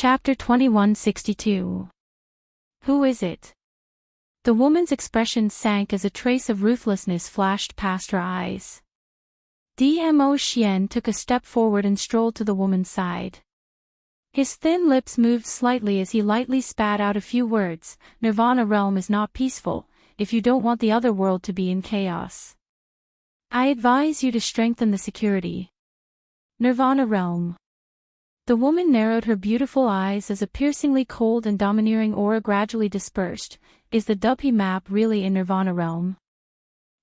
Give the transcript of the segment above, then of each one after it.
Chapter 2162. Who is it? The woman's expression sank as a trace of ruthlessness flashed past her eyes. Dmo Xian took a step forward and strolled to the woman's side. His thin lips moved slightly as he lightly spat out a few words. Nirvana realm is not peaceful, if you don't want the other world to be in chaos. I advise you to strengthen the security. Nirvana realm. The woman narrowed her beautiful eyes as a piercingly cold and domineering aura gradually dispersed. Is the Dubhe map really in Nirvana realm?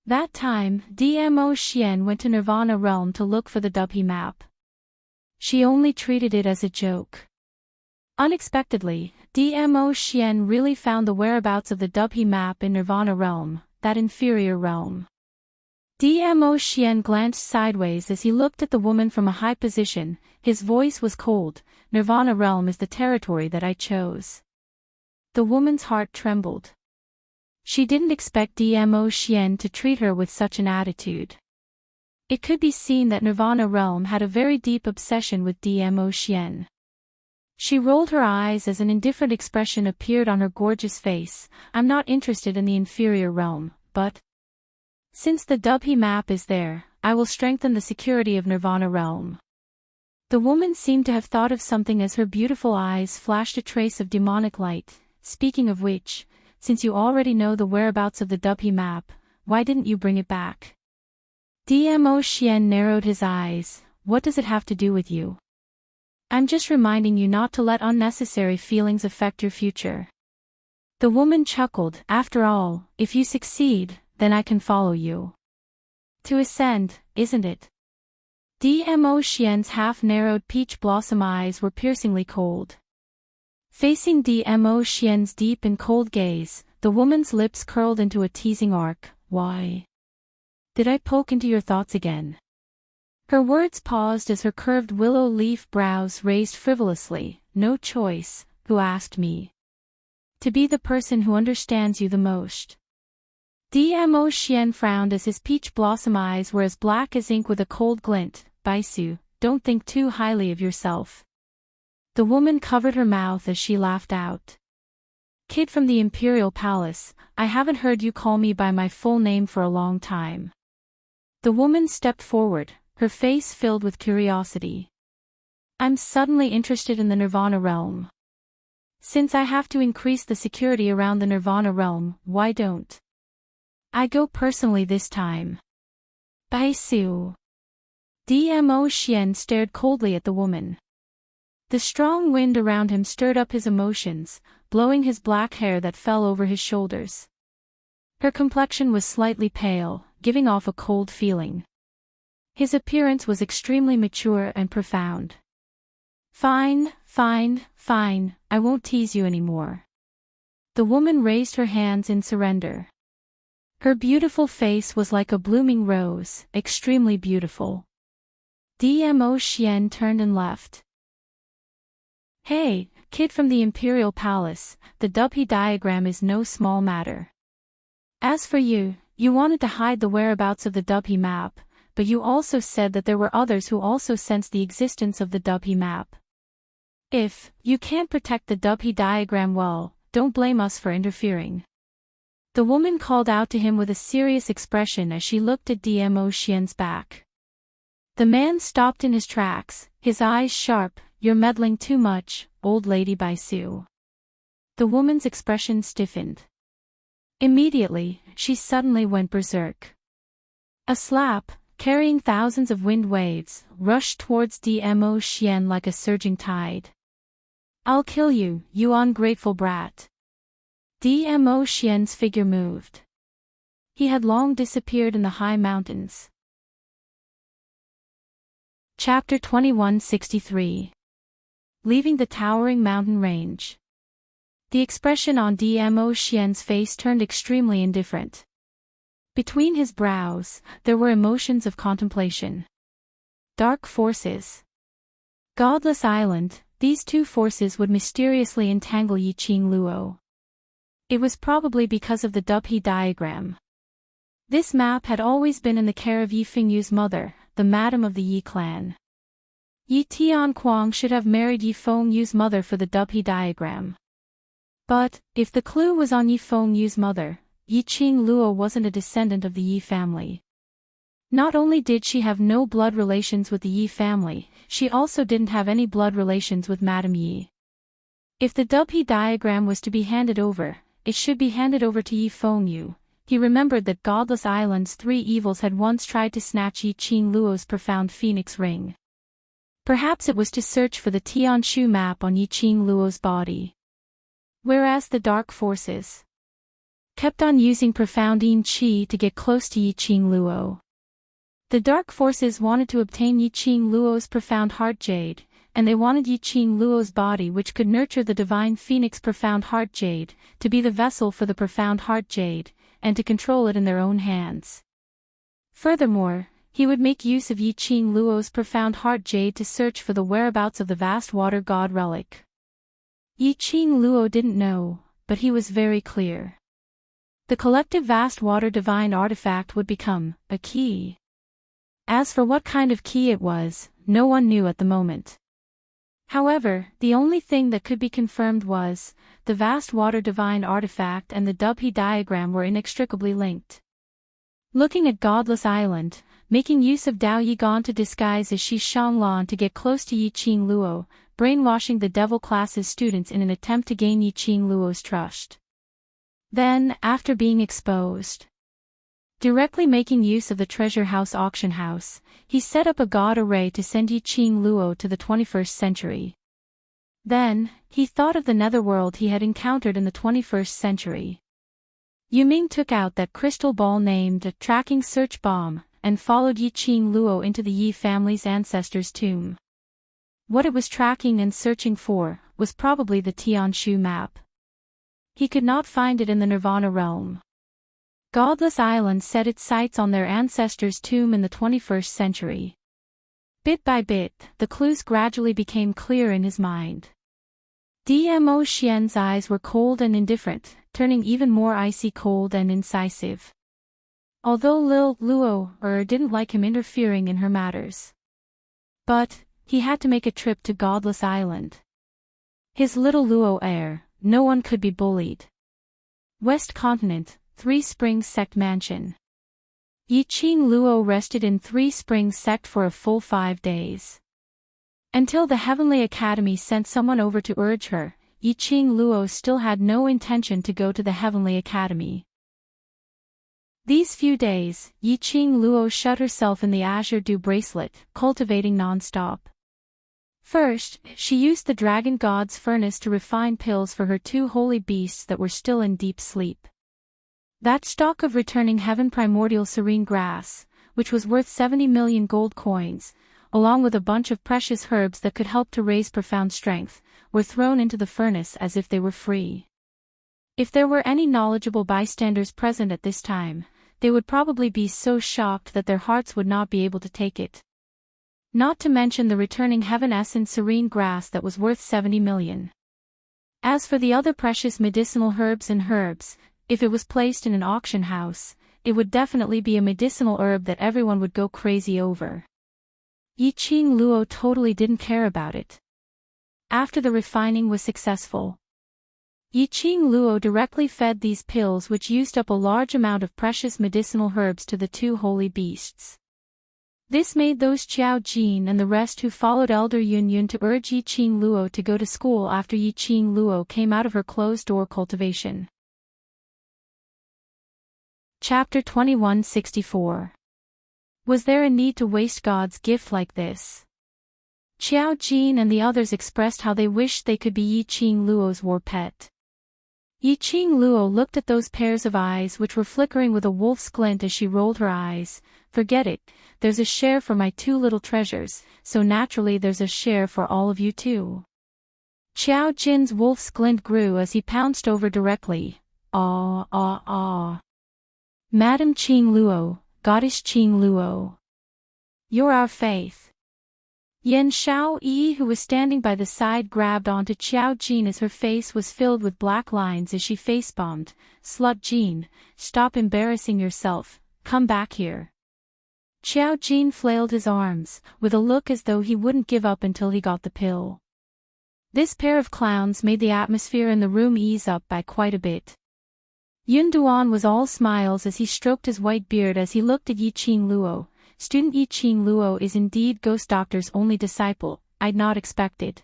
That time, Dmo Xian went to Nirvana realm to look for the Dubhe map. She only treated it as a joke. Unexpectedly, Dmo Xian really found the whereabouts of the Dubhe map in Nirvana realm, that inferior realm. Dmo Xian glanced sideways as he looked at the woman from a high position. His voice was cold. Nirvana realm is the territory that I chose. The woman's heart trembled. She didn't expect Dmo Xian to treat her with such an attitude. It could be seen that Nirvana realm had a very deep obsession with Dmo Xian. She rolled her eyes as an indifferent expression appeared on her gorgeous face. I'm not interested in the inferior realm, but since the Dubhe map is there, I will strengthen the security of Nirvana realm. The woman seemed to have thought of something as her beautiful eyes flashed a trace of demonic light. Speaking of which, since you already know the whereabouts of the Dubhe map, why didn't you bring it back? Dmo Xian narrowed his eyes. What does it have to do with you? I'm just reminding you not to let unnecessary feelings affect your future. The woman chuckled. After all, if you succeed, then I can follow you. To ascend, isn't it? Dmo Xian's half-narrowed peach blossom eyes were piercingly cold. Facing Dmo Xian's deep and cold gaze, the woman's lips curled into a teasing arc. Why? Did I poke into your thoughts again? Her words paused as her curved willow leaf brows raised frivolously. No choice, who asked me? To be the person who understands you the most. Dmo Xian frowned as his peach blossom eyes were as black as ink with a cold glint. Baisu, don't think too highly of yourself. The woman covered her mouth as she laughed out. Kid from the Imperial Palace, I haven't heard you call me by my full name for a long time. The woman stepped forward, her face filled with curiosity. I'm suddenly interested in the Nirvana realm. Since I have to increase the security around the Nirvana realm, why don't I go personally this time? Baisu. Dmo Xian stared coldly at the woman. The strong wind around him stirred up his emotions, blowing his black hair that fell over his shoulders. Her complexion was slightly pale, giving off a cold feeling. His appearance was extremely mature and profound. Fine, I won't tease you anymore. The woman raised her hands in surrender. Her beautiful face was like a blooming rose, extremely beautiful. Dmo Xian turned and left. Hey, kid from the Imperial Palace, the Dubhe diagram is no small matter. As for you, you wanted to hide the whereabouts of the Dubhe map, but you also said that there were others who also sensed the existence of the Dubhe map. If you can't protect the Dubhe diagram well, don't blame us for interfering. The woman called out to him with a serious expression as she looked at Dmo Xian's back. The man stopped in his tracks, his eyes sharp. You're meddling too much, old lady Baisu. The woman's expression stiffened. Immediately, she suddenly went berserk. A slap, carrying thousands of wind waves, rushed towards Dmo Xian like a surging tide. I'll kill you, you ungrateful brat. Dmo Xian's figure moved. He had long disappeared in the high mountains. Chapter 2163. Leaving the towering mountain range. The expression on Dmo Xian's face turned extremely indifferent. Between his brows, there were emotions of contemplation. Dark forces. Godless Island, these two forces would mysteriously entangle Yiqing Luo. It was probably because of the Dubhe diagram. This map had always been in the care of Yi Fingyu's mother, the madam of the Yi clan. Yi Tianquang should have married Yi Fengyu's mother for the Dubhe diagram. But, if the clue was on Yi Fengyu's mother, Yi Qingluo wasn't a descendant of the Yi family. Not only did she have no blood relations with the Yi family, she also didn't have any blood relations with Madame Yi. If the Dubhe diagram was to be handed over, it should be handed over to Yi Fengyu. He remembered that Godless Island's three evils had once tried to snatch Yi Qingluo's profound phoenix ring. Perhaps it was to search for the Tianshu map on Yi Qingluo's body. Whereas the dark forces kept on using profound Yin Qi to get close to Yi Qingluo. The dark forces wanted to obtain Yi Qingluo's profound heart jade, and they wanted Yi Qingluo's body, which could nurture the divine phoenix profound heart jade, to be the vessel for the profound heart jade, and to control it in their own hands. Furthermore, he would make use of Yi Qingluo's profound heart jade to search for the whereabouts of the vast water god relic. Yi Qingluo didn't know, but he was very clear. The collective vast water divine artifact would become a key. As for what kind of key it was, no one knew at the moment. However, the only thing that could be confirmed was, the vast water divine artifact and the Dubhe diagram were inextricably linked. Looking at Godless Island, making use of Dao Yigan to disguise as Shi Shanglan to get close to Yi Qingluo, brainwashing the devil class's students in an attempt to gain Yi Qingluo's trust. Then, after being exposed, directly making use of the treasure house auction house, he set up a god array to send Yi Qingluo to the 21st century. Then, he thought of the netherworld he had encountered in the 21st century. Yuming took out that crystal ball named a tracking search bomb, and followed Yi Qingluo into the Yi family's ancestors' tomb. What it was tracking and searching for was probably the Tianshu map. He could not find it in the Nirvana realm. Godless Island set its sights on their ancestors' tomb in the 21st century. Bit by bit, the clues gradually became clear in his mind. Dmo Xian's eyes were cold and indifferent, turning even more icy cold and incisive. Although Lil Luo didn't like him interfering in her matters. But, he had to make a trip to Godless Island. His little Luo heir, no one could be bullied. West Continent, Three Springs Sect Mansion. Yi Qingluo rested in Three Springs Sect for a full 5 days. Until the Heavenly Academy sent someone over to urge her, Yi Qingluo still had no intention to go to the Heavenly Academy. These few days, Yi Qingluo shut herself in the Azure Dew bracelet, cultivating non-stop. First, she used the Dragon God's furnace to refine pills for her 2 holy beasts that were still in deep sleep. That stock of returning heaven primordial serene grass, which was worth 70 million gold coins, along with a bunch of precious herbs that could help to raise profound strength, were thrown into the furnace as if they were free. If there were any knowledgeable bystanders present at this time, they would probably be so shocked that their hearts would not be able to take it. Not to mention the returning heaven essence serene grass that was worth 70 million. As for the other precious medicinal herbs and herbs, if it was placed in an auction house, it would definitely be a medicinal herb that everyone would go crazy over. Yi Qingluo totally didn't care about it. After the refining was successful, Yi Qingluo directly fed these pills, which used up a large amount of precious medicinal herbs, to the 2 holy beasts. This made those Qiao Jin and the rest who followed Elder Yun Yun to urge Yi Qingluo to go to school after Yi Qingluo came out of her closed-door cultivation. Chapter 2164. Was there a need to waste God's gift like this? Qiao Jin and the others expressed how they wished they could be Yi Qingluo's war pet. Yi Qingluo looked at those pairs of eyes which were flickering with a wolf's glint as she rolled her eyes. Forget it, there's a share for my 2 little treasures, so naturally there's a share for all of you too. Qiao Jin's wolf's glint grew as he pounced over directly. Ah. Madam Qingluo, Goddess Qingluo. You're our faith. Yan Shao Yi, who was standing by the side, grabbed onto Qiao Jin as her face was filled with black lines as she face-bombed. Slut Jin, stop embarrassing yourself, come back here. Xiao Jin flailed his arms, with a look as though he wouldn't give up until he got the pill. This pair of clowns made the atmosphere in the room ease up by quite a bit. Yun Duan was all smiles as he stroked his white beard as he looked at Yiqing Luo. Student Yiqing Luo is indeed Ghost Doctor's only disciple. I'd not expected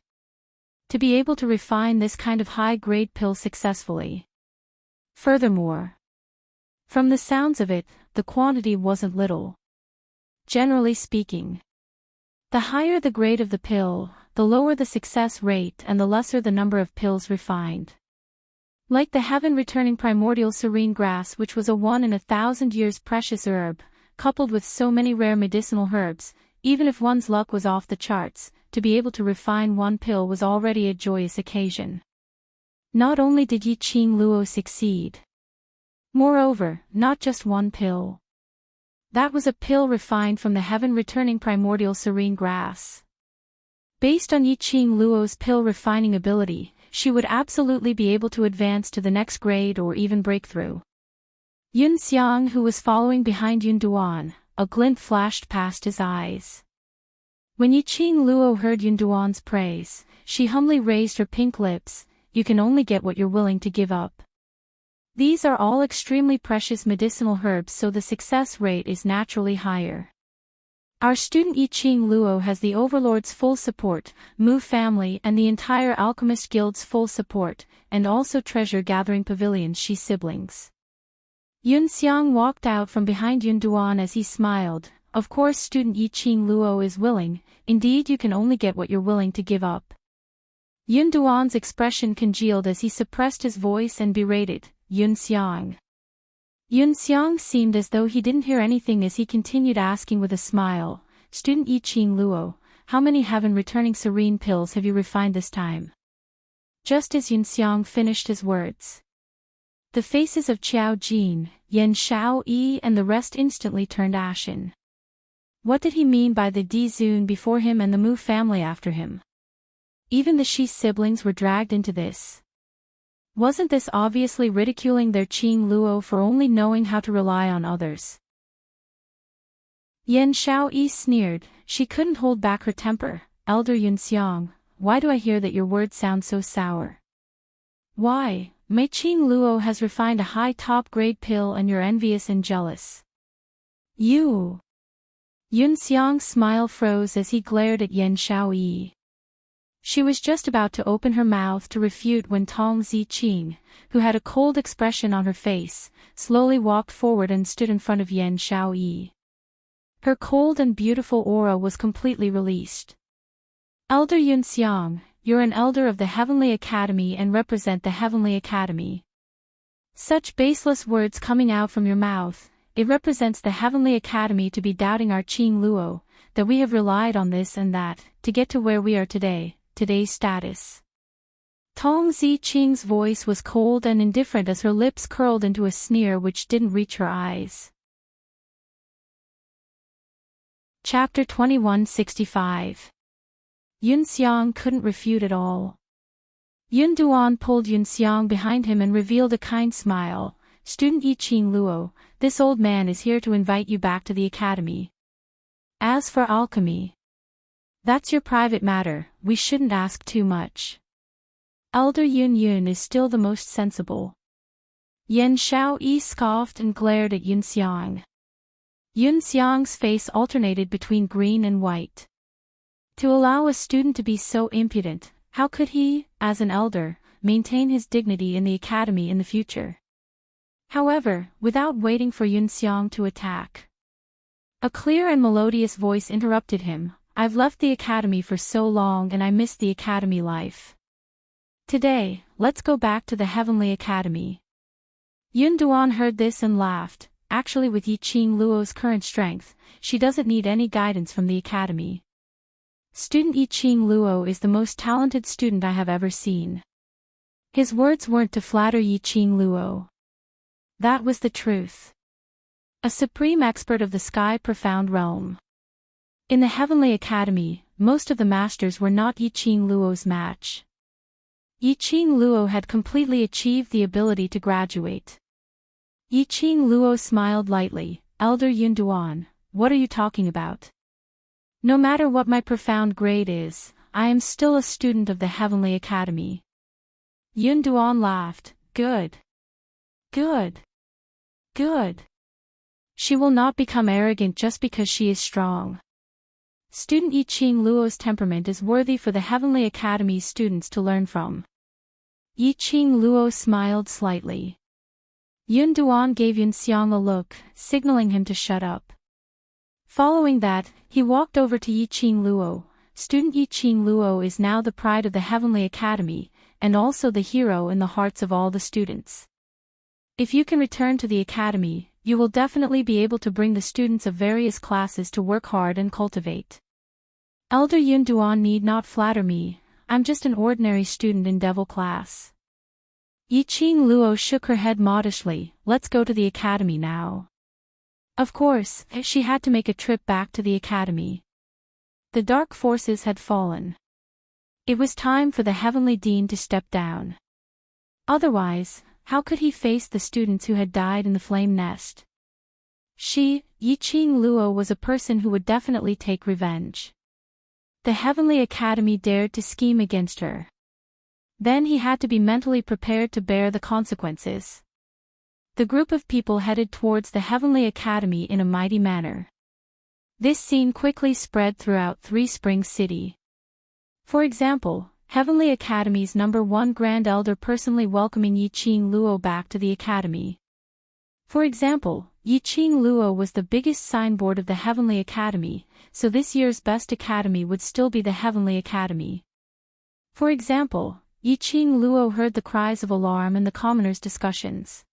to be able to refine this kind of high-grade pill successfully. Furthermore, from the sounds of it, the quantity wasn't little. Generally speaking, the higher the grade of the pill, the lower the success rate and the lesser the number of pills refined. Like the heaven-returning primordial serene grass, which was a 1 in 1,000 years precious herb, coupled with so many rare medicinal herbs, even if one's luck was off the charts, to be able to refine one pill was already a joyous occasion. Not only did Yiqing Luo succeed. Moreover, not just one pill. That was a pill refined from the heaven-returning primordial serene grass. Based on Yiqing Luo's pill refining ability, she would absolutely be able to advance to the next grade or even breakthrough. Yun Xiang, who was following behind Yun Duan, a glint flashed past his eyes. When Yiqing Luo heard Yun Duan's praise, she humbly raised her pink lips. You can only get what you're willing to give up. These are all extremely precious medicinal herbs, so the success rate is naturally higher. Our student Yiqing Luo has the Overlord's full support, Mu family and the entire Alchemist Guild's full support, and also Treasure Gathering Pavilion's she siblings. Yun Xiang walked out from behind Yun Duan as he smiled. Of course, student Yiqing Luo is willing. Indeed, you can only get what you're willing to give up. Yun Duan's expression congealed as he suppressed his voice and berated Yun Xiang. Yun Xiang seemed as though he didn't hear anything as he continued asking with a smile, Student Yiqing Luo, how many heaven-returning serene pills have you refined this time? Just as Yun Xiang finished his words, the faces of Xiao Jin, Yan Xiaoyi and the rest instantly turned ashen. What did he mean by the Di Zun before him and the Mu family after him? Even the Shi siblings were dragged into this. Wasn't this obviously ridiculing their Qing Luo for only knowing how to rely on others? Yan Xiaoyi sneered. She couldn't hold back her temper. Elder Yun Xiang, why do I hear that your words sound so sour? Why, my Qing Luo has refined a high top-grade pill and you're envious and jealous. You. Yun Xiang's smile froze as he glared at Yan Xiaoyi. She was just about to open her mouth to refute when Tong Ziqing, who had a cold expression on her face, slowly walked forward and stood in front of Yan Xiaoyi. Her cold and beautiful aura was completely released. Elder Yun Xiang, you're an elder of the Heavenly Academy and represent the Heavenly Academy. Such baseless words coming out from your mouth, it represents the Heavenly Academy to be doubting our Qing Luo, that we have relied on this and that, to get to where we are today. Today's status. Tong Ziqing's voice was cold and indifferent as her lips curled into a sneer which didn't reach her eyes. Chapter 2165. Yun Xiang couldn't refute at all. Yun Duan pulled Yun Xiang behind him and revealed a kind smile. Student Yiqing Luo, this old man is here to invite you back to the academy. As for alchemy, that's your private matter, we shouldn't ask too much. Elder Yun is still the most sensible. Yan Xiaoyi scoffed and glared at Yun Xiang. Yun Xiang's face alternated between green and white. To allow a student to be so impudent, how could he, as an elder, maintain his dignity in the academy in the future? However, without waiting for Yun Xiang to attack, a clear and melodious voice interrupted him. I've left the academy for so long and I miss the academy life. Today, let's go back to the Heavenly Academy. Yun Duan heard this and laughed. Actually, with Yiqing Luo's current strength, she doesn't need any guidance from the academy. Student Yiqing Luo is the most talented student I have ever seen. His words weren't to flatter Yiqing Luo. That was the truth. A supreme expert of the sky profound realm. In the Heavenly Academy, most of the masters were not Yiqing Luo's match. Yiqing Luo had completely achieved the ability to graduate. Yiqing Luo smiled lightly. Elder Yun Duan, what are you talking about? No matter what my profound grade is, I am still a student of the Heavenly Academy. Yun Duan laughed. Good. Good. Good. She will not become arrogant just because she is strong. Student Yi Qing Luo's temperament is worthy for the Heavenly Academy's students to learn from. Yi Qing Luo smiled slightly. Yun Duan gave Yun Xiang a look, signaling him to shut up. Following that, he walked over to Yi Qing Luo. Student Yi Qing Luo is now the pride of the Heavenly Academy, and also the hero in the hearts of all the students. If you can return to the academy, you will definitely be able to bring the students of various classes to work hard and cultivate. Elder Yun Duan need not flatter me, I'm just an ordinary student in Devil class. Yi Qing Luo shook her head modestly. Let's go to the academy now. Of course, she had to make a trip back to the academy. The dark forces had fallen. It was time for the Heavenly Dean to step down. Otherwise, how could he face the students who had died in the flame nest? Yi Qing Luo was a person who would definitely take revenge. The Heavenly Academy dared to scheme against her. Then he had to be mentally prepared to bear the consequences. The group of people headed towards the Heavenly Academy in a mighty manner. This scene quickly spread throughout Three Springs City. For example, Heavenly Academy's #1 Grand Elder personally welcoming Yi Qing Luo back to the academy. For example, Yi Qing Luo was the biggest signboard of the Heavenly Academy, so this year's best academy would still be the Heavenly Academy. For example, Yi Qing Luo heard the cries of alarm and the commoners' discussions.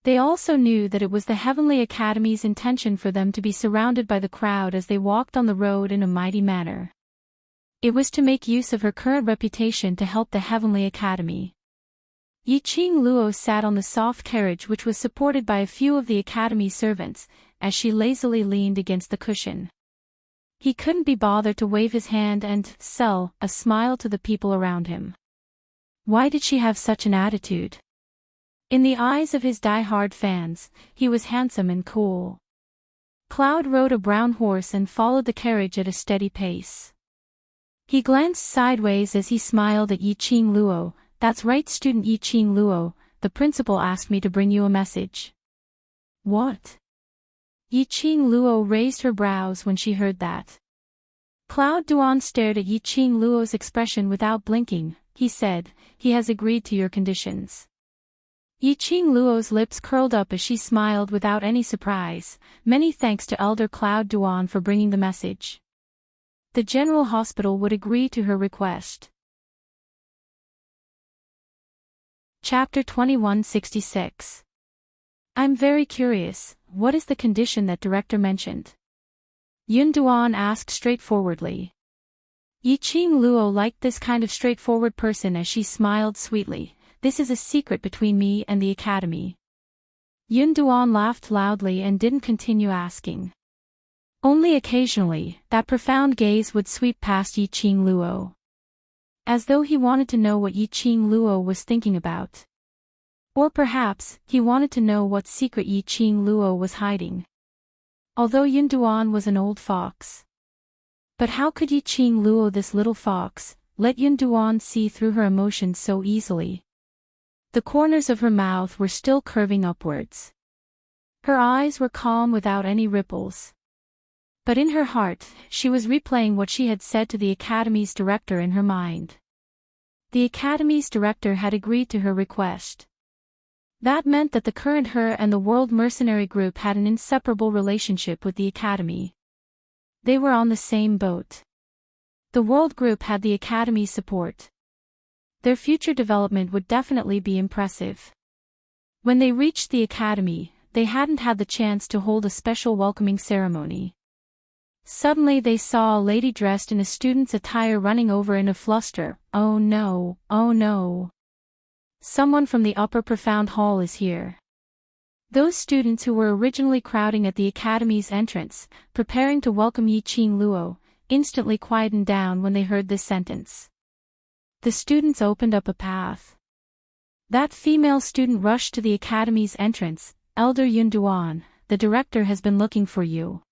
They also knew that it was the Heavenly Academy's intention for them to be surrounded by the crowd as they walked on the road in a mighty manner. It was to make use of her current reputation to help the Heavenly Academy. Yi Qing Luo sat on the soft carriage which was supported by a few of the Academy servants, as she lazily leaned against the cushion. He couldn't be bothered to wave his hand and sell a smile to the people around him. Why did she have such an attitude? In the eyes of his die-hard fans, he was handsome and cool. Cloud rode a brown horse and followed the carriage at a steady pace. He glanced sideways as he smiled at Yi Qing Luo. That's right, student Yi Qing Luo, the principal asked me to bring you a message. What? Yi Qing Luo raised her brows when she heard that. Cloud Duan stared at Yi Qing Luo's expression without blinking. He said, he has agreed to your conditions. Yi Qing Luo's lips curled up as she smiled without any surprise. Many thanks to Elder Cloud Duan for bringing the message. The General Hospital would agree to her request. Chapter 2166. I'm very curious, what is the condition that director mentioned? Yun Duan asked straightforwardly. Yi Qing Luo liked this kind of straightforward person as she smiled sweetly. This is a secret between me and the academy. Yun Duan laughed loudly and didn't continue asking. Only occasionally, that profound gaze would sweep past Yi Qing Luo. As though he wanted to know what Yi Qing Luo was thinking about. Or perhaps, he wanted to know what secret Yi Qing Luo was hiding. Although Yun Duan was an old fox. But how could Yi Qing Luo, this little fox, let Yun Duan see through her emotions so easily? The corners of her mouth were still curving upwards. Her eyes were calm without any ripples. But in her heart, she was replaying what she had said to the academy's director in her mind. The academy's director had agreed to her request. That meant that the current her and the World Mercenary Group had an inseparable relationship with the academy. They were on the same boat. The World Group had the academy's support. Their future development would definitely be impressive. When they reached the academy, they hadn't had the chance to hold a special welcoming ceremony. Suddenly they saw a lady dressed in a student's attire running over in a fluster. Oh no, oh no. Someone from the upper profound hall is here. Those students who were originally crowding at the academy's entrance, preparing to welcome Yi Qing Luo, instantly quietened down when they heard this sentence. The students opened up a path. That female student rushed to the academy's entrance. Elder Yun Duan, the director has been looking for you.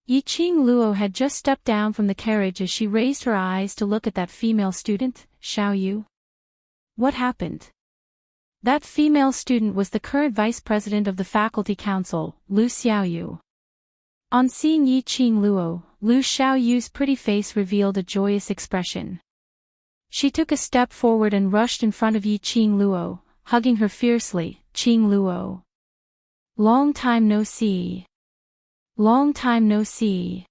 Yiqing Luo had just stepped down from the carriage as she raised her eyes to look at that female student, Xiaoyu. What happened? That female student was the current vice president of the faculty council, Lu Xiaoyu. On seeing Yiqing Luo, Lu Xiaoyu's pretty face revealed a joyous expression. She took a step forward and rushed in front of Yiqing Luo, hugging her fiercely. Qing Luo. Long time no see. Long time no see.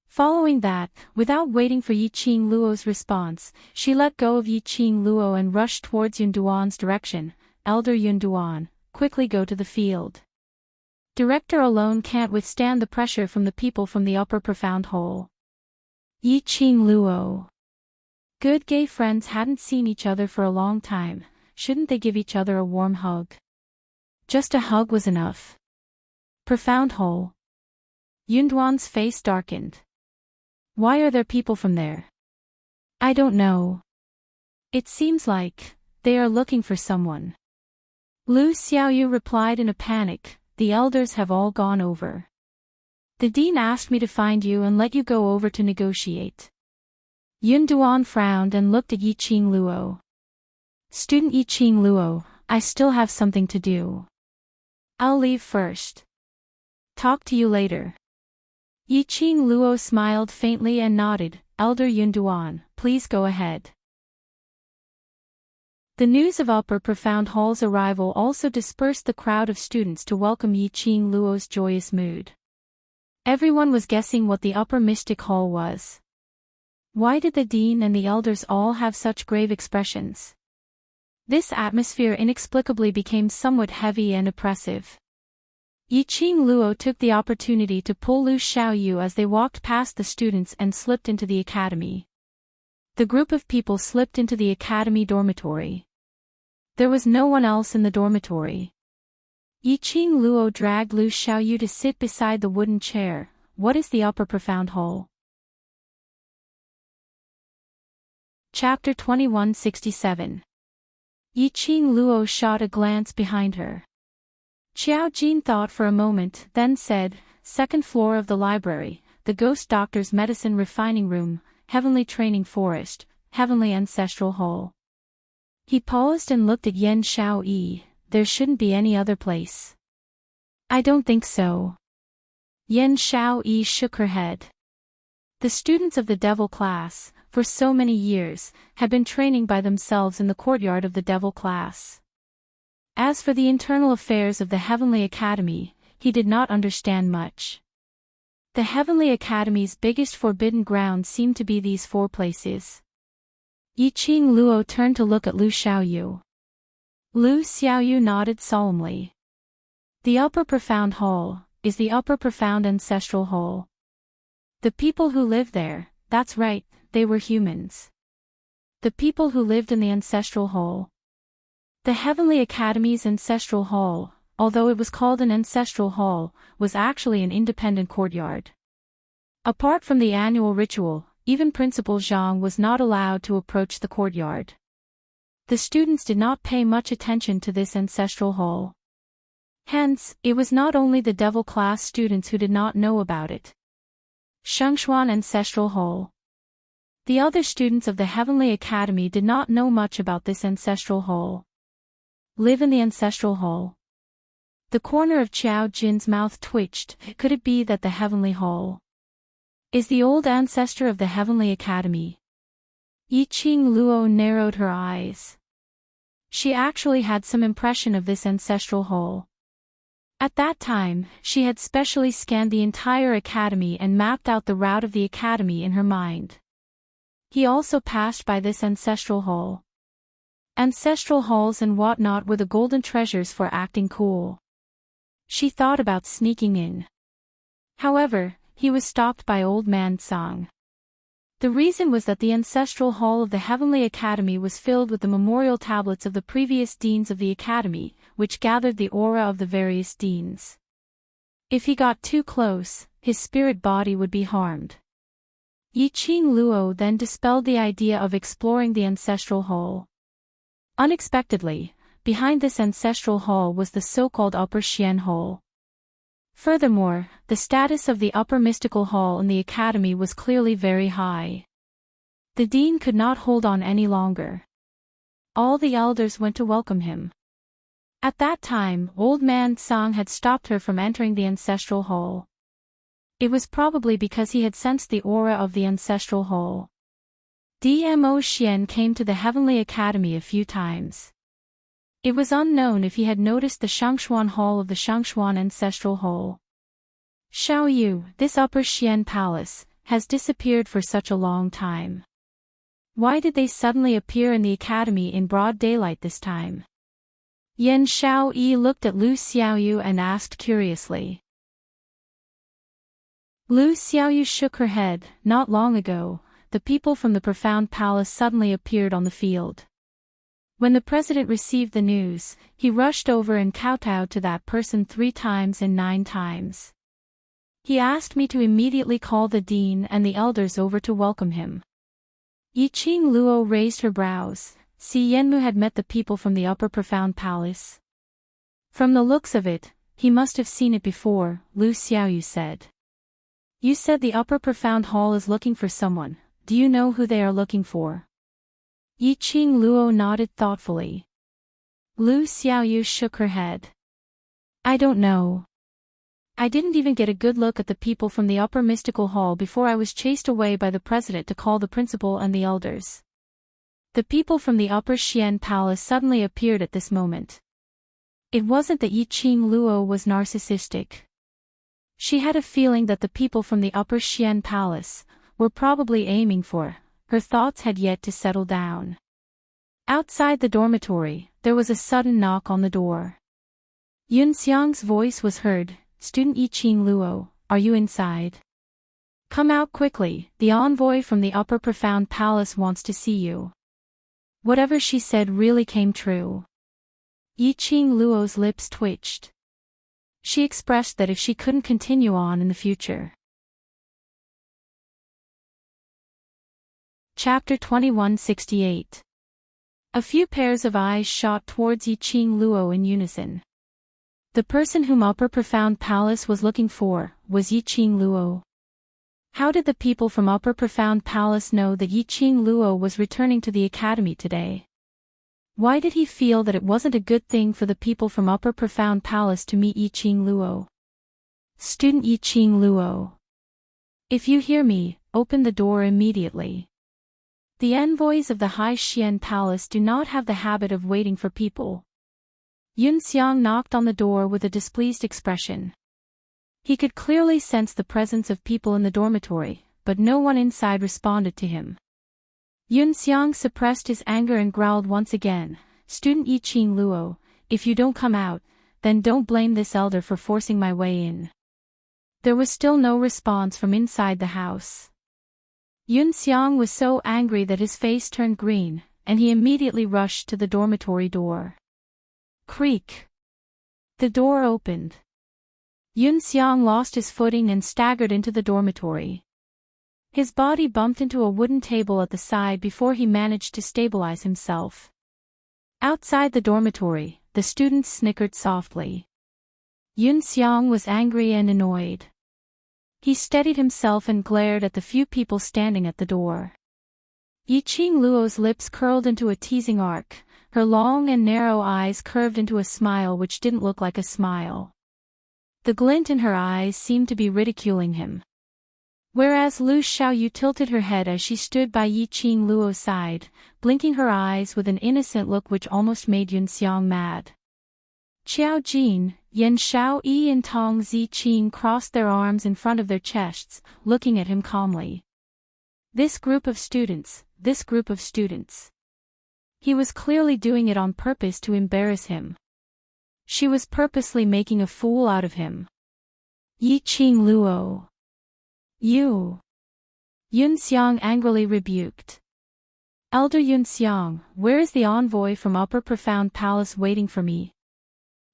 Following that, without waiting for Yiqing Luo's response, she let go of Yiqing Luo and rushed towards Yunduan's direction. Elder Yunduan, quickly go to the field. Director alone can't withstand the pressure from the people from the upper profound hole. Yiqing Luo. Good gay friends hadn't seen each other for a long time. Shouldn't they give each other a warm hug? Just a hug was enough. Profound hole. Yunduan's face darkened. Why are there people from there? I don't know. It seems like they are looking for someone. Lu Xiaoyu replied in a panic, the elders have all gone over. The dean asked me to find you and let you go over to negotiate. Yunduan frowned and looked at Yiqing Luo. Student Yiqing Luo, I still have something to do. I'll leave first. Talk to you later. Yiqing Luo smiled faintly and nodded. Elder Yunduan, please go ahead. The news of Upper Profound Hall's arrival also dispersed the crowd of students to welcome Yiqing Luo's joyous mood. Everyone was guessing what the Upper Mystic Hall was. Why did the dean and the elders all have such grave expressions? This atmosphere inexplicably became somewhat heavy and oppressive. Yiqing Luo took the opportunity to pull Lu Xiaoyu as they walked past the students and slipped into the academy. The group of people slipped into the academy dormitory. There was no one else in the dormitory. Yiqing Luo dragged Lu Xiaoyu to sit beside the wooden chair. What is the Upper Profound Hole? Chapter 2167. Yiqing Luo shot a glance behind her. Qiao Jin thought for a moment, then said, second floor of the library, the ghost doctor's medicine refining room, heavenly training forest, heavenly ancestral hall. He paused and looked at Yan Xiaoyi. There shouldn't be any other place. I don't think so. Yan Xiaoyi shook her head. The students of the devil class, for so many years, had been training by themselves in the courtyard of the devil class. As for the internal affairs of the Heavenly Academy, he did not understand much. The Heavenly Academy's biggest forbidden ground seemed to be these four places. Yiqing Luo turned to look at Lu Xiaoyu. Lu Xiaoyu nodded solemnly. The Upper Profound Hall is the Upper Profound Ancestral Hall. The people who live there, that's right, they were humans. The people who lived in the Ancestral Hall. The Heavenly Academy's Ancestral Hall, although it was called an Ancestral Hall, was actually an independent courtyard. Apart from the annual ritual, even Principal Zhang was not allowed to approach the courtyard. The students did not pay much attention to this Ancestral Hall. Hence, it was not only the devil class students who did not know about it. Shengshuan Ancestral Hall. The other students of the Heavenly Academy did not know much about this Ancestral Hall. Live in the Ancestral Hall. The corner of Qiao Jin's mouth twitched. Could it be that the Heavenly Hall is the old ancestor of the Heavenly Academy? Yiqing Luo narrowed her eyes. She actually had some impression of this Ancestral Hall. At that time, she had specially scanned the entire academy and mapped out the route of the academy in her mind. He also passed by this Ancestral Hall. Ancestral halls and whatnot were the golden treasures for acting cool. She thought about sneaking in. However, he was stopped by Old Man Tsang. The reason was that the Ancestral Hall of the Heavenly Academy was filled with the memorial tablets of the previous deans of the academy, which gathered the aura of the various deans. If he got too close, his spirit body would be harmed. Yiqing Luo then dispelled the idea of exploring the Ancestral Hall. Unexpectedly, behind this Ancestral Hall was the so-called Upper Xian Hall. Furthermore, the status of the upper mystical hall in the academy was clearly very high. The dean could not hold on any longer. All the elders went to welcome him. At that time, old man Tsang had stopped her from entering the ancestral hall. It was probably because he had sensed the aura of the ancestral hall. Dmo Xian came to the Heavenly Academy a few times. It was unknown if he had noticed the Shangshuan Hall of the Shangshuan Ancestral Hall. Xiao Yu, this upper Xian Palace, has disappeared for such a long time. Why did they suddenly appear in the academy in broad daylight this time? Yan Xiao Yi looked at Lu Xiaoyu and asked curiously. Lu Xiaoyu shook her head. Not long ago, the people from the Profound Palace suddenly appeared on the field. When the president received the news, he rushed over and kowtowed to that person 3 times and 9 times. He asked me to immediately call the dean and the elders over to welcome him. Yiqing Luo raised her brows. Si Yenmu had met the people from the Upper Profound Palace. From the looks of it, he must have seen it before, Lu Xiaoyu said. You said the Upper Profound Hall is looking for someone. Do you know who they are looking for? Yiqing Luo nodded thoughtfully. Lu Xiaoyu shook her head. I don't know. I didn't even get a good look at the people from the Upper Mystical Hall before I was chased away by the president to call the principal and the elders. The people from the Upper Xian Palace suddenly appeared at this moment. It wasn't that Yiqing Luo was narcissistic. She had a feeling that the people from the Upper Xian Palace were probably aiming for. Her thoughts had yet to settle down. Outside the dormitory, there was a sudden knock on the door. Yun Xiang's voice was heard. Student Yiqing Luo, are you inside? Come out quickly, the envoy from the Upper Profound Palace wants to see you. Whatever she said really came true. Yiqing Luo's lips twitched. She expressed that if she couldn't continue on in the future. Chapter 2168. A few pairs of eyes shot towards Yiqing Luo in unison. The person whom Upper Profound Palace was looking for was Yiqing Luo. How did the people from Upper Profound Palace know that Yiqing Luo was returning to the academy today? Why did he feel that it wasn't a good thing for the people from Upper Profound Palace to meet Yiqing Luo? Student Yiqing Luo. If you hear me, open the door immediately. The envoys of the High Xian Palace do not have the habit of waiting for people. Yun Xiang knocked on the door with a displeased expression. He could clearly sense the presence of people in the dormitory, but no one inside responded to him. Yun Xiang suppressed his anger and growled once again, Student Yiqing Luo, if you don't come out, then don't blame this elder for forcing my way in. There was still no response from inside the house. Yun Xiang was so angry that his face turned green, and he immediately rushed to the dormitory door. Creak. The door opened. Yun Xiang lost his footing and staggered into the dormitory. His body bumped into a wooden table at the side before he managed to stabilize himself. Outside the dormitory, the students snickered softly. Yun Xiang was angry and annoyed. He steadied himself and glared at the few people standing at the door. Yiqing Luo's lips curled into a teasing arc, her long and narrow eyes curved into a smile which didn't look like a smile. The glint in her eyes seemed to be ridiculing him. Whereas Lu Xiaoyu tilted her head as she stood by Yiqing Luo's side, blinking her eyes with an innocent look which almost made Yun Xiang mad. Qiao Jin, Yan Xiao Yi and Tong Ziqing crossed their arms in front of their chests, looking at him calmly. This group of students. He was clearly doing it on purpose to embarrass him. She was purposely making a fool out of him. Yiqing Luo. You. Yun Xiang angrily rebuked. Elder Yun Xiang, where is the envoy from Upper Profound Palace waiting for me?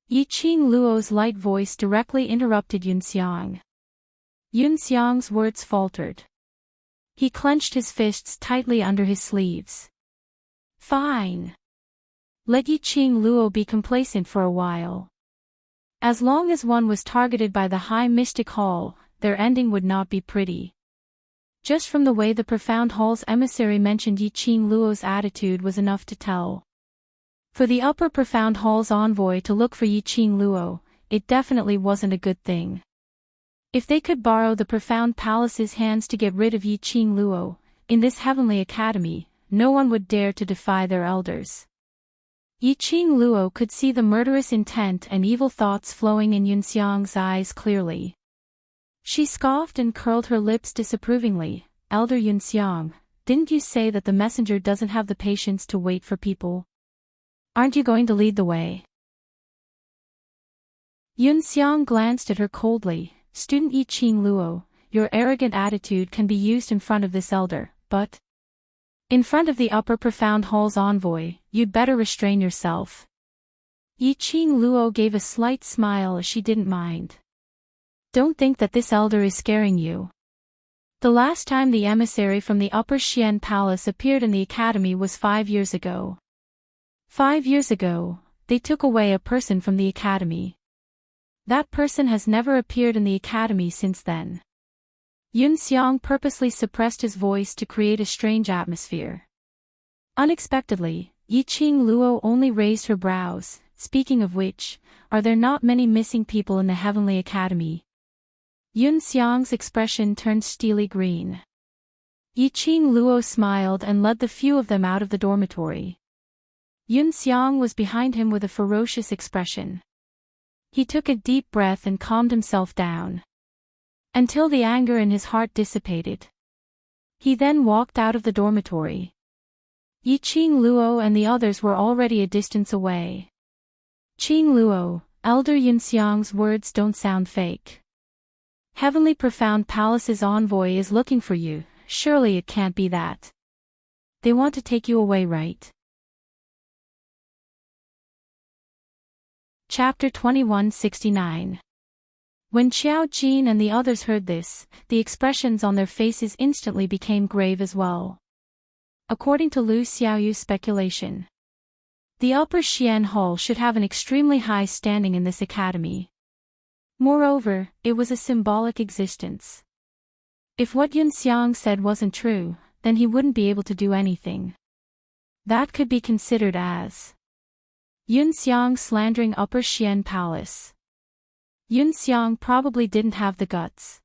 Yiqing Luo's light voice directly interrupted Yun Xiang. Yun Xiang's words faltered. He clenched his fists tightly under his sleeves. Fine. Let Yiqing Luo be complacent for a while. As long as one was targeted by the High Mystic Hall, their ending would not be pretty. Just from the way the Profound Hall's emissary mentioned Yi Qing Luo's attitude was enough to tell. For the Upper Profound Hall's envoy to look for Yi Qing Luo, it definitely wasn't a good thing. If they could borrow the Profound Palace's hands to get rid of Yi Qing Luo, in this heavenly academy, no one would dare to defy their elders. Yi Qing Luo could see the murderous intent and evil thoughts flowing in Yunxiang's eyes clearly. She scoffed and curled her lips disapprovingly. Elder Yunxiang, didn't you say that the messenger doesn't have the patience to wait for people? Aren't you going to lead the way? Yunxiang glanced at her coldly. Student Yi Qing Luo, your arrogant attitude can be used in front of this elder, but in front of the Upper Profound Hall's envoy, you'd better restrain yourself. Yi Qing Luo gave a slight smile as she didn't mind. Don't think that this elder is scaring you. The last time the emissary from the Upper Xian Palace appeared in the academy was 5 years ago. 5 years ago, they took away a person from the academy. That person has never appeared in the academy since then. Yunxiang purposely suppressed his voice to create a strange atmosphere. Unexpectedly, Yi Qing Luo only raised her brows. Speaking of which, are there not many missing people in the Heavenly Academy? Yunxiang's expression turned steely green. Yi Qing Luo smiled and led the few of them out of the dormitory. Yunxiang was behind him with a ferocious expression. He took a deep breath and calmed himself down, until the anger in his heart dissipated. He then walked out of the dormitory. Yi Qing Luo and the others were already a distance away. Qing Luo, Elder Yunxiang's words don't sound fake. Heavenly Profound Palace's envoy is looking for you, surely it can't be that. They want to take you away, right? Chapter 2169. When Qiao Jin and the others heard this, the expressions on their faces instantly became grave as well. According to Lu Xiaoyu's speculation, the Upper Xian Hall should have an extremely high standing in this academy. Moreover, it was a symbolic existence. If what Yunxiang said wasn't true, then he wouldn't be able to do anything. That could be considered as Yunxiang slandering Upper Xian Palace. Yunxiang probably didn't have the guts.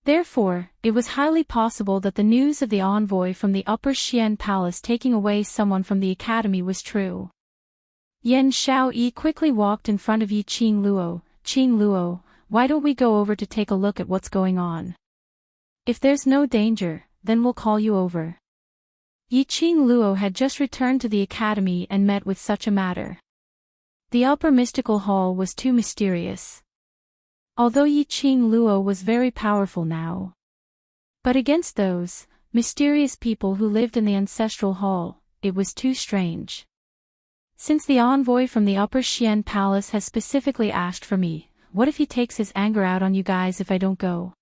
Therefore, it was highly possible that the news of the envoy from the Upper Xian Palace taking away someone from the academy was true. Yan Xiaoyi quickly walked in front of Yi Qing Luo. Qing Luo, why don't we go over to take a look at what's going on? If there's no danger, then we'll call you over. Yi Qing Luo had just returned to the academy and met with such a matter. The Upper Mystical Hall was too mysterious. Although Yi Qing Luo was very powerful now, but against those mysterious people who lived in the Ancestral Hall, it was too strange. Since the envoy from the Upper Xian Palace has specifically asked for me, what if he takes his anger out on you guys if I don't go?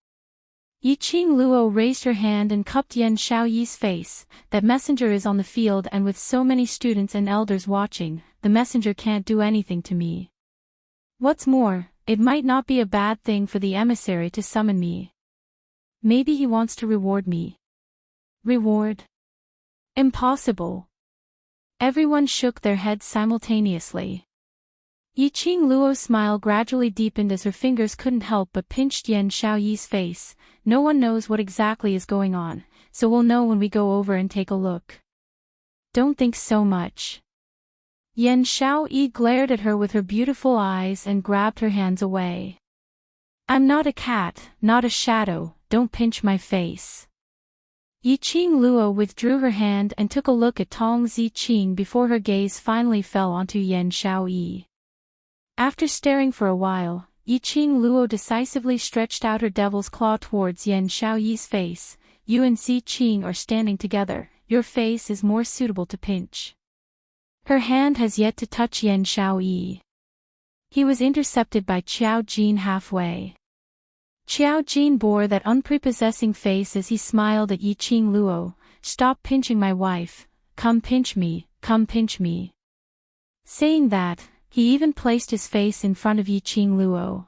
Yi Qing Luo raised her hand and cupped Yan Xiaoyi's face. That messenger is on the field, and with so many students and elders watching, the messenger can't do anything to me. What's more, it might not be a bad thing for the emissary to summon me. Maybe he wants to reward me. Reward? Impossible. Everyone shook their heads simultaneously. Yi Qing Luo's smile gradually deepened as her fingers couldn't help but pinched Yan Xiaoyi's face. No one knows what exactly is going on, so we'll know when we go over and take a look. Don't think so much. Yan Xiaoyi glared at her with her beautiful eyes and grabbed her hands away. I'm not a cat, not a shadow, don't pinch my face. Yi Qing Luo withdrew her hand and took a look at Tong Ziqing before her gaze finally fell onto Yan Xiaoyi. After staring for a while, Yi Qing Luo decisively stretched out her devil's claw towards Yan Xiaoyi's face. You and Ziqing are standing together, your face is more suitable to pinch. Her hand has yet to touch Yan Xiaoyi. He was intercepted by Qiao Jin halfway. Qiao Jin bore that unprepossessing face as he smiled at Yi Qing Luo. Stop pinching my wife, come pinch me, come pinch me. Saying that, He even placed his face in front of Yiqing Luo.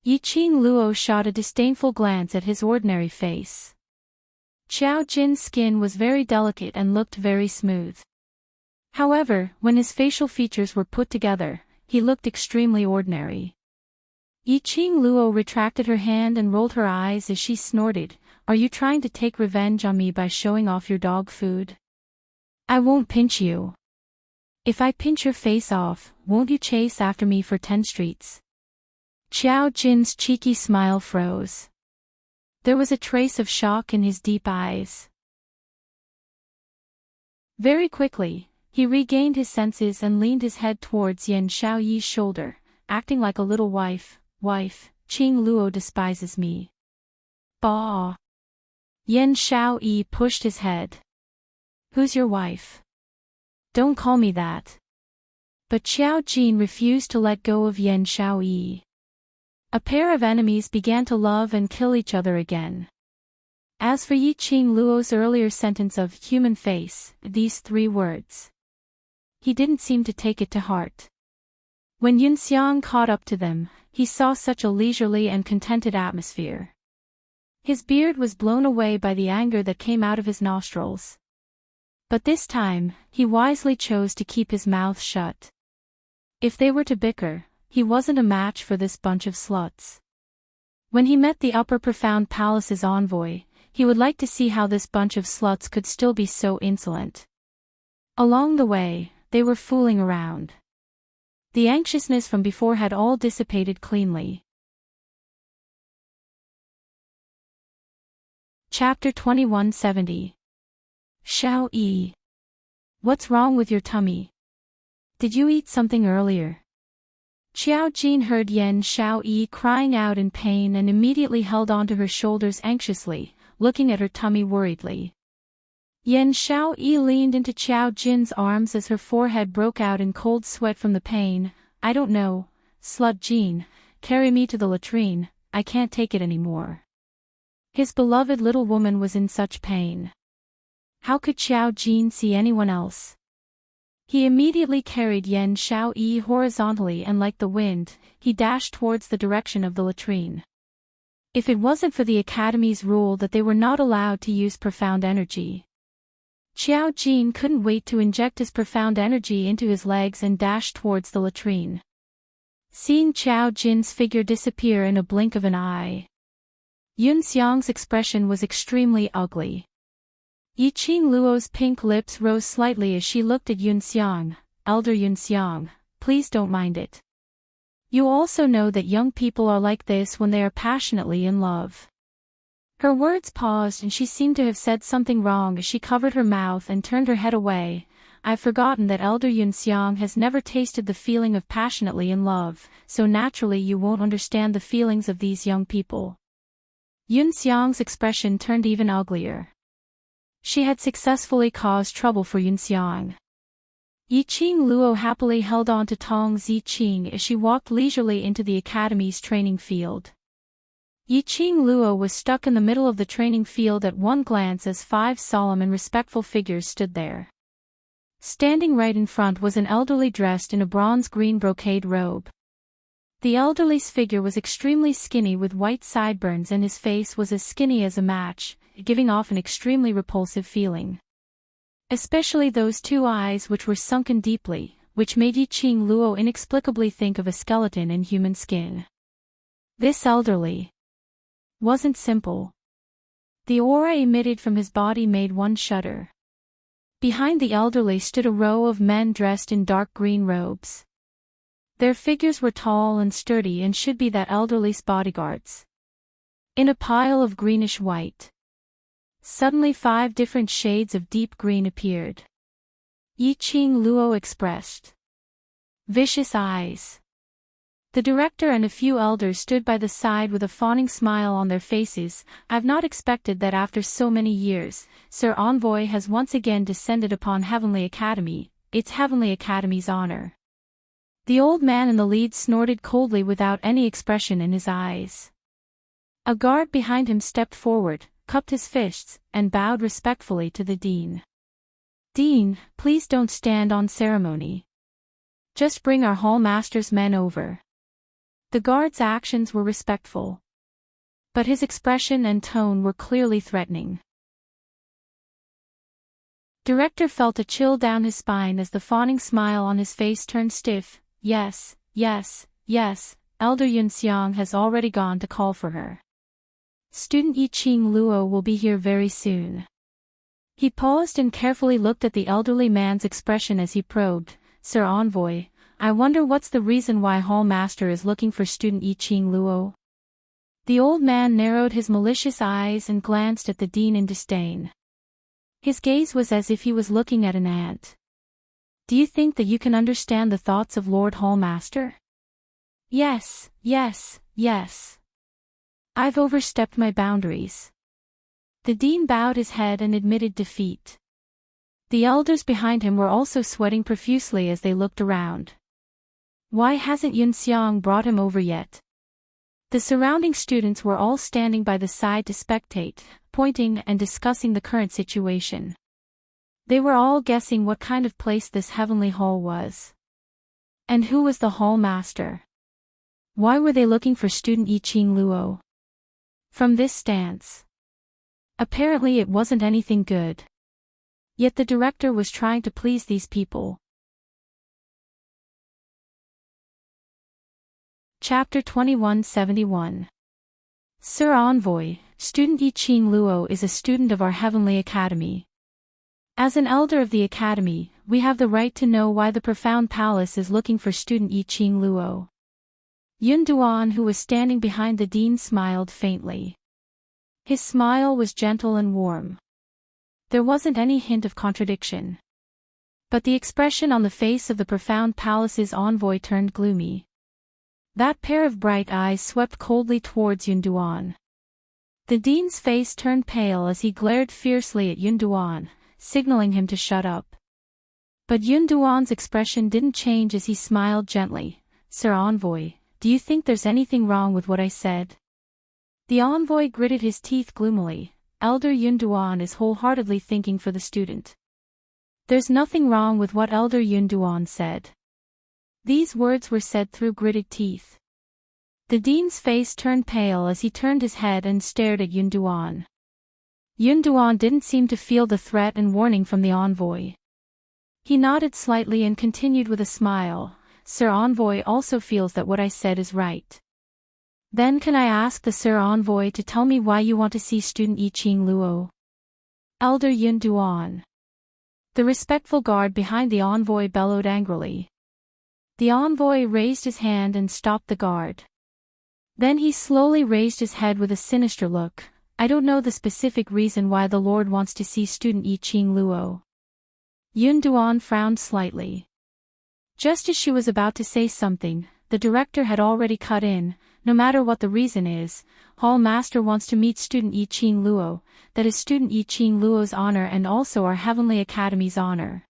Yiqing Luo shot a disdainful glance at his ordinary face. Xiao Jin's skin was very delicate and looked very smooth. However, when his facial features were put together, he looked extremely ordinary. Yiqing Luo retracted her hand and rolled her eyes as she snorted, "Are you trying to take revenge on me by showing off your dog food? I won't pinch you. If I pinch your face off, won't you chase after me for 10 streets? Xiao Jin's cheeky smile froze. There was a trace of shock in his deep eyes. Very quickly, he regained his senses and leaned his head towards Yan Xiaoyi's shoulder, acting like a little wife. Qing Luo despises me. Bah! Yan Xiaoyi pushed his head. Who's your wife? Don't call me that. But Xiao Jin refused to let go of Yan Xiaoyi. A pair of enemies began to love and kill each other again. As for Yiqing Luo's earlier sentence of human face, these 3 words, he didn't seem to take it to heart. When Yunxiang caught up to them, he saw such a leisurely and contented atmosphere. His beard was blown away by the anger that came out of his nostrils. But this time, he wisely chose to keep his mouth shut. If they were to bicker, he wasn't a match for this bunch of sluts. When he met the Upper Profound Palace's envoy, he would like to see how this bunch of sluts could still be so insolent. Along the way, they were fooling around. The anxiousness from before had all dissipated cleanly. Chapter 2170. Xiao Yi. What's wrong with your tummy? Did you eat something earlier? Xiao Jin heard Yan Xiaoyi crying out in pain and immediately held onto her shoulders anxiously, looking at her tummy worriedly. Yan Xiaoyi leaned into Xiao Jin's arms as her forehead broke out in cold sweat from the pain. I don't know, slut Jin, carry me to the latrine, I can't take it anymore. His beloved little woman was in such pain. How could Xiao Jin see anyone else? He immediately carried Yan Xiaoyi horizontally and like the wind, he dashed towards the direction of the latrine. If it wasn't for the Academy's rule that they were not allowed to use profound energy, Xiao Jin couldn't wait to inject his profound energy into his legs and dash towards the latrine. Seeing Xiao Jin's figure disappear in a blink of an eye, Yunxiang's expression was extremely ugly. Yiqing Luo's pink lips rose slightly as she looked at Yunxiang. Elder Yunxiang, please don't mind it. You also know that young people are like this when they are passionately in love. Her words paused and she seemed to have said something wrong as she covered her mouth and turned her head away. I've forgotten that Elder Yunxiang has never tasted the feeling of passionately in love, so naturally you won't understand the feelings of these young people. Yunxiang's expression turned even uglier. She had successfully caused trouble for Yunxiang. Yiqing Luo happily held on to Tong Ziqing as she walked leisurely into the Academy's training field. Yiqing Luo was stuck in the middle of the training field at one glance as 5 solemn and respectful figures stood there. Standing right in front was an elderly dressed in a bronze-green brocade robe. The elderly's figure was extremely skinny with white sideburns and his face was as skinny as a match, giving off an extremely repulsive feeling. Especially those 2 eyes which were sunken deeply, which made Yiqing Luo inexplicably think of a skeleton in human skin. This elderly wasn't simple. The aura emitted from his body made one shudder. Behind the elderly stood a row of men dressed in dark green robes. Their figures were tall and sturdy and should be that elderly's bodyguards. In a pile of greenish white, suddenly 5 different shades of deep green appeared. Yiqing Luo expressed vicious eyes. The director and a few elders stood by the side with a fawning smile on their faces. I've not expected that after so many years, Sir Envoy has once again descended upon Heavenly Academy, its Heavenly Academy's honor. The old man in the lead snorted coldly without any expression in his eyes. A guard behind him stepped forward, cupped his fists, and bowed respectfully to the dean. Dean, please don't stand on ceremony. Just bring our hall master's men over. The guard's actions were respectful, but his expression and tone were clearly threatening. Director felt a chill down his spine as the fawning smile on his face turned stiff. Yes, yes, yes, Elder Yunxiang has already gone to call for her. Student Yiqing Luo will be here very soon. He paused and carefully looked at the elderly man's expression as he probed. Sir Envoy, I wonder what's the reason why Hall Master is looking for student Yiqing Luo? The old man narrowed his malicious eyes and glanced at the dean in disdain. His gaze was as if he was looking at an ant. Do you think that you can understand the thoughts of Lord Hall Master? Yes, yes, yes. I've overstepped my boundaries. The dean bowed his head and admitted defeat. The elders behind him were also sweating profusely as they looked around. Why hasn't Yunxiang brought him over yet? The surrounding students were all standing by the side to spectate, pointing and discussing the current situation. They were all guessing what kind of place this heavenly hall was. And who was the hall master? Why were they looking for student Yiqing Luo? From this stance, apparently it wasn't anything good. Yet the director was trying to please these people. Chapter 2171. Sir Envoy, student Yiqing Luo is a student of our Heavenly Academy. As an elder of the Academy, we have the right to know why the Profound Palace is looking for student Yiqing Luo. Yun Duan, who was standing behind the dean, smiled faintly. His smile was gentle and warm. There wasn't any hint of contradiction. But the expression on the face of the Profound Palace's envoy turned gloomy. That pair of bright eyes swept coldly towards Yun Duan. The dean's face turned pale as he glared fiercely at Yun Duan, signaling him to shut up. But Yun Duan's expression didn't change as he smiled gently. Sir Envoy, do you think there's anything wrong with what I said? The envoy gritted his teeth gloomily. Elder Yun Duan is wholeheartedly thinking for the student. There's nothing wrong with what Elder Yun Duan said. These words were said through gritted teeth. The dean's face turned pale as he turned his head and stared at Yun Duan. Yun Duan didn't seem to feel the threat and warning from the envoy. He nodded slightly and continued with a smile. Sir Envoy also feels that what I said is right. Then can I ask the Sir Envoy to tell me why you want to see student Yiqing Luo? Elder Yun Duan. The respectful guard behind the envoy bellowed angrily. The envoy raised his hand and stopped the guard. Then he slowly raised his head with a sinister look. I don't know the specific reason why the Lord wants to see student Yiqing Luo. Yun Duan frowned slightly. Just as she was about to say something, the director had already cut in. No matter what the reason is, Hall Master wants to meet student Yiqing Luo. That is student Yiqing Luo's honor and also our Heavenly Academy's honor.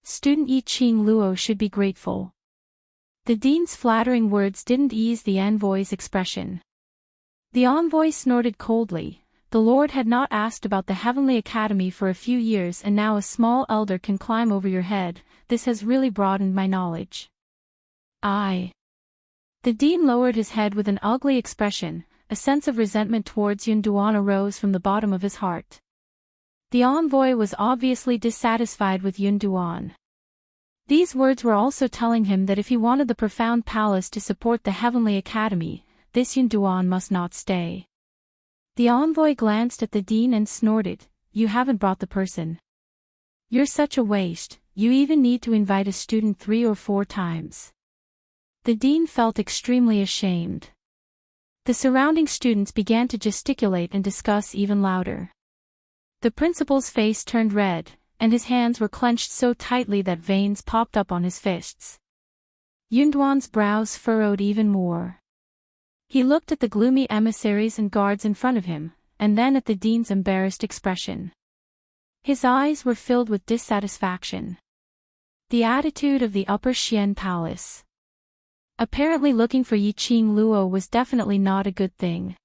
Student Yiqing Luo should be grateful. The dean's flattering words didn't ease the envoy's expression. The envoy snorted coldly. The Lord had not asked about the Heavenly Academy for a few years, and now a small elder can climb over your head. This has really broadened my knowledge. The dean lowered his head with an ugly expression. A sense of resentment towards Yun Duan arose from the bottom of his heart. The envoy was obviously dissatisfied with Yun Duan. These words were also telling him that if he wanted the Profound Palace to support the Heavenly Academy, this Yun Duan must not stay. The envoy glanced at the dean and snorted, You haven't brought the person. You're such a waste, you even need to invite a student 3 or 4 times. The dean felt extremely ashamed. The surrounding students began to gesticulate and discuss even louder. The principal's face turned red, and his hands were clenched so tightly that veins popped up on his fists. Yun Duan's brows furrowed even more. He looked at the gloomy emissaries and guards in front of him, and then at the dean's embarrassed expression. His eyes were filled with dissatisfaction. The attitude of the Upper Xian Palace. Apparently looking for Yiqing Luo was definitely not a good thing.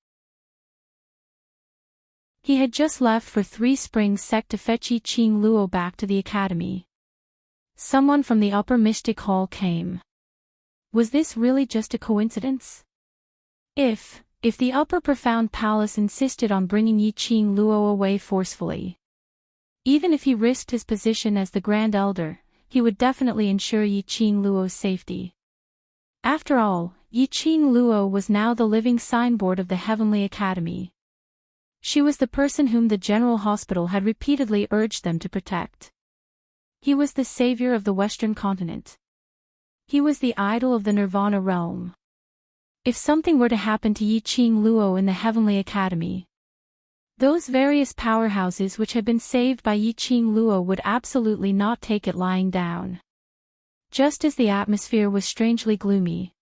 He had just left for 3 Springs Sect to fetch Yiqing Luo back to the academy. Someone from the upper mystic hall came. Was this really just a coincidence? If the upper profound palace insisted on bringing Yi Qing Luo away forcefully, even if he risked his position as the Grand Elder, he would definitely ensure Yi Qing Luo's safety. After all, Yi Qing Luo was now the living signboard of the Heavenly Academy. She was the person whom the General Hospital had repeatedly urged them to protect. He was the savior of the Western continent. He was the idol of the Nirvana realm. If something were to happen to Yi Qing Luo in the Heavenly Academy, those various powerhouses which had been saved by Yi Qing Luo would absolutely not take it lying down. Just as the atmosphere was strangely gloomy,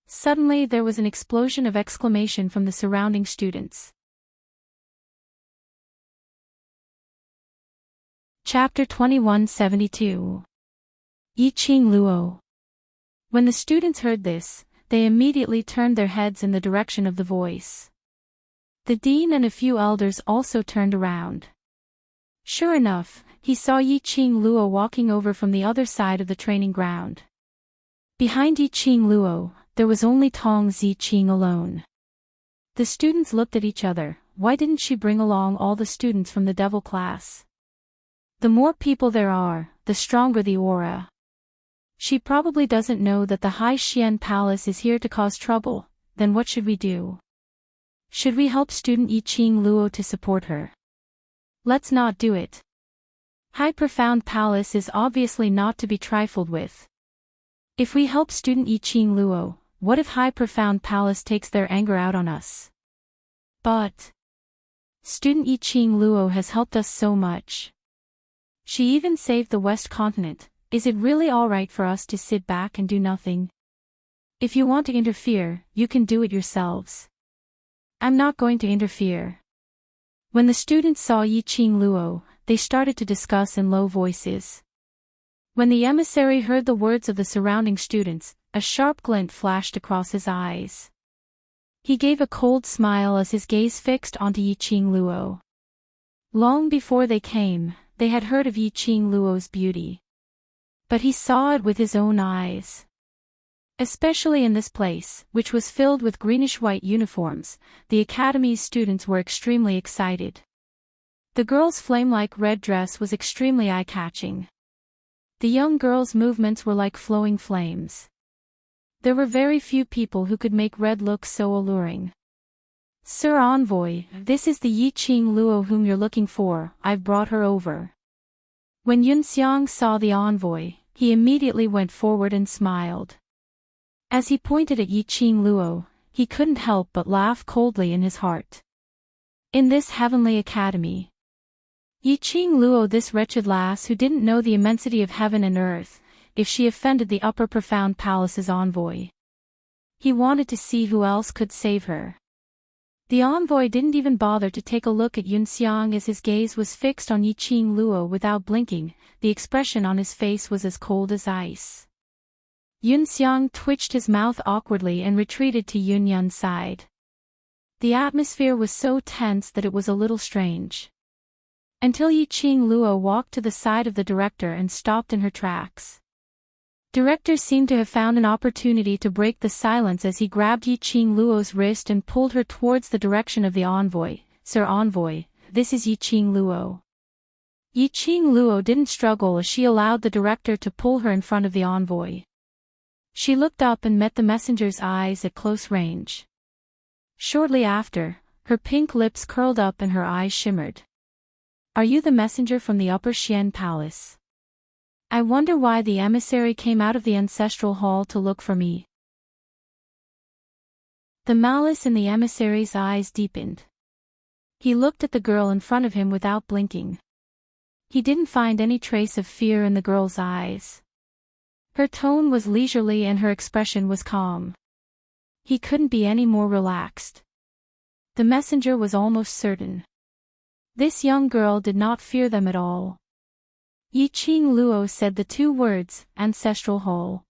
suddenly there was an explosion of exclamation from the surrounding students. Chapter 2172. Yi Qing Luo. When the students heard this, they immediately turned their heads in the direction of the voice. The dean and a few elders also turned around. Sure enough, he saw Yi Qing Luo walking over from the other side of the training ground. Behind Yi Qing Luo, there was only Tong Ziqing alone. The students looked at each other. Why didn't she bring along all the students from the devil class? The more people there are, the stronger the aura. She probably doesn't know that the Hai Xian Palace is here to cause trouble. Then what should we do? Should we help student Yi Qing Luo to support her? Let's not do it. High Profound Palace is obviously not to be trifled with. If we help student Yi Qing Luo, what if High Profound Palace takes their anger out on us? But student Yi Qing Luo has helped us so much. She even saved the West Continent. Is it really alright for us to sit back and do nothing? If you want to interfere, you can do it yourselves. I'm not going to interfere. When the students saw Yi Qing Luo, they started to discuss in low voices. When the emissary heard the words of the surrounding students, a sharp glint flashed across his eyes. He gave a cold smile as his gaze fixed onto Yi Qing Luo. Long before they came, they had heard of Yi Qing Luo's beauty. But he saw it with his own eyes. Especially in this place, which was filled with greenish-white uniforms, the academy's students were extremely excited. The girl's flame-like red dress was extremely eye-catching. The young girl's movements were like flowing flames. There were very few people who could make red look so alluring. Sir Envoy, this is the Yi Qing Luo whom you're looking for. I've brought her over. When Yunxiang saw the envoy, he immediately went forward and smiled. As he pointed at Yi Qing Luo, he couldn't help but laugh coldly in his heart. In this heavenly academy, Yi Qing Luo, this wretched lass who didn't know the immensity of heaven and earth, if she offended the upper profound palace's envoy. He wanted to see who else could save her. The envoy didn't even bother to take a look at Yunxiang as his gaze was fixed on Yi Qing Luo without blinking. The expression on his face was as cold as ice. Yunxiang twitched his mouth awkwardly and retreated to Yunyun's side. The atmosphere was so tense that it was a little strange. Until Yi Qing Luo walked to the side of the director and stopped in her tracks. Director seemed to have found an opportunity to break the silence as he grabbed Yi Qing Luo's wrist and pulled her towards the direction of the envoy. Sir Envoy, this is Yi Qing Luo. Yi Qing Luo didn't struggle as she allowed the director to pull her in front of the envoy. She looked up and met the messenger's eyes at close range. Shortly after, her pink lips curled up and her eyes shimmered. Are you the messenger from the Upper Xian Palace? I wonder why the emissary came out of the ancestral hall to look for me. The malice in the emissary's eyes deepened. He looked at the girl in front of him without blinking. He didn't find any trace of fear in the girl's eyes. Her tone was leisurely and her expression was calm. He couldn't be any more relaxed. The messenger was almost certain. This young girl did not fear them at all. Yi Qing Luo said the two words, ancestral hall.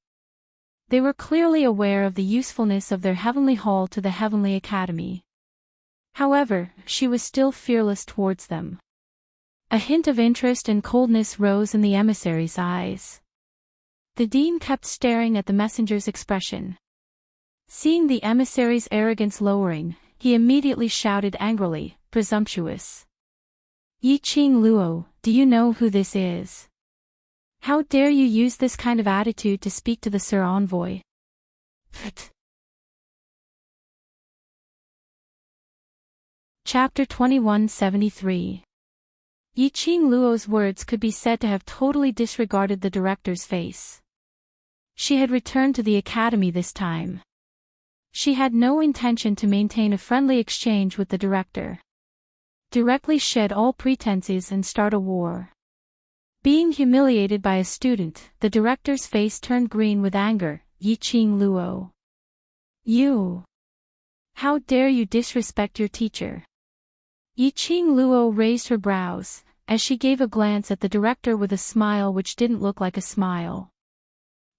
They were clearly aware of the usefulness of their heavenly hall to the heavenly academy. However, she was still fearless towards them. A hint of interest and coldness rose in the emissary's eyes. The dean kept staring at the messenger's expression. Seeing the emissary's arrogance lowering, he immediately shouted angrily, "Presumptuous! Yi-Ching Luo, do you know who this is? How dare you use this kind of attitude to speak to the Sir Envoy?" Pfft. Chapter 2173. Yi-Ching Luo's words could be said to have totally disregarded the director's face. She had returned to the academy this time. She had no intention to maintain a friendly exchange with the director. Directly shed all pretenses and start a war. Being humiliated by a student, the director's face turned green with anger. "Yi-Ching Luo. You! How dare you disrespect your teacher?" Yi-Ching Luo raised her brows, as she gave a glance at the director with a smile which didn't look like a smile.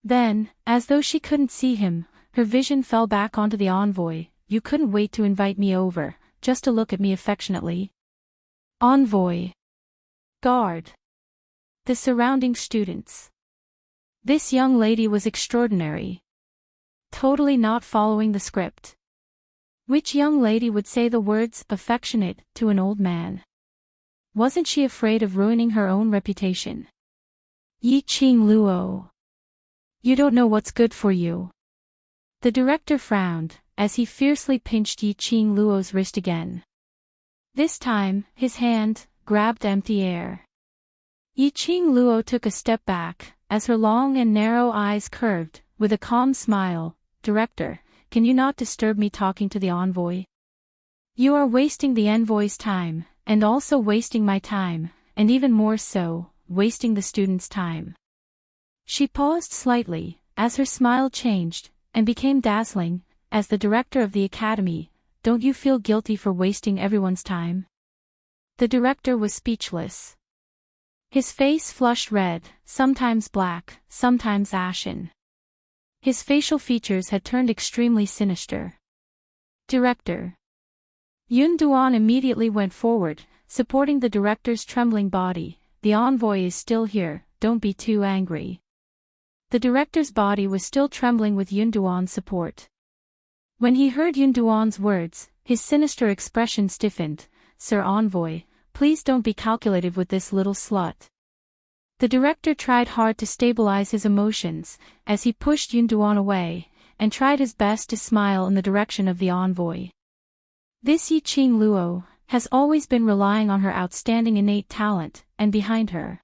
Then, as though she couldn't see him, her vision fell back onto the envoy. "You couldn't wait to invite me over, just to look at me affectionately?" Envoy. Guard. The surrounding students. This young lady was extraordinary. Totally not following the script. Which young lady would say the words "affectionate" to an old man? Wasn't she afraid of ruining her own reputation? "Yi-Ching Luo. You don't know what's good for you." The director frowned, as he fiercely pinched Yi-Ching Luo's wrist again. This time, his hand grabbed empty air. Yi-Ching Luo took a step back, as her long and narrow eyes curved, with a calm smile. "Director, can you not disturb me talking to the envoy? You are wasting the envoy's time, and also wasting my time, and even more so, wasting the student's time." She paused slightly, as her smile changed, and became dazzling. "As the director of the academy, don't you feel guilty for wasting everyone's time?" The director was speechless. His face flushed red, sometimes black, sometimes ashen. His facial features had turned extremely sinister. "Director." Yun Duan immediately went forward, supporting the director's trembling body. "The envoy is still here, don't be too angry." The director's body was still trembling with Yun Duan's support. When he heard Yun Duan's words, his sinister expression stiffened. "Sir Envoy, please don't be calculative with this little slut." The director tried hard to stabilize his emotions, as he pushed Yun Duan away, and tried his best to smile in the direction of the envoy. This Yi-Ching Luo has always been relying on her outstanding innate talent, and behind her.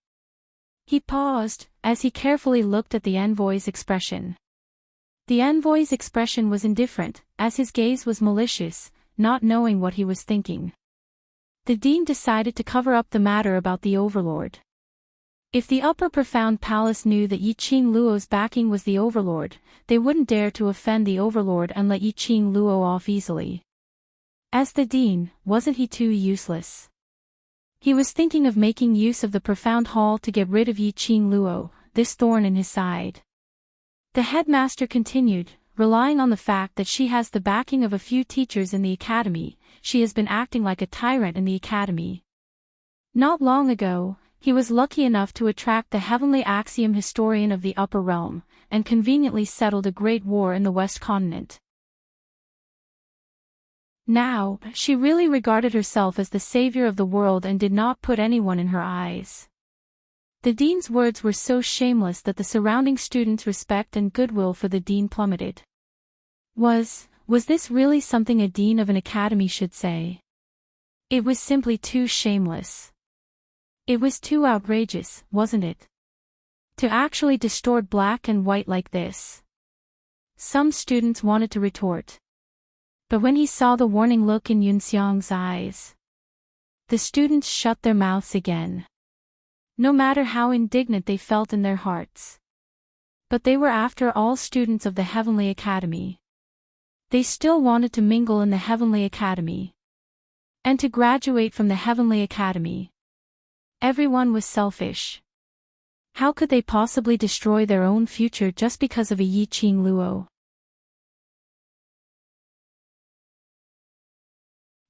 He paused, as he carefully looked at the envoy's expression. The envoy's expression was indifferent, as his gaze was malicious, not knowing what he was thinking. The dean decided to cover up the matter about the overlord. If the upper profound palace knew that Yi-Ching Luo's backing was the overlord, they wouldn't dare to offend the overlord and let Yi-Ching Luo off easily. As the dean, wasn't he too useless? He was thinking of making use of the profound hall to get rid of Yi-Ching Luo, this thorn in his side. The headmaster continued, "Relying on the fact that she has the backing of a few teachers in the academy, she has been acting like a tyrant in the academy. Not long ago, he was lucky enough to attract the heavenly axiom historian of the upper realm, and conveniently settled a great war in the West Continent. Now, she really regarded herself as the savior of the world and did not put anyone in her eyes." The dean's words were so shameless that the surrounding students' respect and goodwill for the dean plummeted. Was this really something a dean of an academy should say? It was simply too shameless. It was too outrageous, wasn't it? To actually distort black and white like this. Some students wanted to retort. But when he saw the warning look in Yun Xiang's eyes, the students shut their mouths again. No matter how indignant they felt in their hearts. But they were after all students of the Heavenly Academy. They still wanted to mingle in the Heavenly Academy. And to graduate from the Heavenly Academy. Everyone was selfish. How could they possibly destroy their own future just because of a Yi-Ching Luo?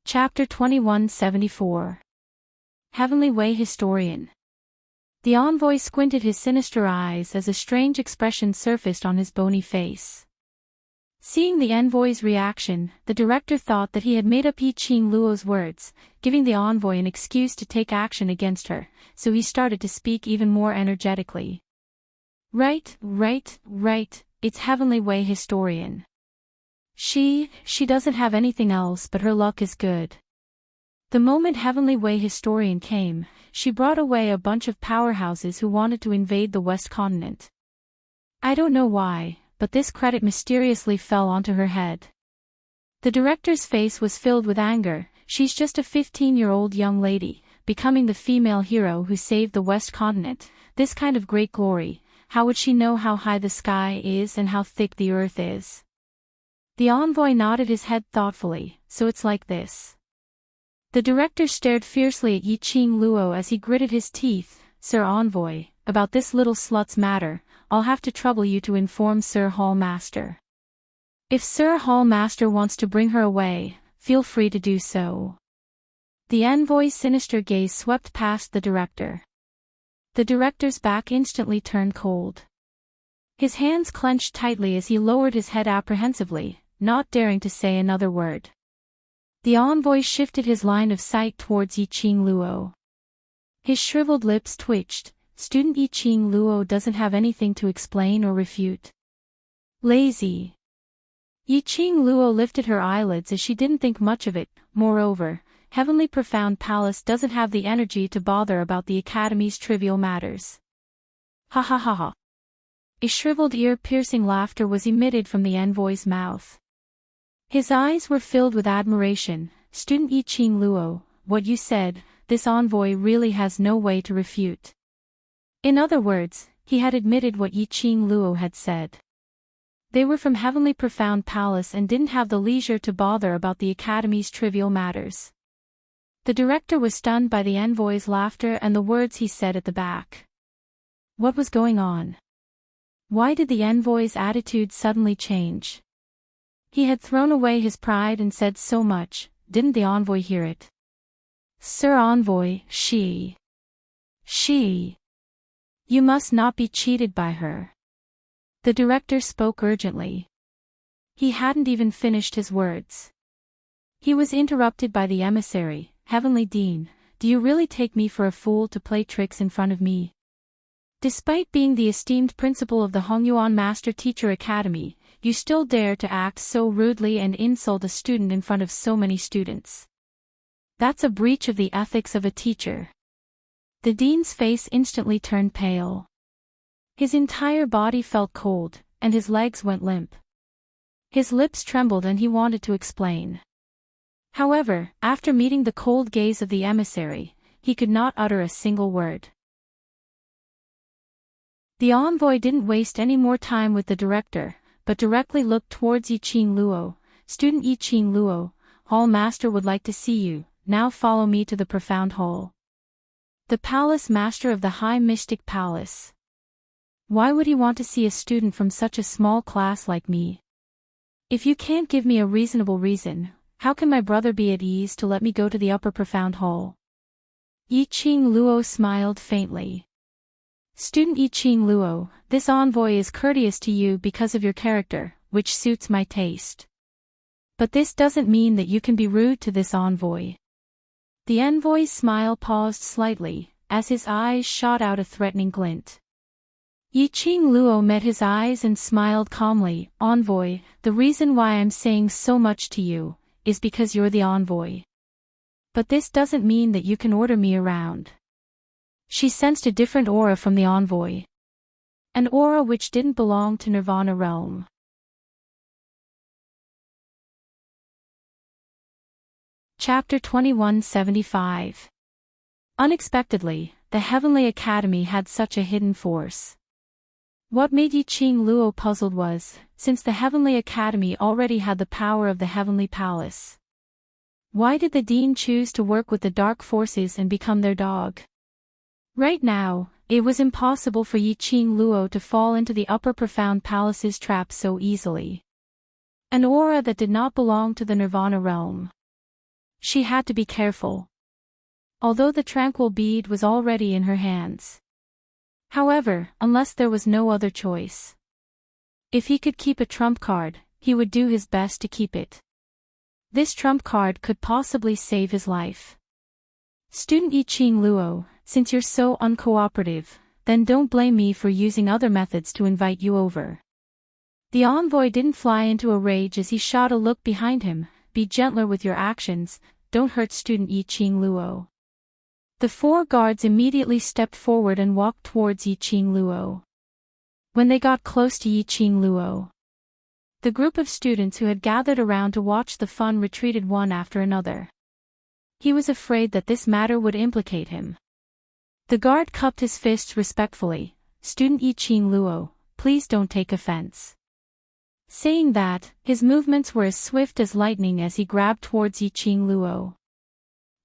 Chapter 2174. Heavenly Way Historian. The envoy squinted his sinister eyes as a strange expression surfaced on his bony face. Seeing the envoy's reaction, the director thought that he had made up Yiqing Luo's words, giving the envoy an excuse to take action against her, so he started to speak even more energetically. Right, it's Heavenly Way historian. She doesn't have anything else but her luck is good. The moment Heavenly Way historian came, she brought away a bunch of powerhouses who wanted to invade the West Continent. I don't know why, but this credit mysteriously fell onto her head. The director's face was filled with anger. She's just a 15-year-old young lady, becoming the female hero who saved the West Continent. This kind of great glory, how would she know how high the sky is and how thick the earth is? The envoy nodded his head thoughtfully. So it's like this. The director stared fiercely at Yiqing Luo as he gritted his teeth. Sir Envoy, about this little slut's matter, I'll have to trouble you to inform Sir Hallmaster. If Sir Hallmaster wants to bring her away, feel free to do so. The envoy's sinister gaze swept past the director. The director's back instantly turned cold. His hands clenched tightly as he lowered his head apprehensively, not daring to say another word. The envoy shifted his line of sight towards Yiqing Luo. His shriveled lips twitched. Student Yiqing Luo doesn't have anything to explain or refute. Lazy. Yiqing Luo lifted her eyelids as she didn't think much of it. Moreover, Heavenly Profound Palace doesn't have the energy to bother about the Academy's trivial matters. Ha ha ha ha. A shriveled ear-piercing laughter was emitted from the envoy's mouth. His eyes were filled with admiration. Student Yiqing Luo, what you said, this envoy really has no way to refute. In other words, he had admitted what Yiqing Luo had said. They were from Heavenly Profound Palace and didn't have the leisure to bother about the Academy's trivial matters. The director was stunned by the envoy's laughter and the words he said at the back. What was going on? Why did the envoy's attitude suddenly change? He had thrown away his pride and said so much. Didn't the envoy hear it? Sir Envoy, she. You must not be cheated by her. The director spoke urgently. He hadn't even finished his words. He was interrupted by the emissary. Heavenly Dean, do you really take me for a fool to play tricks in front of me? Despite being the esteemed principal of the Hongyuan Master Teacher Academy, you still dare to act so rudely and insult a student in front of so many students. That's a breach of the ethics of a teacher. The dean's face instantly turned pale. His entire body felt cold, and his legs went limp. His lips trembled and he wanted to explain. However, after meeting the cold gaze of the emissary, he could not utter a single word. The envoy didn't waste any more time with the director, but directly looked towards Yiqing Luo. Student Yiqing Luo, Hall Master would like to see you. Now follow me to the Profound Hall. The Palace Master of the High Mystic Palace. Why would he want to see a student from such a small class like me? If you can't give me a reasonable reason, how can my brother be at ease to let me go to the Upper Profound Hall? Yiqing Luo smiled faintly. Student Yiqing Luo, this envoy is courteous to you because of your character, which suits my taste. But this doesn't mean that you can be rude to this envoy. The envoy's smile paused slightly, as his eyes shot out a threatening glint. Yiqing Luo met his eyes and smiled calmly. Envoy, the reason why I'm saying so much to you, is because you're the envoy. But this doesn't mean that you can order me around. She sensed a different aura from the envoy. An aura which didn't belong to Nirvana realm. Chapter 2175. Unexpectedly, the Heavenly Academy had such a hidden force. What made Yiqing Luo puzzled was, since the Heavenly Academy already had the power of the Heavenly Palace, why did the Dean choose to work with the dark forces and become their dog? Right now, it was impossible for Yiqing Luo to fall into the Upper Profound Palace's trap so easily. An aura that did not belong to the Nirvana realm. She had to be careful. Although the tranquil bead was already in her hands, However, unless there was no other choice. If he could keep a trump card, he would do his best to keep it. This trump card could possibly save his life. Student Yiqing Luo, since you're so uncooperative, then don't blame me for using other methods to invite you over. The envoy didn't fly into a rage as he shot a look behind him. Be gentler with your actions, don't hurt student Yiqing Luo. The 4 guards immediately stepped forward and walked towards Yiqing Luo. When they got close to Yiqing Luo, the group of students who had gathered around to watch the fun retreated one after another. He was afraid that this matter would implicate him. The guard cupped his fists respectfully. Student Yiqing Luo, please don't take offense. Saying that, his movements were as swift as lightning as he grabbed towards Yiqing Luo.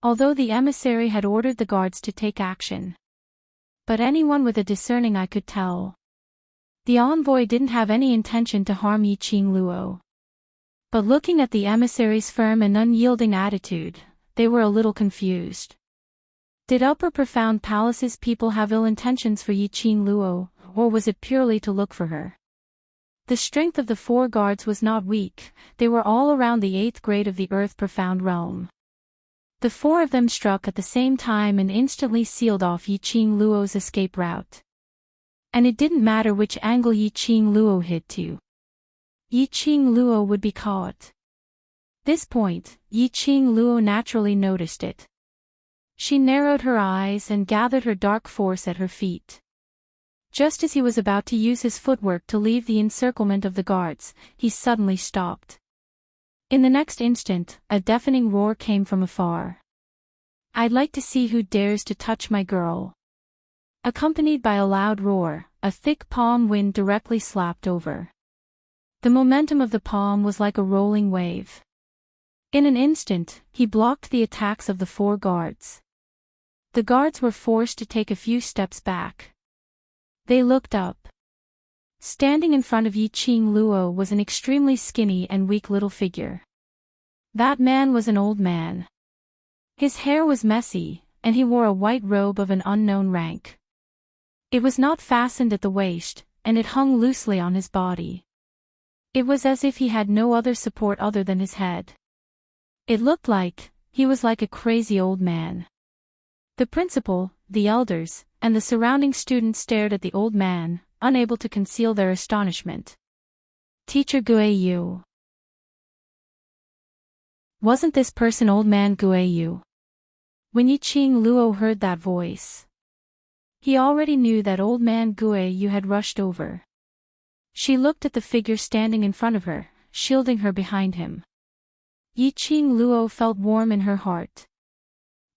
Although the emissary had ordered the guards to take action, but anyone with a discerning eye could tell. The envoy didn't have any intention to harm Yiqing Luo. But looking at the emissary's firm and unyielding attitude, they were a little confused. Did Upper Profound Palace's people have ill intentions for Yiqing Luo, or was it purely to look for her? The strength of the 4 guards was not weak, they were all around the 8th grade of the Earth Profound Realm. The 4 of them struck at the same time and instantly sealed off Yiqing Luo's escape route. And it didn't matter which angle Yiqing Luo hit to. Yiqing Luo would be caught. This point, Yiqing Luo naturally noticed it. She narrowed her eyes and gathered her dark force at her feet. Just as he was about to use his footwork to leave the encirclement of the guards, he suddenly stopped. In the next instant, a deafening roar came from afar. I'd like to see who dares to touch my girl. Accompanied by a loud roar, a thick palm wind directly slapped over. The momentum of the palm was like a rolling wave. In an instant, he blocked the attacks of the 4 guards. The guards were forced to take a few steps back. They looked up. Standing in front of Yiqing Luo was an extremely skinny and weak little figure. That man was an old man. His hair was messy, and he wore a white robe of an unknown rank. It was not fastened at the waist, and it hung loosely on his body. It was as if he had no other support other than his head. It looked like he was like a crazy old man. The principal, the elders, and the surrounding students stared at the old man, unable to conceal their astonishment. Teacher Guiyu. Wasn't this person old man Guiyu? When Yiqing Luo heard that voice, he already knew that old man Guiyu had rushed over. She looked at the figure standing in front of her, shielding her behind him. Yiqing Luo felt warm in her heart.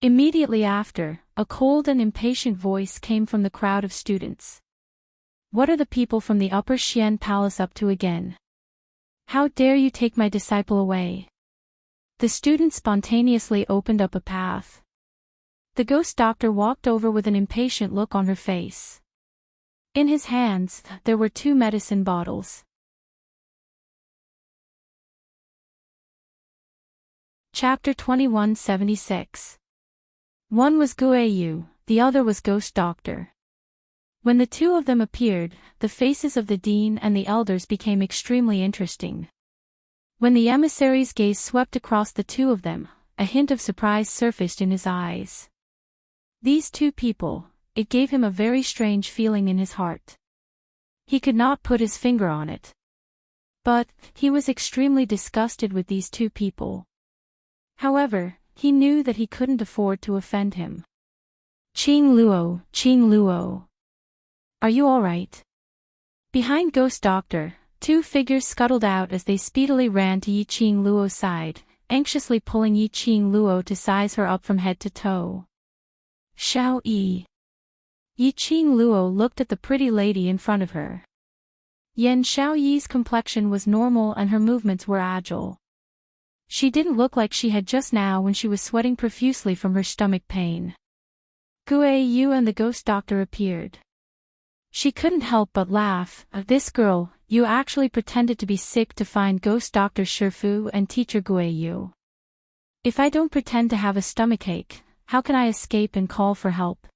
Immediately after, a cold and impatient voice came from the crowd of students. What are the people from the Upper Xian Palace up to again? How dare you take my disciple away? The students spontaneously opened up a path. The ghost doctor walked over with an impatient look on her face. In his hands, there were 2 medicine bottles. Chapter 2176. One was Guiyu, the other was Ghost Doctor. When the 2 of them appeared, the faces of the dean and the elders became extremely interesting. When the emissary's gaze swept across the 2 of them, a hint of surprise surfaced in his eyes. These 2 people, it gave him a very strange feeling in his heart. He could not put his finger on it. But, he was extremely disgusted with these 2 people. However, he knew that he couldn't afford to offend him. Qing Luo. Are you all right? Behind Ghost Doctor, 2 figures scuttled out as they speedily ran to Yiqing Luo's side, anxiously pulling Yiqing Luo to size her up from head to toe. Xiao Yi. Yiqing Luo looked at the pretty lady in front of her. Yan Xiaoyi's complexion was normal and her movements were agile. She didn't look like she had just now when she was sweating profusely from her stomach pain. Guiyu and the ghost doctor appeared. She couldn't help but laugh. This girl, you actually pretended to be sick to find Ghost Doctor Shifu and Teacher Guiyu. If I don't pretend to have a stomachache, how can I escape and call for help?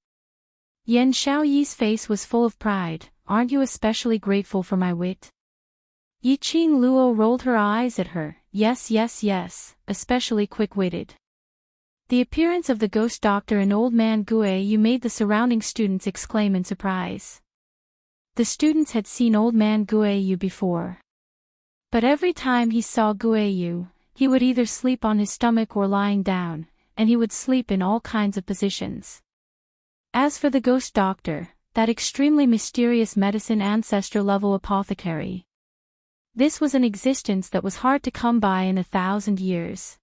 Yan Xiaoyi's face was full of pride. Aren't you especially grateful for my wit? Yiqing Luo rolled her eyes at her. Yes, yes, yes, especially quick-witted. The appearance of the ghost doctor and old man Guiyu made the surrounding students exclaim in surprise. The students had seen old man Guiyu before. But every time he saw Guiyu, he would either sleep on his stomach or lying down, and he would sleep in all kinds of positions. As for the ghost doctor, that extremely mysterious medicine ancestor-level apothecary, this was an existence that was hard to come by in 1,000 years.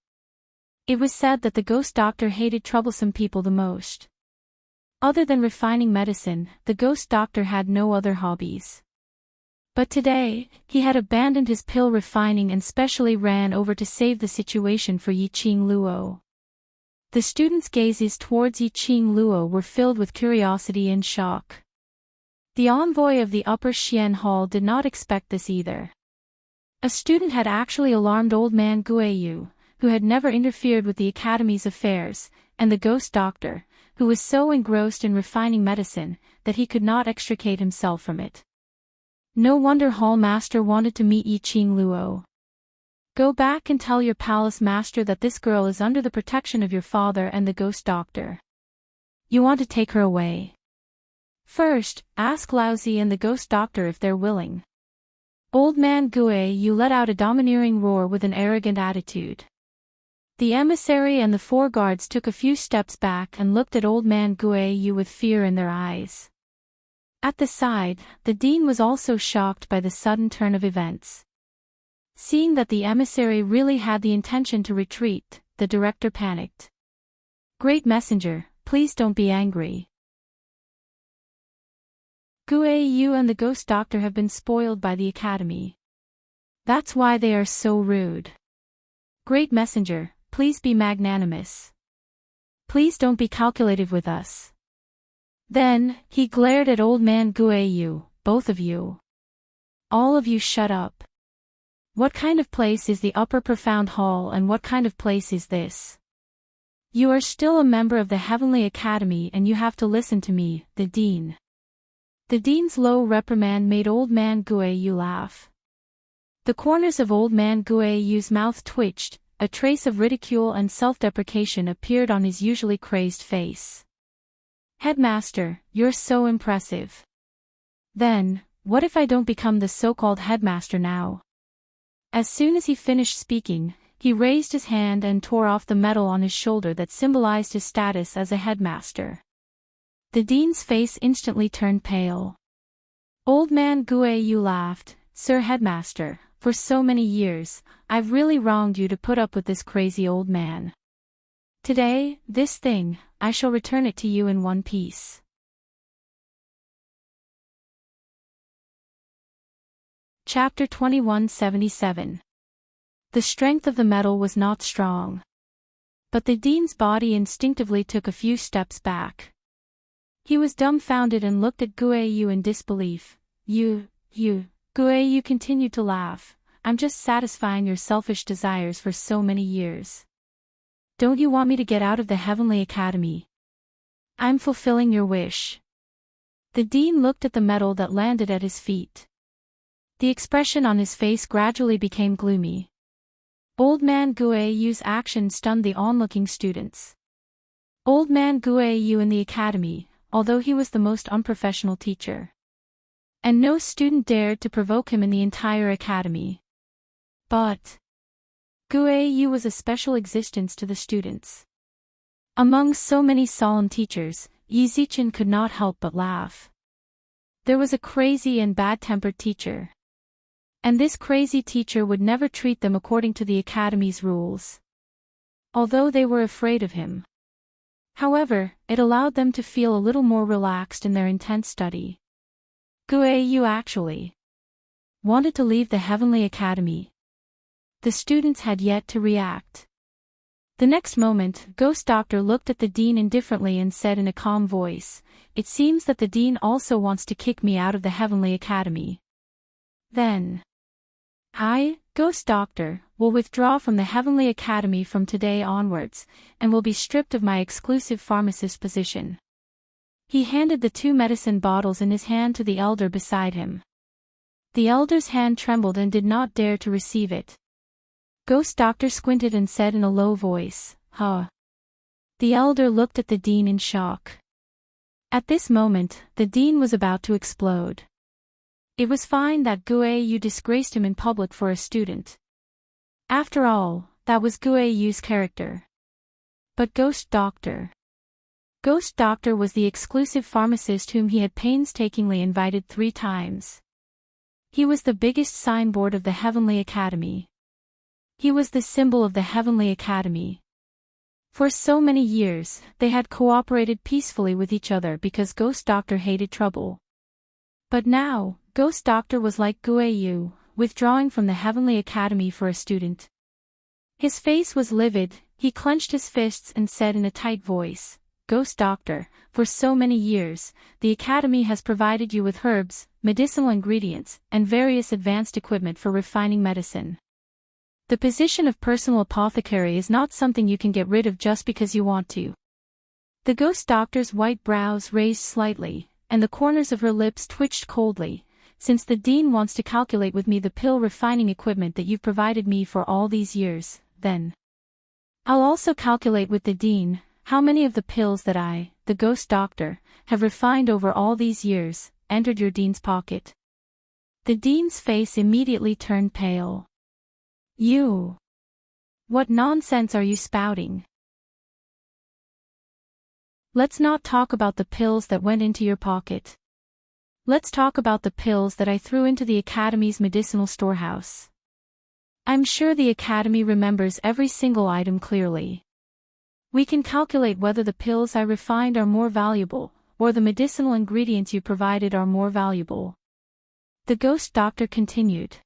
It was said that the ghost doctor hated troublesome people the most. Other than refining medicine, the ghost doctor had no other hobbies. But today, he had abandoned his pill refining and specially ran over to save the situation for Yiqing Luo. The students' gazes towards Yiqing Luo were filled with curiosity and shock. The envoy of the Upper Xian Hall did not expect this either. A student had actually alarmed old man Guiyu, who had never interfered with the academy's affairs, and the ghost doctor, who was so engrossed in refining medicine that he could not extricate himself from it. No wonder Hall Master wanted to meet Yiqing Luo. Go back and tell your palace master that this girl is under the protection of your father and the ghost doctor. You want to take her away. First, ask Laozi and the ghost doctor if they're willing. Old man Guiyu let out a domineering roar with an arrogant attitude. The emissary and the 4 guards took a few steps back and looked at old man Guiyu with fear in their eyes. At the side, the dean was also shocked by the sudden turn of events. Seeing that the emissary really had the intention to retreat, the director panicked. Great messenger, please don't be angry. Guiyu and the ghost doctor have been spoiled by the academy. That's why they are so rude. Great messenger, please be magnanimous. Please don't be calculative with us. Then, he glared at old man Guiyu, both of you. All of you shut up. What kind of place is the Upper Profound Hall and what kind of place is this? You are still a member of the Heavenly Academy and you have to listen to me, the dean. The dean's low reprimand made old man Guiyu laugh. The corners of old man Guiyu's mouth twitched, a trace of ridicule and self-deprecation appeared on his usually crazed face. Headmaster, you're so impressive. Then, what if I don't become the so-called headmaster now? As soon as he finished speaking, he raised his hand and tore off the medal on his shoulder that symbolized his status as a headmaster. The dean's face instantly turned pale. Old man Guiyu laughed. Sir Headmaster, for so many years, I've really wronged you to put up with this crazy old man. Today, this thing, I shall return it to you in one piece. Chapter 2177. The strength of the metal was not strong. But the dean's body instinctively took a few steps back. He was dumbfounded and looked at Guiyu in disbelief. Guiyu continued to laugh. I'm just satisfying your selfish desires for so many years. Don't you want me to get out of the Heavenly Academy? I'm fulfilling your wish. The dean looked at the medal that landed at his feet. The expression on his face gradually became gloomy. Old man Guiyu's action stunned the onlooking students. Old man Guiyu in the academy, although he was the most unprofessional teacher. And no student dared to provoke him in the entire academy. But Guiyu was a special existence to the students. Among so many solemn teachers, Yi Zichen could not help but laugh. There was a crazy and bad-tempered teacher. And this crazy teacher would never treat them according to the academy's rules. Although they were afraid of him. However, it allowed them to feel a little more relaxed in their intense study. Guiyu actually wanted to leave the Heavenly Academy. The students had yet to react. The next moment, Ghost Doctor looked at the dean indifferently and said in a calm voice, "It seems that the dean also wants to kick me out of the Heavenly Academy. Then I, Ghost Doctor, will withdraw from the Heavenly Academy from today onwards, and will be stripped of my exclusive pharmacist position." He handed the 2 medicine bottles in his hand to the elder beside him. The elder's hand trembled and did not dare to receive it. Ghost Doctor squinted and said in a low voice, "Huh." The elder looked at the dean in shock. At this moment, the dean was about to explode. It was fine that Guiyu disgraced him in public for a student. After all, that was Guiyu's character. But Ghost Doctor was the exclusive pharmacist whom he had painstakingly invited 3 times. He was the biggest signboard of the Heavenly Academy. He was the symbol of the Heavenly Academy. For so many years, they had cooperated peacefully with each other because Ghost Doctor hated trouble. But now, Ghost Doctor was like Guiyu, withdrawing from the Heavenly Academy for a student. His face was livid, he clenched his fists and said in a tight voice, "Ghost Doctor, for so many years, the Academy has provided you with herbs, medicinal ingredients, and various advanced equipment for refining medicine. The position of personal apothecary is not something you can get rid of just because you want to." The Ghost Doctor's white brows raised slightly, and the corners of her lips twitched coldly. "Since the dean wants to calculate with me the pill refining equipment that you've provided me for all these years, then I'll also calculate with the dean how many of the pills that I, the Ghost Doctor, have refined over all these years, entered your dean's pocket." The dean's face immediately turned pale. "You! What nonsense are you spouting? Let's not talk about the pills that went into your pocket. Let's talk about the pills that I threw into the Academy's medicinal storehouse. I'm sure the Academy remembers every single item clearly. We can calculate whether the pills I refined are more valuable, or the medicinal ingredients you provided are more valuable." The Ghost Doctor continued.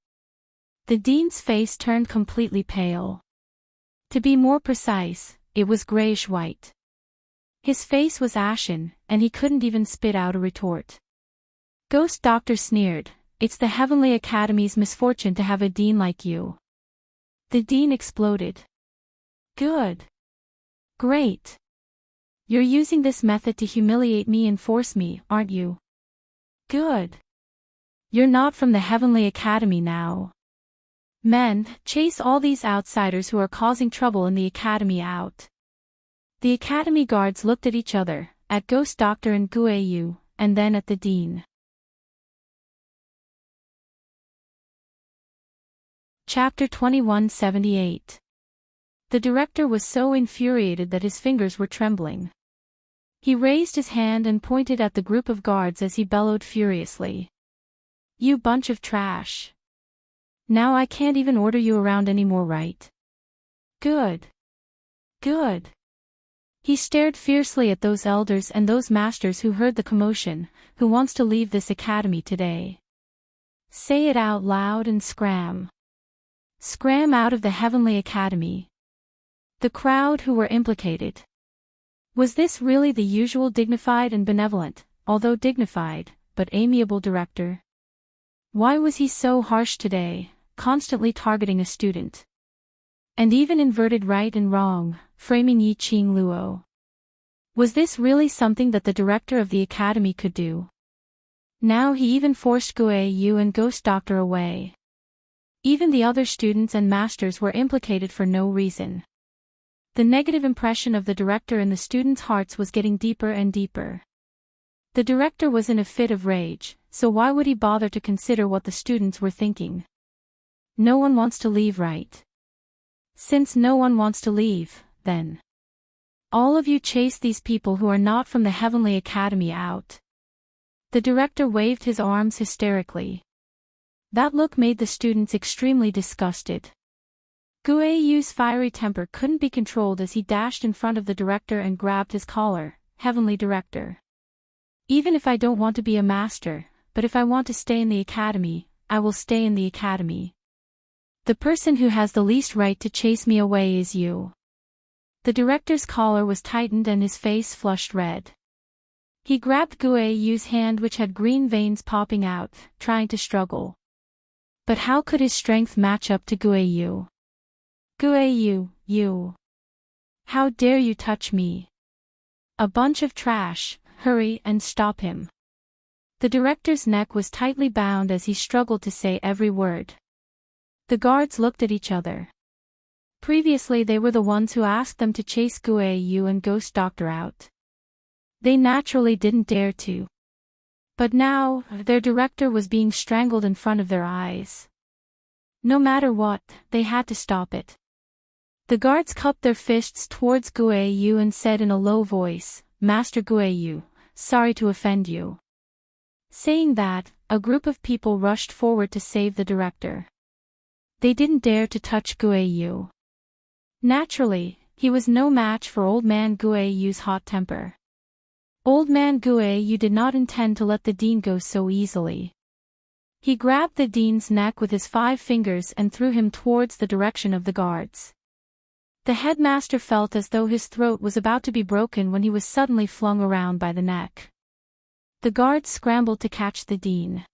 The dean's face turned completely pale. To be more precise, it was grayish-white. His face was ashen, and he couldn't even spit out a retort. Ghost Doctor sneered, "It's the Heavenly Academy's misfortune to have a dean like you." The dean exploded. "Good. Great. You're using this method to humiliate me and force me, aren't you? Good. You're not from the Heavenly Academy now. Men, chase all these outsiders who are causing trouble in the Academy out." The Academy guards looked at each other, at Ghost Doctor and Guiyu, and then at the dean. Chapter 2178. The director was so infuriated that his fingers were trembling. He raised his hand and pointed at the group of guards as he bellowed furiously. "You bunch of trash. Now I can't even order you around anymore, right? Good. Good." He stared fiercely at those elders and those masters who heard the commotion. "Who wants to leave this academy today? Say it out loud and scram. Scram out of the Heavenly Academy." The crowd who were implicated. Was this really the usual dignified and benevolent, although dignified, but amiable director? Why was he so harsh today, constantly targeting a student? And even inverted right and wrong, framing Yi Qing Luo. Was this really something that the director of the academy could do? Now he even forced Guiyu and Ghost Doctor away. Even the other students and masters were implicated for no reason. The negative impression of the director in the students' hearts was getting deeper and deeper. The director was in a fit of rage, so why would he bother to consider what the students were thinking? No one wants to leave, right? Since no one wants to leave, then all of you chase these people who are not from the Heavenly Academy out. The director waved his arms hysterically. That look made the students extremely disgusted. Guiyu's fiery temper couldn't be controlled as he dashed in front of the director and grabbed his collar. "Heavenly Director. Even if I don't want to be a master, but if I want to stay in the academy, I will stay in the academy. The person who has the least right to chase me away is you." The director's collar was tightened and his face flushed red. He grabbed Guiyu's hand, which had green veins popping out, trying to struggle. But how could his strength match up to Guiyu? "Guiyu, you! How dare you touch me? A bunch of trash," hurry and stop him. The director's neck was tightly bound as he struggled to say every word. The guards looked at each other. Previously they were the ones who asked them to chase Guo Yu and Ghost Doctor out. They naturally didn't dare to. But now, their director was being strangled in front of their eyes. No matter what, they had to stop it. The guards cupped their fists towards Guo Yu and said in a low voice, "Master Guo Yu, sorry to offend you." Saying that, a group of people rushed forward to save the director. They didn't dare to touch Guo Yu. Naturally, he was no match for Old Man Guo Yu's hot temper. Old Man Guo Yu did not intend to let the dean go so easily. He grabbed the dean's neck with his 5 fingers and threw him towards the direction of the guards. The headmaster felt as though his throat was about to be broken when he was suddenly flung around by the neck. The guards scrambled to catch the dean.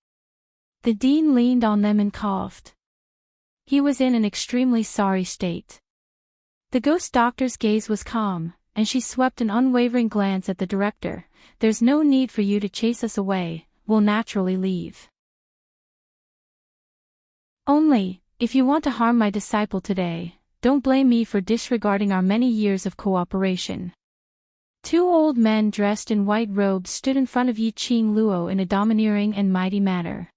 The dean leaned on them and coughed. He was in an extremely sorry state. The ghost doctor's gaze was calm, and she swept an unwavering glance at the director. "There's no need for you to chase us away, we'll naturally leave. Only, if you want to harm my disciple today, don't blame me for disregarding our many years of cooperation." 2 old men dressed in white robes stood in front of Yi Qing Luo in a domineering and mighty manner.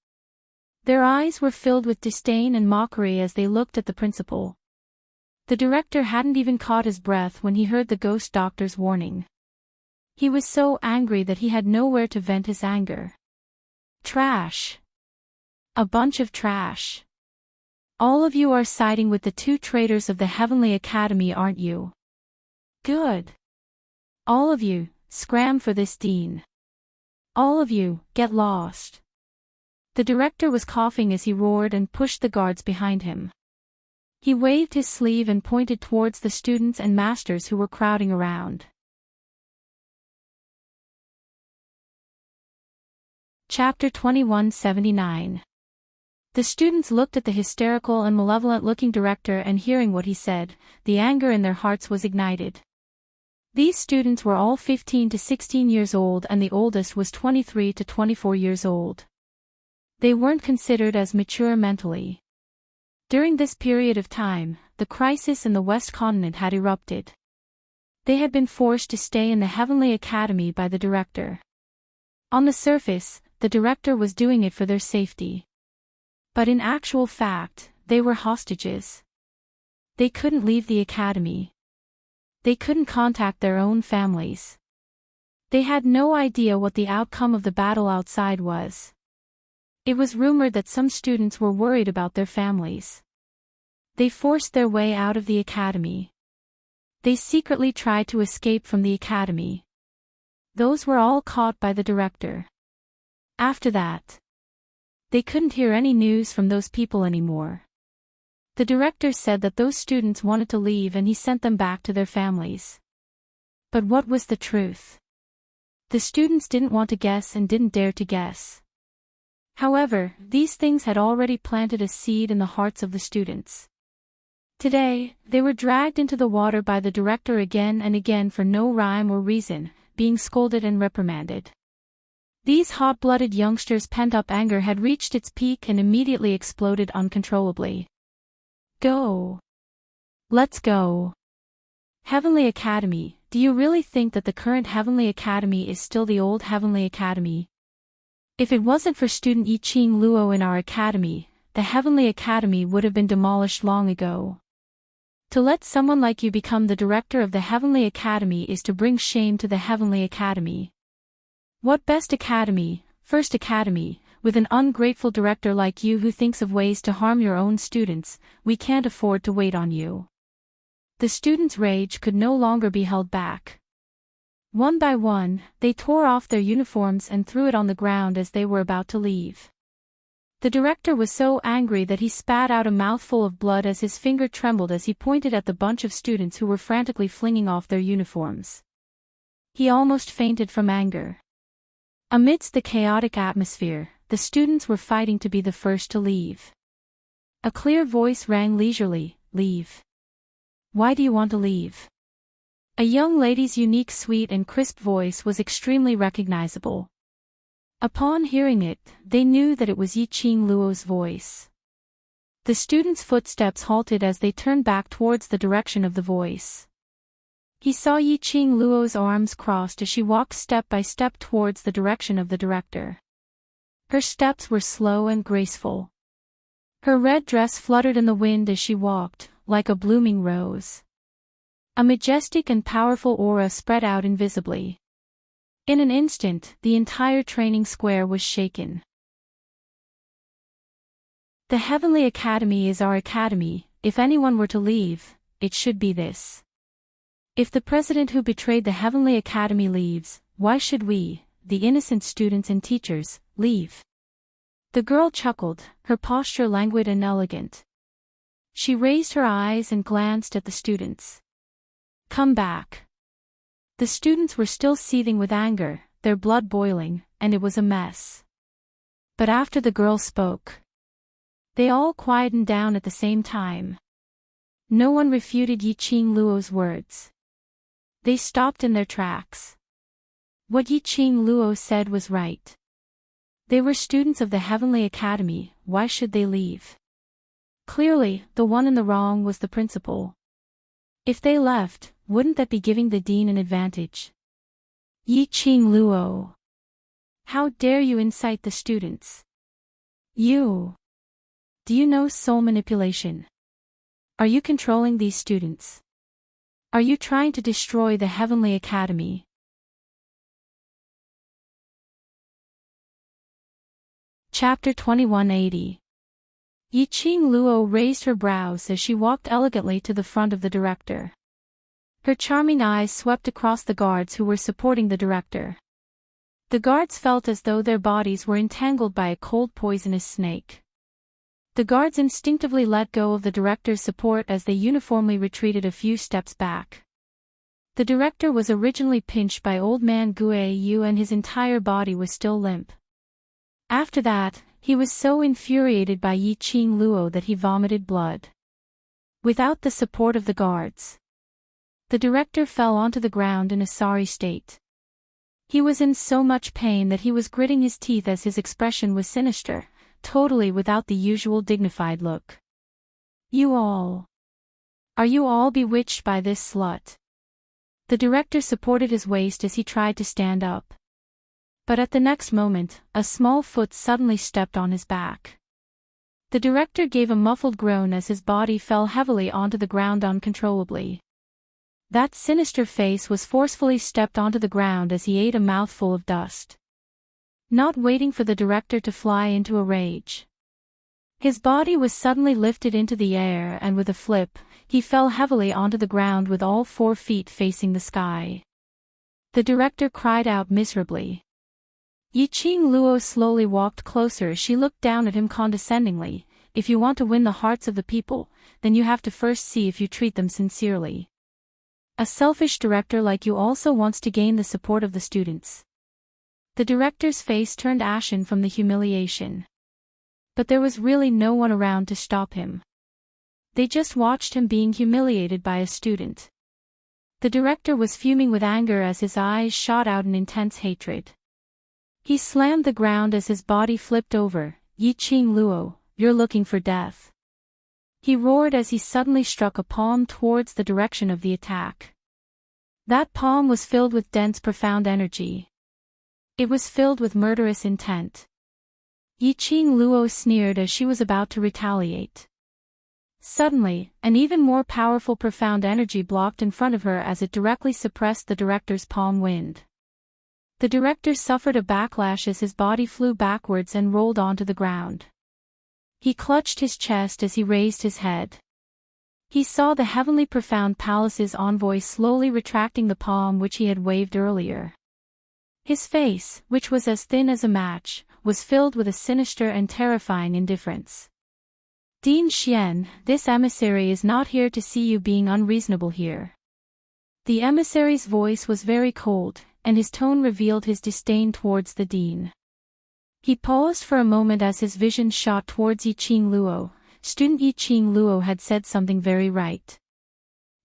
Their eyes were filled with disdain and mockery as they looked at the principal. The director hadn't even caught his breath when he heard the ghost doctor's warning. He was so angry that he had nowhere to vent his anger. Trash. A bunch of trash. All of you are siding with the 2 traitors of the Heavenly Academy, aren't you? Good. All of you, scram for this dean. All of you, get lost. The director was coughing as he roared and pushed the guards behind him. He waved his sleeve and pointed towards the students and masters who were crowding around. Chapter 2179. The students looked at the hysterical and malevolent-looking director, and hearing what he said, the anger in their hearts was ignited. These students were all 15 to 16 years old, and the oldest was 23 to 24 years old. They weren't considered as mature mentally. During this period of time, the crisis in the West Continent had erupted. They had been forced to stay in the Heavenly Academy by the director. On the surface, the director was doing it for their safety. But in actual fact, they were hostages. They couldn't leave the academy. They couldn't contact their own families. They had no idea what the outcome of the battle outside was. It was rumored that some students were worried about their families. They forced their way out of the academy. They secretly tried to escape from the academy. Those were all caught by the director. After that, they couldn't hear any news from those people anymore. The director said that those students wanted to leave and he sent them back to their families. But what was the truth? The students didn't want to guess and didn't dare to guess. However, these things had already planted a seed in the hearts of the students. Today, they were dragged into the water by the director again and again for no rhyme or reason, being scolded and reprimanded. These hot-blooded youngsters' pent-up anger had reached its peak and immediately exploded uncontrollably. Go. Let's go. Heavenly Academy, do you really think that the current Heavenly Academy is still the old Heavenly Academy? If it wasn't for student Yi Qing Luo in our academy, the Heavenly Academy would have been demolished long ago. To let someone like you become the director of the Heavenly Academy is to bring shame to the Heavenly Academy. What best academy, first academy, with an ungrateful director like you who thinks of ways to harm your own students? We can't afford to wait on you. The students' rage could no longer be held back. One by one, they tore off their uniforms and threw it on the ground as they were about to leave. The director was so angry that he spat out a mouthful of blood as his finger trembled as he pointed at the bunch of students who were frantically flinging off their uniforms. He almost fainted from anger. Amidst the chaotic atmosphere, the students were fighting to be the first to leave. A clear voice rang leisurely, "Leave. Why do you want to leave?" A young lady's unique sweet and crisp voice was extremely recognizable. Upon hearing it, they knew that it was Yi-Ching Luo's voice. The students' footsteps halted as they turned back towards the direction of the voice. He saw Yi-Ching Luo's arms crossed as she walked step by step towards the direction of the director. Her steps were slow and graceful. Her red dress fluttered in the wind as she walked, like a blooming rose. A majestic and powerful aura spread out invisibly. In an instant, the entire training square was shaken. The Heavenly Academy is our academy. If anyone were to leave, it should be this. If the president who betrayed the Heavenly Academy leaves, why should we, the innocent students and teachers, leave? The girl chuckled, her posture languid and elegant. She raised her eyes and glanced at the students. Come back. The students were still seething with anger, their blood boiling, and it was a mess. But after the girl spoke, they all quietened down at the same time. No one refuted Yi-Ching Luo's words. They stopped in their tracks. What Yi-Ching Luo said was right. They were students of the Heavenly Academy, why should they leave? Clearly, the one in the wrong was the principal. If they left, wouldn't that be giving the dean an advantage? Yi-Ching Luo. How dare you incite the students? You. Do you know soul manipulation? Are you controlling these students? Are you trying to destroy the Heavenly Academy? Chapter 2180. Yi-Ching Luo raised her brows as she walked elegantly to the front of the director. Her charming eyes swept across the guards who were supporting the director. The guards felt as though their bodies were entangled by a cold poisonous snake. The guards instinctively let go of the director's support as they uniformly retreated a few steps back. The director was originally pinched by old man Gue Yu and his entire body was still limp. After that, he was so infuriated by Yi-Ching Luo that he vomited blood. Without the support of the guards, the director fell onto the ground in a sorry state. He was in so much pain that he was gritting his teeth as his expression was sinister, totally without the usual dignified look. Are you all bewitched by this slut? The director supported his waist as he tried to stand up. But at the next moment, a small foot suddenly stepped on his back. The director gave a muffled groan as his body fell heavily onto the ground uncontrollably. That sinister face was forcefully stepped onto the ground as he ate a mouthful of dust. Not waiting for the director to fly into a rage. His body was suddenly lifted into the air and with a flip, he fell heavily onto the ground with all 4 feet facing the sky. The director cried out miserably. Yi-Ching Luo slowly walked closer as she looked down at him condescendingly. If you want to win the hearts of the people, then you have to first see if you treat them sincerely. A selfish director like you also wants to gain the support of the students. The director's face turned ashen from the humiliation. But there was really no one around to stop him. They just watched him being humiliated by a student. The director was fuming with anger as his eyes shot out in intense hatred. He slammed the ground as his body flipped over. Yi-Ching Luo, you're looking for death. He roared as he suddenly struck a palm towards the direction of the attack. That palm was filled with dense profound energy. It was filled with murderous intent. Yi-Ching Luo sneered as she was about to retaliate. Suddenly, an even more powerful profound energy blocked in front of her as it directly suppressed the director's palm wind. The director suffered a backlash as his body flew backwards and rolled onto the ground. He clutched his chest as he raised his head. He saw the heavenly profound palace's envoy slowly retracting the palm which he had waved earlier. His face, which was as thin as a match, was filled with a sinister and terrifying indifference. Dean Xian, this emissary is not here to see you being unreasonable here. The emissary's voice was very cold, and his tone revealed his disdain towards the dean. He paused for a moment as his vision shot towards Yi-Ching Luo. Student Yi-Ching Luo had said something very right.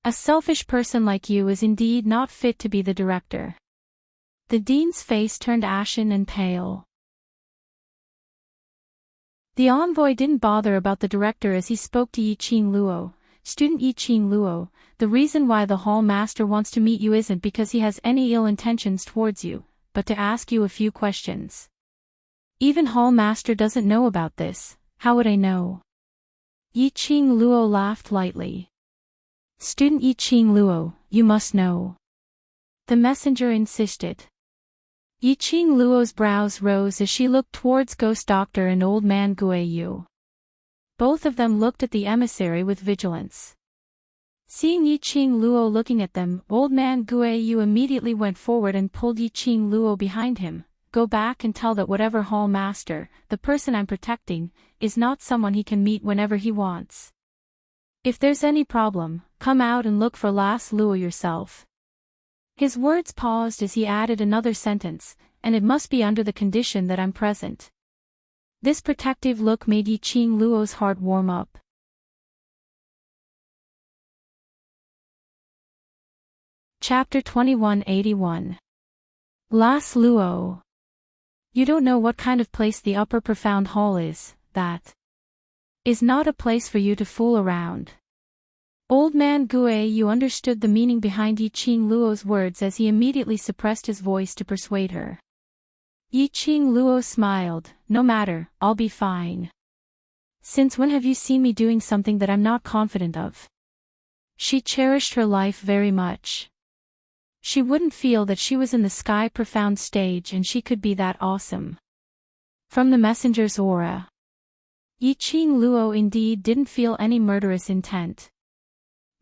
A selfish person like you is indeed not fit to be the director. The dean's face turned ashen and pale. The envoy didn't bother about the director as he spoke to Yiqing Luo. Student Yiqing Luo, the reason why the hall master wants to meet you isn't because he has any ill intentions towards you, but to ask you a few questions. Even hall master doesn't know about this, how would I know? Yiqing Luo laughed lightly. Student Yiqing Luo, you must know. The messenger insisted. Yiqing Luo's brows rose as she looked towards Ghost Doctor and Old Man Guiyu. Both of them looked at the emissary with vigilance. Seeing Yiqing Luo looking at them, Old Man Guiyu immediately went forward and pulled Yiqing Luo behind him. Go back and tell that whatever hall master, the person I'm protecting, is not someone he can meet whenever he wants. If there's any problem, come out and look for Las Luo yourself. His words paused as he added another sentence, and it must be under the condition that I'm present. This protective look made Yiqing Luo's heart warm up. Chapter 2181. Las Luo. You don't know what kind of place the upper profound hall is, that is not a place for you to fool around. Old Man Guiyu understood the meaning behind Yiqing Luo's words as he immediately suppressed his voice to persuade her. Yiqing Luo smiled, no matter, I'll be fine. Since when have you seen me doing something that I'm not confident of? She cherished her life very much. She wouldn't feel that she was in the sky profound stage and she could be that awesome. From the messenger's aura, Yiqing Luo indeed didn't feel any murderous intent.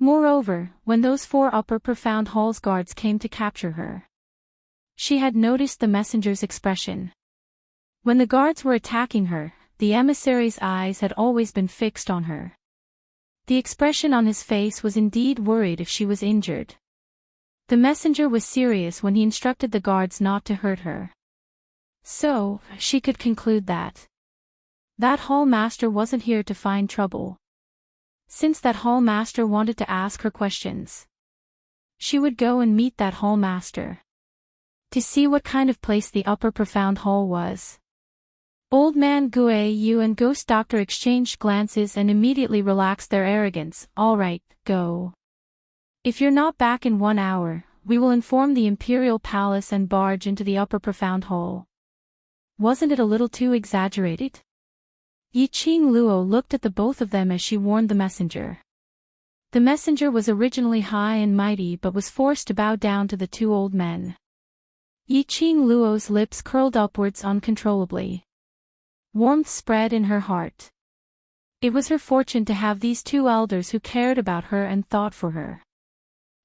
Moreover, when those 4 upper profound hall's guards came to capture her, she had noticed the messenger's expression. When the guards were attacking her, the emissary's eyes had always been fixed on her. The expression on his face was indeed worried if she was injured. The messenger was serious when he instructed the guards not to hurt her. So, she could conclude that hall master wasn't here to find trouble. Since that hall master wanted to ask her questions, she would go and meet that hall master to see what kind of place the upper profound hall was. Old Man Guiyu and Ghost Doctor exchanged glances and immediately relaxed their arrogance. All right, go. If you're not back in 1 hour, we will inform the Imperial Palace and barge into the upper profound hall. Wasn't it a little too exaggerated? Yiqing Luo looked at the both of them as she warned the messenger. The messenger was originally high and mighty but was forced to bow down to the 2 old men. Yiqing Luo's lips curled upwards uncontrollably. Warmth spread in her heart. It was her fortune to have these 2 elders who cared about her and thought for her.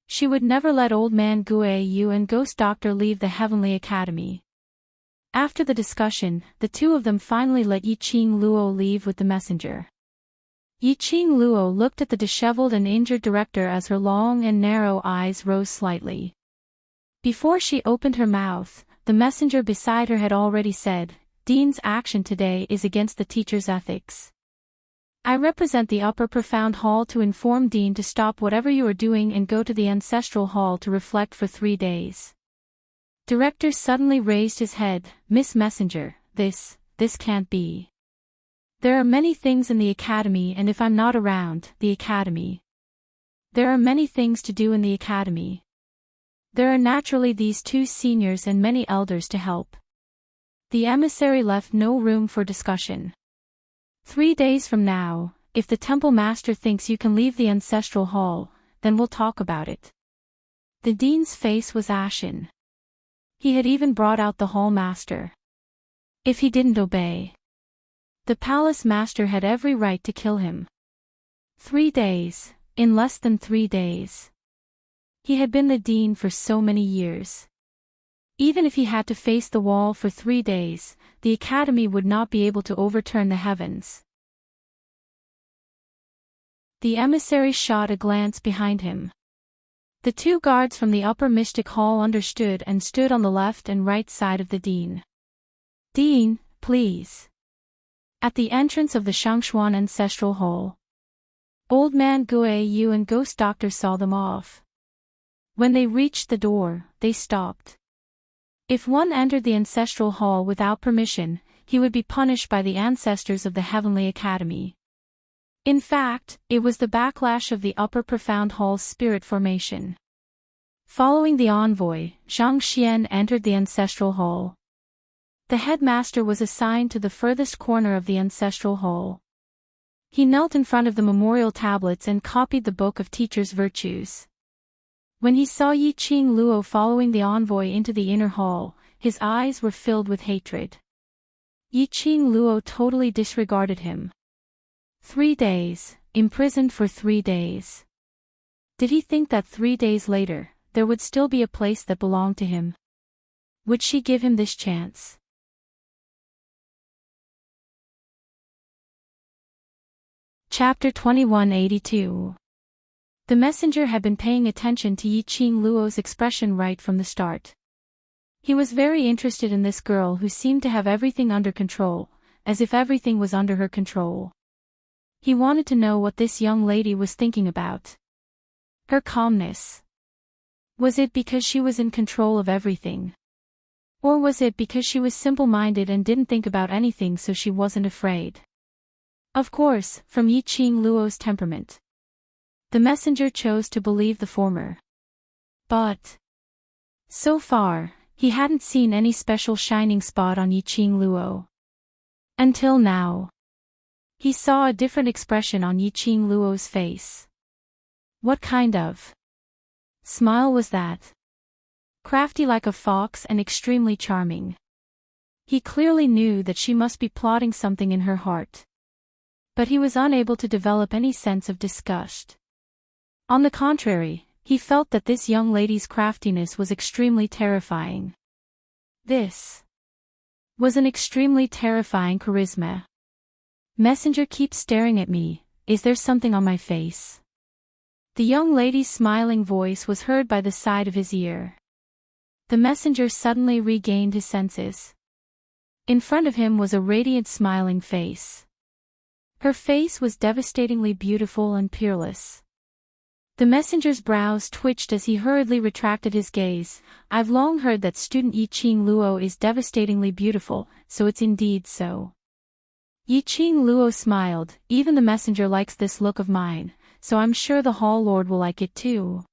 She would never let Old Man Guiyu and Ghost Doctor leave the Heavenly Academy. After the discussion, the 2 of them finally let Yiqing Luo leave with the messenger. Yiqing Luo looked at the disheveled and injured director as her long and narrow eyes rose slightly. Before she opened her mouth, the messenger beside her had already said, Dean's action today is against the teacher's ethics. I represent the upper profound hall to inform Dean to stop whatever you are doing and go to the ancestral hall to reflect for 3 days. Director suddenly raised his head. Miss Messenger, this can't be. There are many things in the academy, and if I'm not around, the academy. There are many things to do in the academy. There are naturally these 2 seniors and many elders to help. The emissary left no room for discussion. 3 days from now, if the temple master thinks you can leave the ancestral hall, then we'll talk about it. The dean's face was ashen. He had even brought out the hall master. If he didn't obey, the palace master had every right to kill him. 3 days, in less than 3 days. He had been the dean for so many years. Even if he had to face the wall for 3 days, the academy would not be able to overturn the heavens. The emissary shot a glance behind him. The 2 guards from the upper mystic hall understood and stood on the left and right side of the dean. Dean, please. At the entrance of the Shangshuan ancestral hall, Old Man Guo Yu and Ghost Doctor saw them off. When they reached the door, they stopped. If one entered the ancestral hall without permission, he would be punished by the ancestors of the Heavenly Academy. In fact, it was the backlash of the upper profound hall's spirit formation. Following the envoy, Zhang Xian entered the ancestral hall. The headmaster was assigned to the furthest corner of the ancestral hall. He knelt in front of the memorial tablets and copied the Book of Teachers' Virtues. When he saw Yi Qing Luo following the envoy into the inner hall, his eyes were filled with hatred. Yi Qing Luo totally disregarded him. 3 days, imprisoned for 3 days. Did he think that 3 days later, there would still be a place that belonged to him? Would she give him this chance? Chapter 2182. The messenger had been paying attention to Yi Qing Luo's expression right from the start. He was very interested in this girl who seemed to have everything under control, as if everything was under her control. He wanted to know what this young lady was thinking about. Her calmness. Was it because she was in control of everything? Or was it because she was simple-minded and didn't think about anything so she wasn't afraid? Of course, from Yi Qing Luo's temperament, the messenger chose to believe the former. But so far, he hadn't seen any special shining spot on Yi Qing Luo. Until now. He saw a different expression on Yi Qing Luo's face. What kind of smile was that? Crafty like a fox and extremely charming. He clearly knew that she must be plotting something in her heart. But he was unable to develop any sense of disgust. On the contrary, he felt that this young lady's craftiness was extremely terrifying. This was an extremely terrifying charisma. Messenger keeps staring at me, is there something on my face? The young lady's smiling voice was heard by the side of his ear. The messenger suddenly regained his senses. In front of him was a radiant smiling face. Her face was devastatingly beautiful and peerless. The messenger's brows twitched as he hurriedly retracted his gaze. I've long heard that student Yi Qing Luo is devastatingly beautiful, so it's indeed so. Yi Qing Luo smiled, even the messenger likes this look of mine, so I'm sure the Hall Lord will like it too.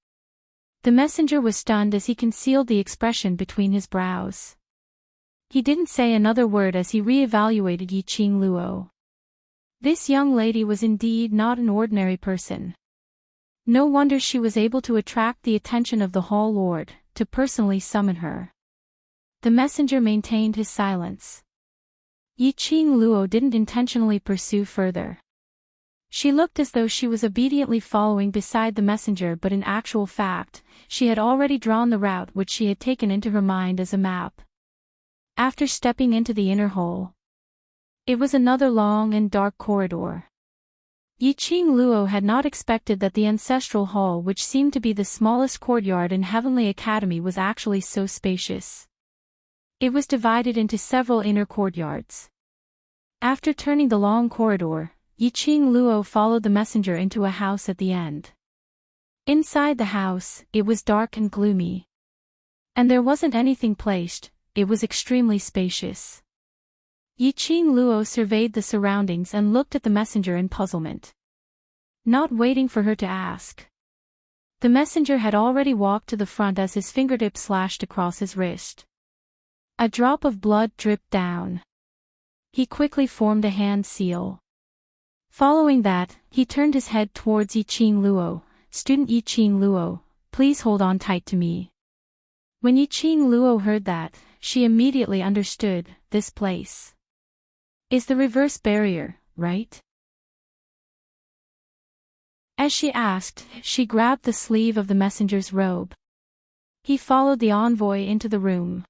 The messenger was stunned as he concealed the expression between his brows. He didn't say another word as he re-evaluated Yi Qing Luo. This young lady was indeed not an ordinary person. No wonder she was able to attract the attention of the Hall Lord, to personally summon her. The messenger maintained his silence. Yi Qing Luo didn't intentionally pursue further. She looked as though she was obediently following beside the messenger, but in actual fact, she had already drawn the route which she had taken into her mind as a map. After stepping into the inner hall, it was another long and dark corridor. Yi Qing Luo had not expected that the ancestral hall, which seemed to be the smallest courtyard in Heavenly Academy, was actually so spacious. It was divided into several inner courtyards. After turning the long corridor, Yi Qing Luo followed the messenger into a house at the end. Inside the house, it was dark and gloomy. And there wasn't anything placed, it was extremely spacious. Yi Qing Luo surveyed the surroundings and looked at the messenger in puzzlement. Not waiting for her to ask. The messenger had already walked to the front as his fingertip slashed across his wrist. A drop of blood dripped down. He quickly formed a hand seal. Following that, he turned his head towards Yi Qing Luo. Student Yi Qing Luo, please hold on tight to me. When Yi Qing Luo heard that, she immediately understood, this place is the reverse barrier, right? As she asked, she grabbed the sleeve of the messenger's robe. He followed the envoy into the room.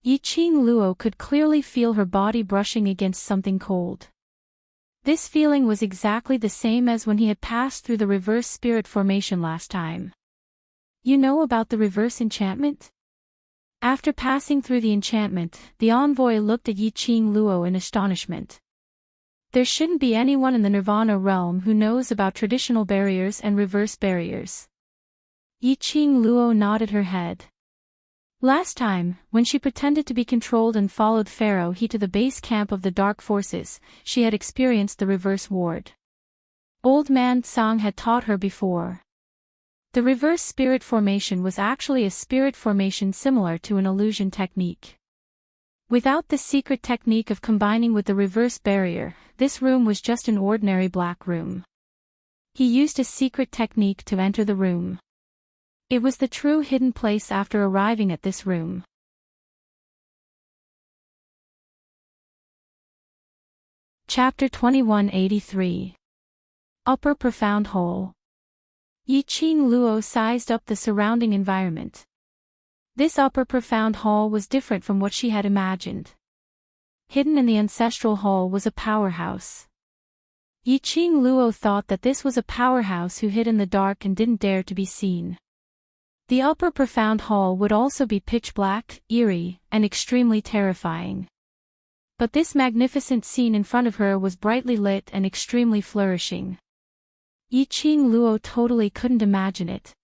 Yi Qing Luo could clearly feel her body brushing against something cold. This feeling was exactly the same as when he had passed through the reverse spirit formation last time. You know about the reverse enchantment? After passing through the enchantment, the envoy looked at Yi Qing Luo in astonishment. There shouldn't be anyone in the Nirvana realm who knows about traditional barriers and reverse barriers. Yiqing Luo nodded her head. Last time, when she pretended to be controlled and followed Pharaoh He to the base camp of the Dark Forces, she had experienced the reverse ward. Old Man Tsang had taught her before. The reverse spirit formation was actually a spirit formation similar to an illusion technique. Without the secret technique of combining with the reverse barrier, this room was just an ordinary black room. He used a secret technique to enter the room. It was the true hidden place after arriving at this room. Chapter 2183. Upper Profound Hole. Yiqing Luo sized up the surrounding environment. This upper profound hall was different from what she had imagined. Hidden in the ancestral hall was a powerhouse. Yiqing Luo thought that this was a powerhouse who hid in the dark and didn't dare to be seen. The upper profound hall would also be pitch black, eerie, and extremely terrifying. But this magnificent scene in front of her was brightly lit and extremely flourishing. Yiqing Luo totally couldn't imagine it.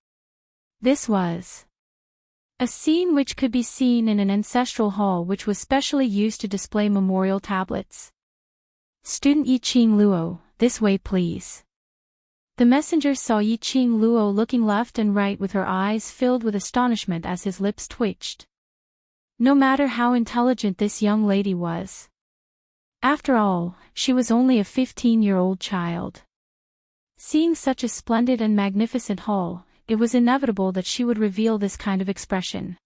This was a scene which could be seen in an ancestral hall which was specially used to display memorial tablets. Student Yiqing Luo, this way please. The messenger saw Yiqing Luo looking left and right with her eyes filled with astonishment as his lips twitched. No matter how intelligent this young lady was. After all, she was only a 15-year-old child. Seeing such a splendid and magnificent hall, it was inevitable that she would reveal this kind of expression.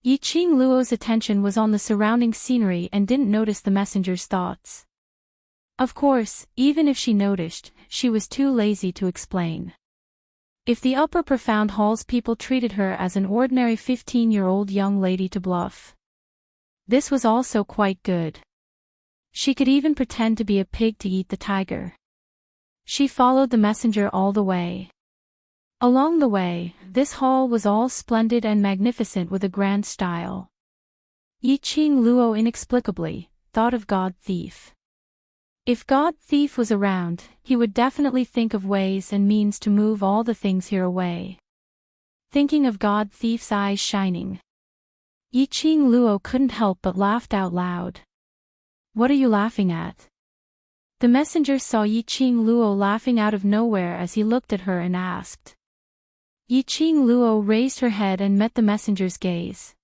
Yiqing Luo's attention was on the surrounding scenery and didn't notice the messenger's thoughts. Of course, even if she noticed, she was too lazy to explain. If the upper profound hall's people treated her as an ordinary 15-year-old young lady to bluff, this was also quite good. She could even pretend to be a pig to eat the tiger. She followed the messenger all the way. Along the way, this hall was all splendid and magnificent with a grand style. Yiqing Luo inexplicably thought of God Thief. If God Thief was around, he would definitely think of ways and means to move all the things here away. Thinking of God Thief's eyes shining, Yiqing Luo couldn't help but laughed out loud. What are you laughing at? The messenger saw Yiqing Luo laughing out of nowhere as he looked at her and asked. Yiqing Luo raised her head and met the messenger's gaze.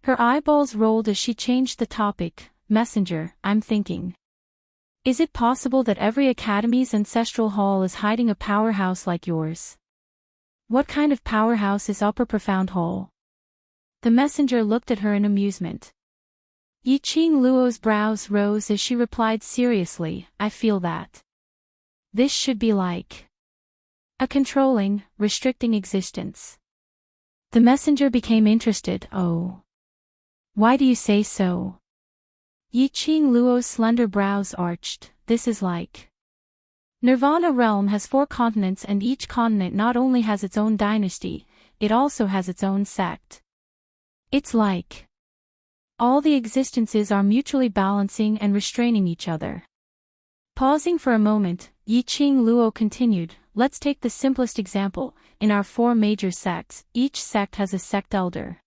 Her eyeballs rolled as she changed the topic. Messenger, I'm thinking. Is it possible that every academy's ancestral hall is hiding a powerhouse like yours? What kind of powerhouse is Upper Profound Hall? The messenger looked at her in amusement. Yiqing Luo's brows rose as she replied seriously, I feel that this should be like a controlling, restricting existence. The messenger became interested. Oh. Why do you say so? Yiqing Luo's slender brows arched. This is like Nirvana realm has 4 continents and each continent not only has its own dynasty, it also has its own sect. It's like all the existences are mutually balancing and restraining each other. Pausing for a moment, Yiqing Luo continued, let's take the simplest example. In our 4 major sects, each sect has a sect elder.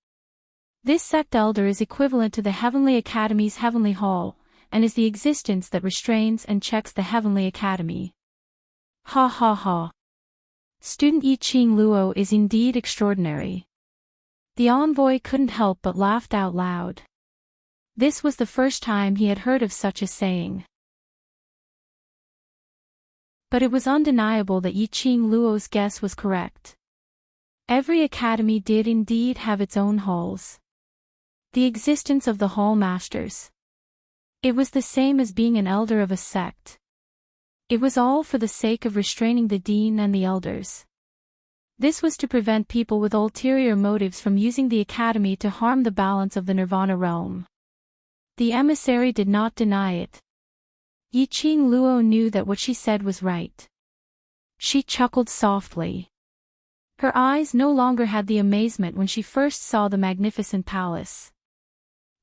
This sect elder is equivalent to the Heavenly Academy's Heavenly Hall, and is the existence that restrains and checks the Heavenly Academy. Ha ha ha. Student Yiqing Luo is indeed extraordinary. The envoy couldn't help but laughed out loud. This was the first time he had heard of such a saying. But it was undeniable that Yiqing Luo's guess was correct. Every academy did indeed have its own halls. The existence of the hall masters. It was the same as being an elder of a sect. It was all for the sake of restraining the dean and the elders. This was to prevent people with ulterior motives from using the academy to harm the balance of the Nirvana realm. The emissary did not deny it. Yiqing Luo knew that what she said was right. She chuckled softly. Her eyes no longer had the amazement when she first saw the magnificent palace.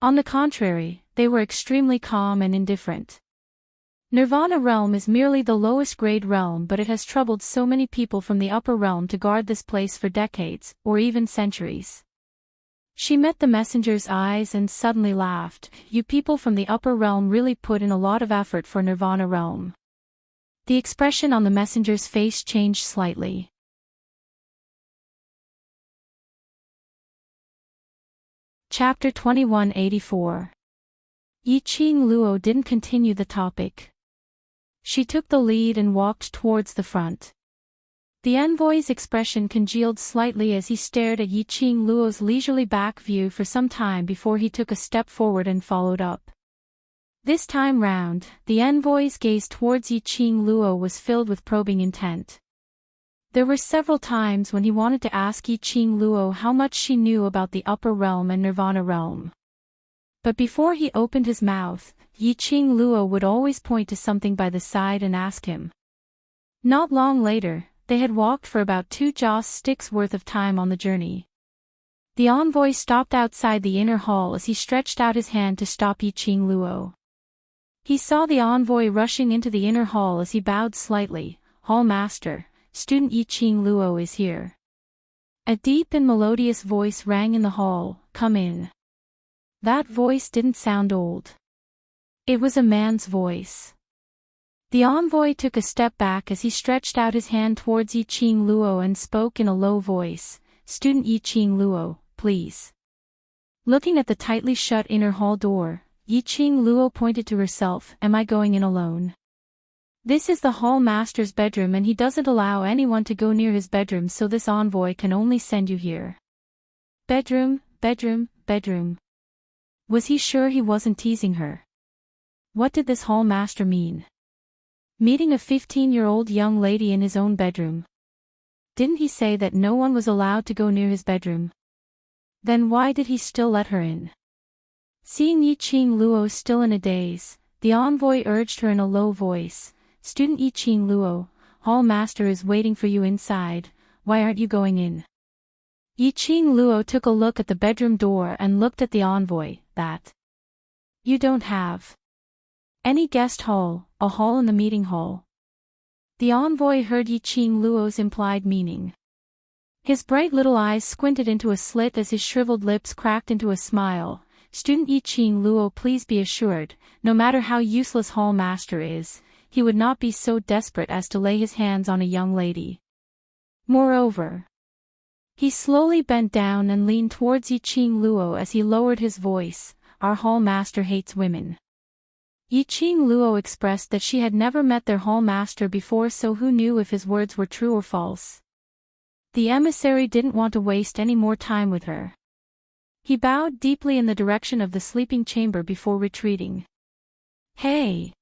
On the contrary, they were extremely calm and indifferent. Nirvana realm is merely the lowest grade realm, but it has troubled so many people from the upper realm to guard this place for decades, or even centuries. She met the messenger's eyes and suddenly laughed. You people from the upper realm really put in a lot of effort for Nirvana realm. The expression on the messenger's face changed slightly. Chapter 2184. Yi Qing Luo didn't continue the topic. She took the lead and walked towards the front. The envoy's expression congealed slightly as he stared at Yi Qing Luo's leisurely back view for some time before he took a step forward and followed up. This time round, the envoy's gaze towards Yi Qing Luo was filled with probing intent. There were several times when he wanted to ask Yi Qing Luo how much she knew about the upper realm and Nirvana realm. But before he opened his mouth, Yi Qing Luo would always point to something by the side and ask him. Not long later, they had walked for about 2 joss sticks worth of time on the journey. The envoy stopped outside the inner hall as he stretched out his hand to stop Yi Qing Luo. He saw the envoy rushing into the inner hall as he bowed slightly. Hall Master, student Yi Qing Luo is here. A deep and melodious voice rang in the hall, come in. That voice didn't sound old. It was a man's voice. The envoy took a step back as he stretched out his hand towards Yi Qing Luo and spoke in a low voice, student Yi Qing Luo, please. Looking at the tightly shut inner hall door, Yi Qing Luo pointed to herself, am I going in alone? This is the hall master's bedroom and he doesn't allow anyone to go near his bedroom, so this envoy can only send you here. Bedroom, bedroom, bedroom. Was he sure he wasn't teasing her? What did this hall master mean? Meeting a 15-year-old young lady in his own bedroom. Didn't he say that no one was allowed to go near his bedroom? Then why did he still let her in? Seeing Yi Qing Luo still in a daze, the envoy urged her in a low voice, student Yi Qing Luo, hall master is waiting for you inside, why aren't you going in? Yi Qing Luo took a look at the bedroom door and looked at the envoy, that. You don't have any guest hall, a hall in the meeting hall. The envoy heard Yi Qing Luo's implied meaning. His bright little eyes squinted into a slit as his shriveled lips cracked into a smile. Student Yi Qing Luo, please be assured, no matter how useless hall master is, he would not be so desperate as to lay his hands on a young lady. Moreover, he slowly bent down and leaned towards Yi Qing Luo as he lowered his voice, our hall master hates women. Yi Qing Luo expressed that she had never met their hall master before, so who knew if his words were true or false. The emissary didn't want to waste any more time with her. He bowed deeply in the direction of the sleeping chamber before retreating. Hey!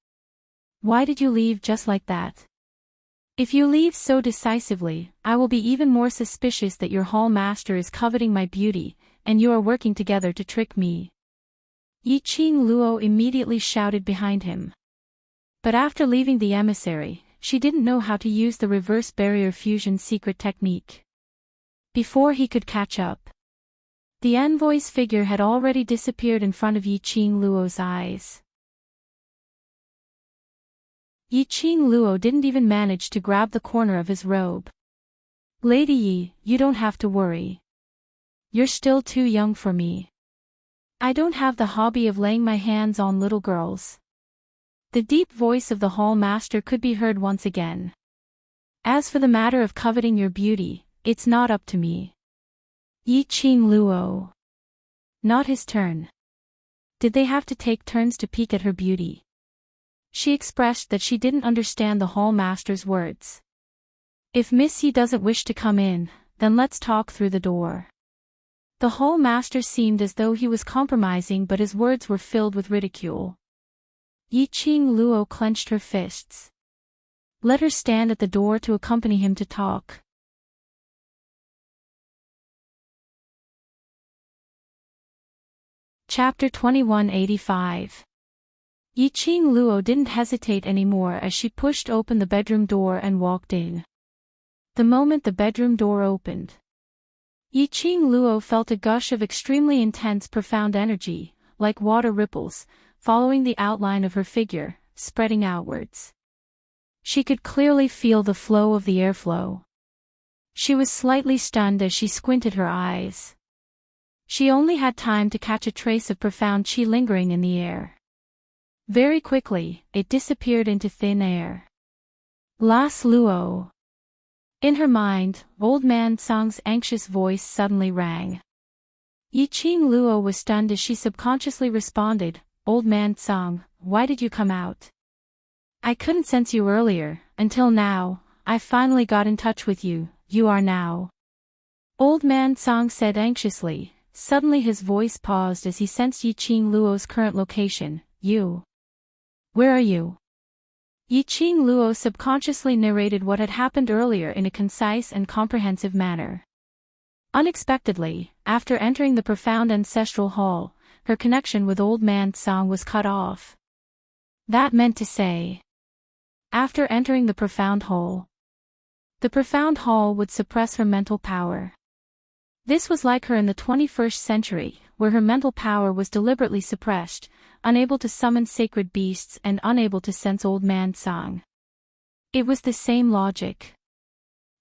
Why did you leave just like that? If you leave so decisively, I will be even more suspicious that your hall master is coveting my beauty, and you are working together to trick me. Yi Qing Luo immediately shouted behind him. But after leaving the emissary, she didn't know how to use the reverse barrier fusion secret technique. Before he could catch up, the envoy's figure had already disappeared in front of Yi Qing Luo's eyes. Yi Qing Luo didn't even manage to grab the corner of his robe. Lady Yi, you don't have to worry. You're still too young for me. I don't have the hobby of laying my hands on little girls. The deep voice of the hall master could be heard once again. As for the matter of coveting your beauty, it's not up to me. Yi Qing Luo. Not his turn. Did they have to take turns to peek at her beauty? She expressed that she didn't understand the hall master's words. If Miss Yi doesn't wish to come in, then let's talk through the door. The hall master seemed as though he was compromising, but his words were filled with ridicule. Yi Qing Luo clenched her fists. Let her stand at the door to accompany him to talk. Chapter 2185. Yi Qing Luo didn't hesitate anymore as she pushed open the bedroom door and walked in. The moment the bedroom door opened, Yi Qing Luo felt a gush of extremely intense profound energy, like water ripples, following the outline of her figure. spreading outwards. She could clearly feel the flow of the airflow. She was slightly stunned as she squinted her eyes. She only had time to catch a trace of profound chi lingering in the air. Very quickly, it disappeared into thin air. Las Luo. In her mind, Old Man Song's anxious voice suddenly rang. Yiqing Luo was stunned as she subconsciously responded, Old Man Song, why did you come out? I couldn't sense you earlier, until now. I finally got in touch with you, you are now. Old Man Song said anxiously. Suddenly his voice paused as he sensed Yiqing Luo's current location. You. Where are you? Yiqing Luo subconsciously narrated what had happened earlier in a concise and comprehensive manner. Unexpectedly, after entering the profound ancestral hall, her connection with Old Man Song was cut off. That meant to say, after entering the profound hall would suppress her mental power. This was like her in the 21st century, where her mental power was deliberately suppressed, unable to summon sacred beasts and unable to sense Old Man Song. It was the same logic.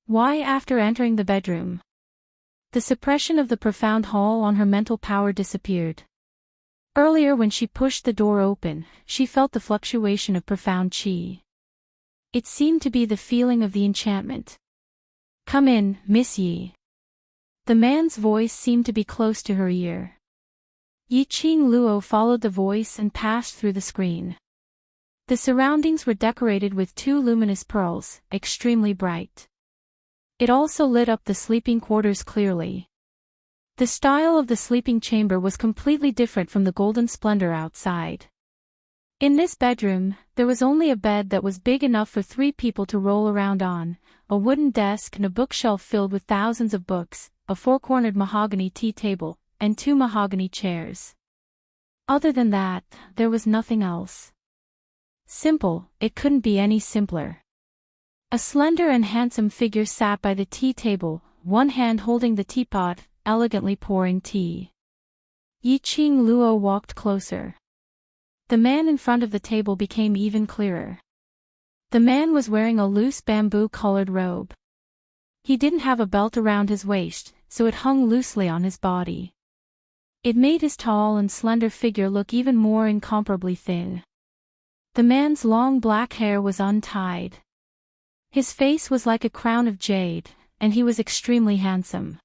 Why after entering the bedroom? The suppression of the profound hall on her mental power disappeared. Earlier when she pushed the door open, she felt the fluctuation of profound chi. It seemed to be the feeling of the enchantment. Come in, Miss Yi. The man's voice seemed to be close to her ear. Yiqing Luo followed the voice and passed through the screen. The surroundings were decorated with 2 luminous pearls, extremely bright. It also lit up the sleeping quarters clearly. The style of the sleeping chamber was completely different from the golden splendor outside. In this bedroom, there was only a bed that was big enough for 3 people to roll around on, a wooden desk and a bookshelf filled with thousands of books, a 4-cornered mahogany tea table, and 2 mahogany chairs. Other than that, there was nothing else. Simple, it couldn't be any simpler. A slender and handsome figure sat by the tea table, one hand holding the teapot, elegantly pouring tea. Yiqing Luo walked closer. The man in front of the table became even clearer. The man was wearing a loose bamboo-colored robe. He didn't have a belt around his waist, so it hung loosely on his body. It made his tall and slender figure look even more incomparably thin. The man's long black hair was untied. His face was like a crown of jade, and he was extremely handsome.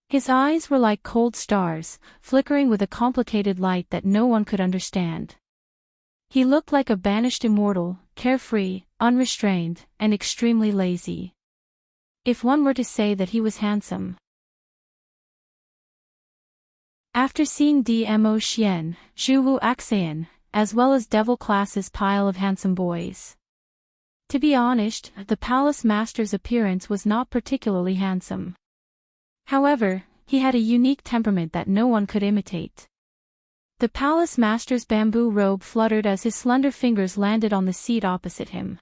His eyes were like cold stars, flickering with a complicated light that no one could understand. He looked like a banished immortal, carefree, unrestrained, and extremely lazy. If one were to say that he was handsome. After seeing Dmo Xian, Zhuwu Axian, as well as Devil Class's pile of handsome boys. To be honest, the palace master's appearance was not particularly handsome. However, he had a unique temperament that no one could imitate. The palace master's bamboo robe fluttered as his slender fingers landed on the seat opposite him.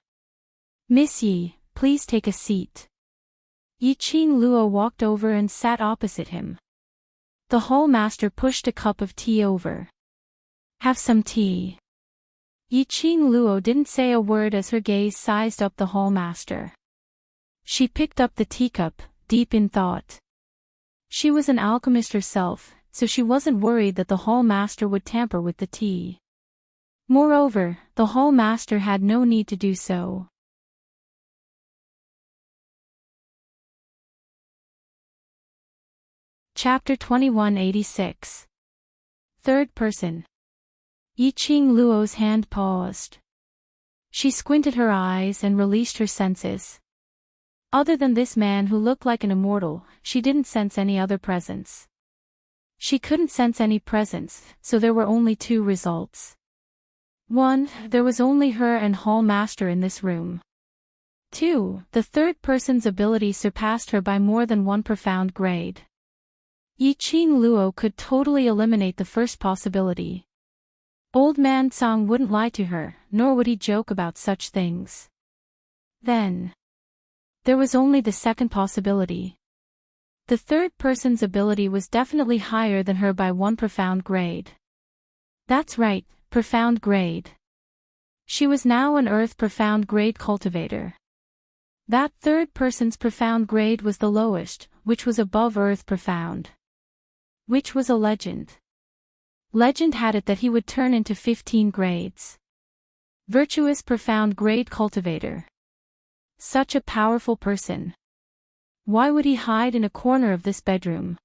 Miss Yi, please take a seat. Yiqing Luo walked over and sat opposite him. The hall master pushed a cup of tea over. Have some tea. Yiqing Luo didn't say a word as her gaze sized up the hall master. She picked up the teacup, deep in thought. She was an alchemist herself, so she wasn't worried that the hall master would tamper with the tea. Moreover, the hall master had no need to do so. Chapter 2186. Third person. Yiqing Luo's hand paused. She squinted her eyes and released her senses. Other than this man who looked like an immortal, she didn't sense any other presence. She couldn't sense any presence, so there were only 2 results. 1, there was only her and hall master in this room. 2, the third person's ability surpassed her by more than 1 profound grade. Yiqing Luo could totally eliminate the first possibility. Old Man Song wouldn't lie to her, nor would he joke about such things. Then, there was only the second possibility. The third person's ability was definitely higher than her by 1 profound grade. That's right, profound grade. She was now an earth profound grade cultivator. That third person's profound grade was the lowest, which was above earth profound. Which was a legend. Legend had it that he would turn into 15 grades. Virtuous profound grade cultivator. Such a powerful person. Why would he hide in a corner of this bedroom?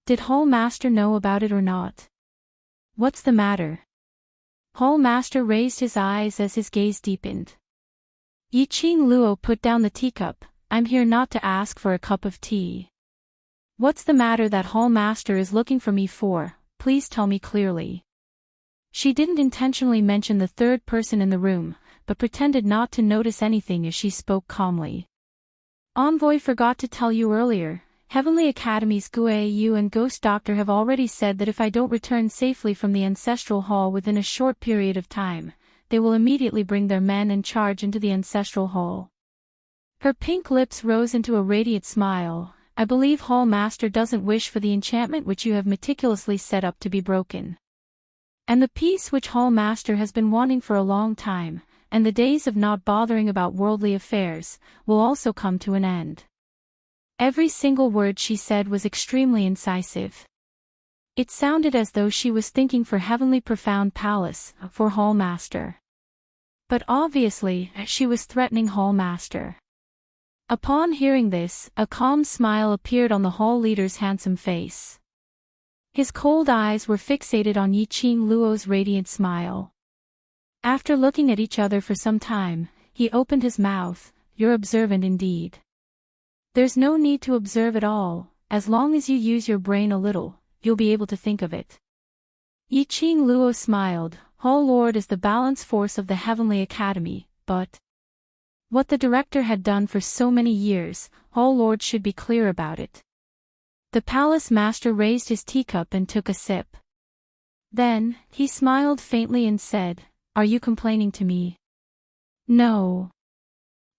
Did Hall Master know about it or not? What's the matter? Hall Master raised his eyes as his gaze deepened. Yiqing Luo put down the teacup. I'm here not to ask for a cup of tea. What's the matter that Hall Master is looking for me for? Please tell me clearly. She didn't intentionally mention the third person in the room, but pretended not to notice anything as she spoke calmly. Envoy forgot to tell you earlier, Heavenly Academy's Guai Yu and Ghost Doctor have already said that if I don't return safely from the Ancestral Hall within a short period of time, they will immediately bring their men in charge into the Ancestral Hall. Her pink lips rose into a radiant smile. I believe Hall Master doesn't wish for the enchantment which you have meticulously set up to be broken. And the peace which Hall Master has been wanting for a long time, and the days of not bothering about worldly affairs, will also come to an end. Every single word she said was extremely incisive. It sounded as though she was thinking for Heavenly Profound Palace, for Hall Master. But obviously, she was threatening Hall Master. Upon hearing this, a calm smile appeared on the Hall leader's handsome face. His cold eyes were fixated on Yiqing Luo's radiant smile. After looking at each other for some time, he opened his mouth. You're observant indeed. There's no need to observe at all, as long as you use your brain a little, you'll be able to think of it. Yiqing Luo smiled. Hall Lord is the balance force of the Heavenly Academy, but what the director had done for so many years, Hall Lord should be clear about it. The palace master raised his teacup and took a sip. Then, he smiled faintly and said, Are you complaining to me? No.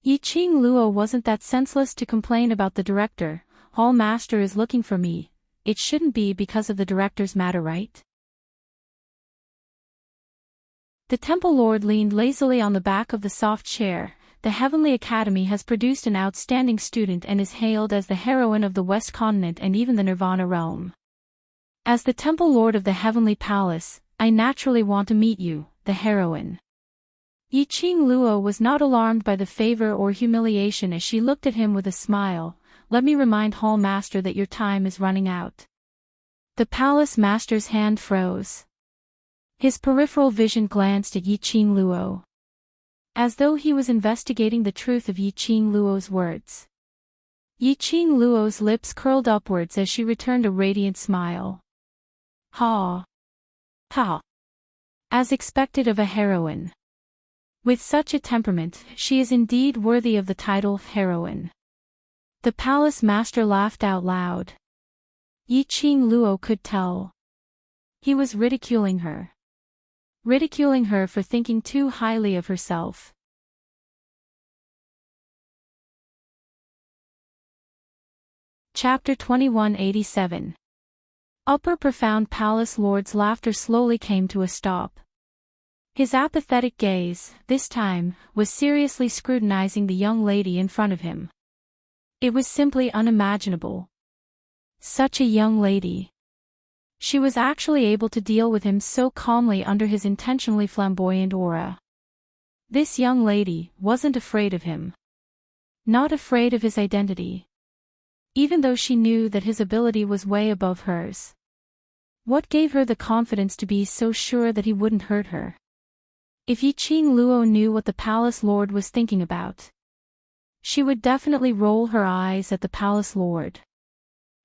Yiqing Luo wasn't that senseless to complain about the director. Hall Master is looking for me. It shouldn't be because of the director's matter, right? The Temple Lord leaned lazily on the back of the soft chair. The Heavenly Academy has produced an outstanding student and is hailed as the heroine of the West Continent and even the Nirvana realm. As the Temple Lord of the Heavenly Palace, I naturally want to meet you, the heroine. Yiqing Luo was not alarmed by the favor or humiliation as she looked at him with a smile. Let me remind Hall Master that your time is running out. The palace master's hand froze. His peripheral vision glanced at Yiqing Luo, as though he was investigating the truth of Yiqing Luo's words. Yiqing Luo's lips curled upwards as she returned a radiant smile. Ha! Ha! As expected of a heroine. With such a temperament, she is indeed worthy of the title of heroine. The palace master laughed out loud. Yiqing Luo could tell. He was ridiculing her. Ridiculing her for thinking too highly of herself. Chapter 2187. Upper Profound Palace Lord's laughter slowly came to a stop. His apathetic gaze, this time, was seriously scrutinizing the young lady in front of him. It was simply unimaginable. Such a young lady. She was actually able to deal with him so calmly under his intentionally flamboyant aura. This young lady wasn't afraid of him. Not afraid of his identity. Even though she knew that his ability was way above hers. What gave her the confidence to be so sure that he wouldn't hurt her? If Yiqing Luo knew what the palace lord was thinking about, she would definitely roll her eyes at the palace lord.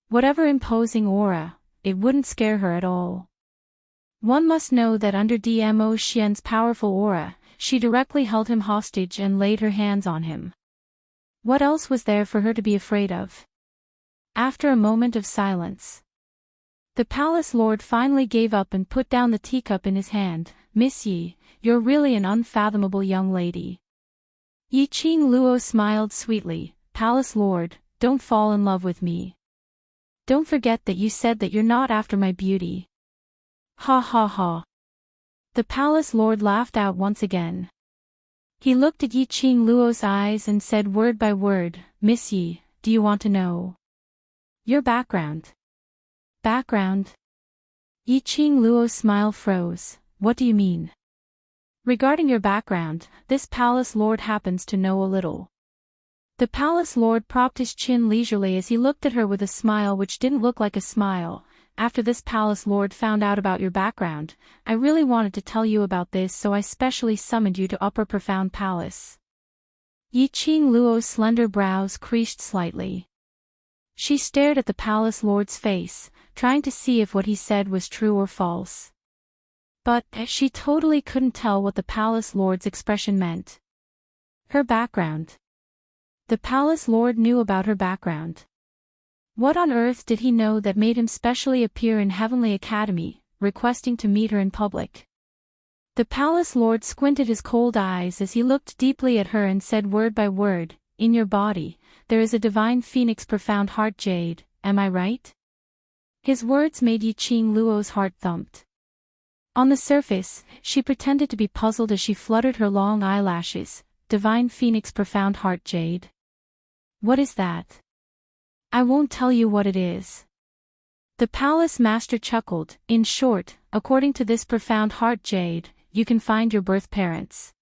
Whatever imposing aura, it wouldn't scare her at all. One must know that under Dmo Xian's powerful aura, she directly held him hostage and laid her hands on him. What else was there for her to be afraid of? After a moment of silence, the palace lord finally gave up and put down the teacup in his hand. Miss Yi, you're really an unfathomable young lady. Yiqing Luo smiled sweetly. Palace lord, don't fall in love with me. Don't forget that you said that you're not after my beauty. Ha ha ha. The palace lord laughed out once again. He looked at Yi Qing Luo's eyes and said word by word, Miss Yi, do you want to know your background? Background? Yi Qing Luo's smile froze. What do you mean? Regarding your background, this palace lord happens to know a little. The palace lord propped his chin leisurely as he looked at her with a smile which didn't look like a smile. After this palace lord found out about your background, I really wanted to tell you about this, so I specially summoned you to Upper Profound Palace. Yi Qing Luo's slender brows creased slightly. She stared at the palace lord's face, trying to see if what he said was true or false. But she totally couldn't tell what the palace lord's expression meant. Her background. The palace lord knew about her background. What on earth did he know that made him specially appear in Heavenly Academy, requesting to meet her in public? The palace lord squinted his cold eyes as he looked deeply at her and said word by word, in your body, there is a divine phoenix profound heart jade, am I right? His words made Yi Qing Luo's heart thumped. On the surface, she pretended to be puzzled as she fluttered her long eyelashes. Divine Phoenix Profound Heart Jade. What is that? I won't tell you what it is. The palace master chuckled. In short, according to this profound heart jade, you can find your birth parents.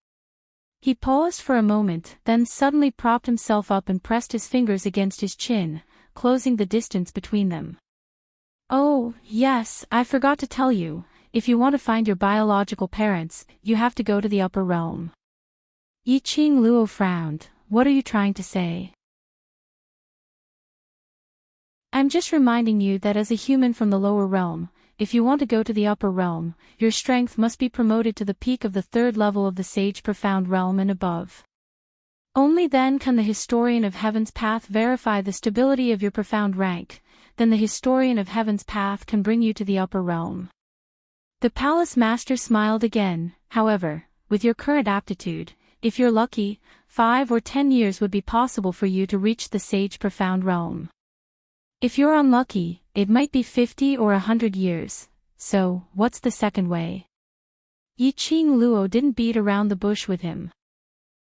He paused for a moment, then suddenly propped himself up and pressed his fingers against his chin, closing the distance between them. Oh, yes, I forgot to tell you. If you want to find your biological parents, you have to go to the upper realm. Yi Qing Luo frowned. What are you trying to say? I'm just reminding you that as a human from the lower realm, if you want to go to the upper realm, your strength must be promoted to the peak of the third level of the Sage Profound Realm and above. Only then can the Historian of Heaven's Path verify the stability of your profound rank, then the Historian of Heaven's Path can bring you to the upper realm. The palace master smiled again. However, with your current aptitude, if you're lucky, 5 or 10 years would be possible for you to reach the Sage Profound Realm. If you're unlucky, it might be 50 or 100 years. So, what's the second way? Yi Qing Luo didn't beat around the bush with him.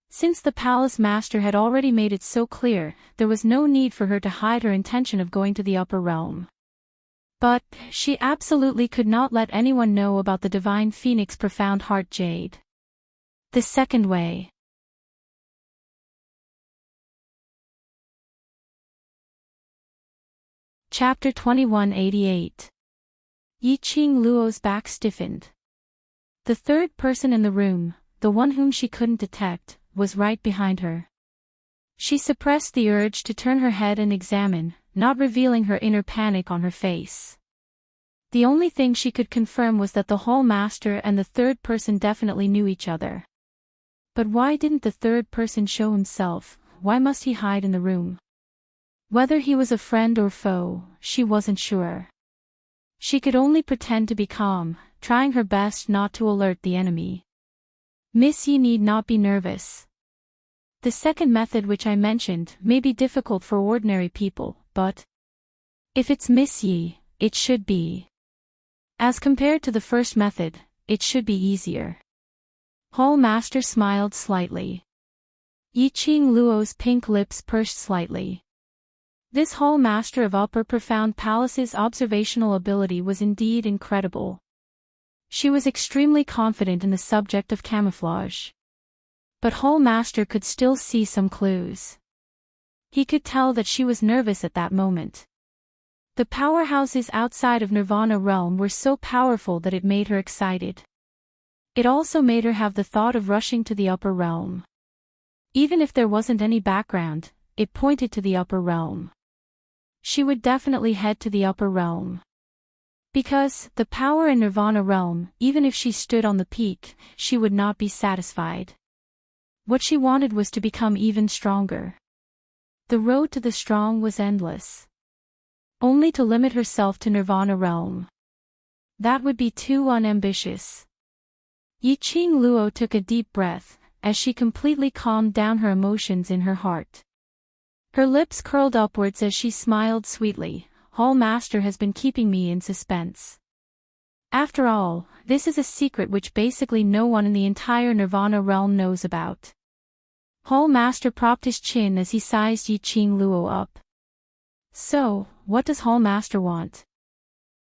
Since the palace master had already made it so clear, there was no need for her to hide her intention of going to the upper realm. But, she absolutely could not let anyone know about the Divine Phoenix Profound Heart Jade. The second way. Chapter 2188. Yi Qing Luo's back stiffened. The third person in the room, the one whom she couldn't detect, was right behind her. She suppressed the urge to turn her head and examine, not revealing her inner panic on her face. The only thing she could confirm was that the hall master and the third person definitely knew each other. But why didn't the third person show himself? Why must he hide in the room? Whether he was a friend or foe, she wasn't sure. She could only pretend to be calm, trying her best not to alert the enemy. Miss Yi need not be nervous. The second method which I mentioned may be difficult for ordinary people, but if it's Miss Yi, it should be. As compared to the first method, it should be easier. Hall master smiled slightly. Yi Qing Luo's pink lips pursed slightly. This hall master of Upper Profound Palace's observational ability was indeed incredible. She was extremely confident in the subject of camouflage. But hall master could still see some clues. He could tell that she was nervous at that moment. The powerhouses outside of Nirvana realm were so powerful that it made her excited. It also made her have the thought of rushing to the upper realm. Even if there wasn't any background, it pointed to the upper realm. She would definitely head to the upper realm. Because, the power in Nirvana realm, even if she stood on the peak, she would not be satisfied. What she wanted was to become even stronger. The road to the strong was endless. Only to limit herself to Nirvana realm. That would be too unambitious. Yi Qing Luo took a deep breath, as she completely calmed down her emotions in her heart. Her lips curled upwards as she smiled sweetly. Hall master has been keeping me in suspense. After all, this is a secret which basically no one in the entire Nirvana realm knows about. Hall Master propped his chin as he sized Yi Qing Luo up. So, what does Hall Master want?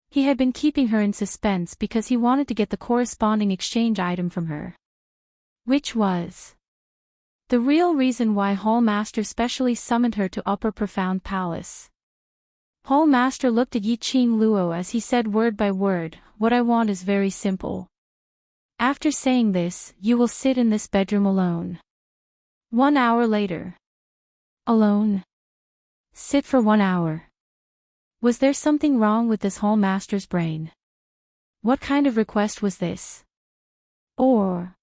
He had been keeping her in suspense because he wanted to get the corresponding exchange item from her. Which was the real reason why Hall Master specially summoned her to Upper Profound Palace. Hall Master looked at Yi Qing Luo as he said word by word, "What I want is very simple. After saying this, you will sit in this bedroom alone. 1 hour later." Alone? Sit for 1 hour. Was there something wrong with this Hall Master's brain? What kind of request was this? Or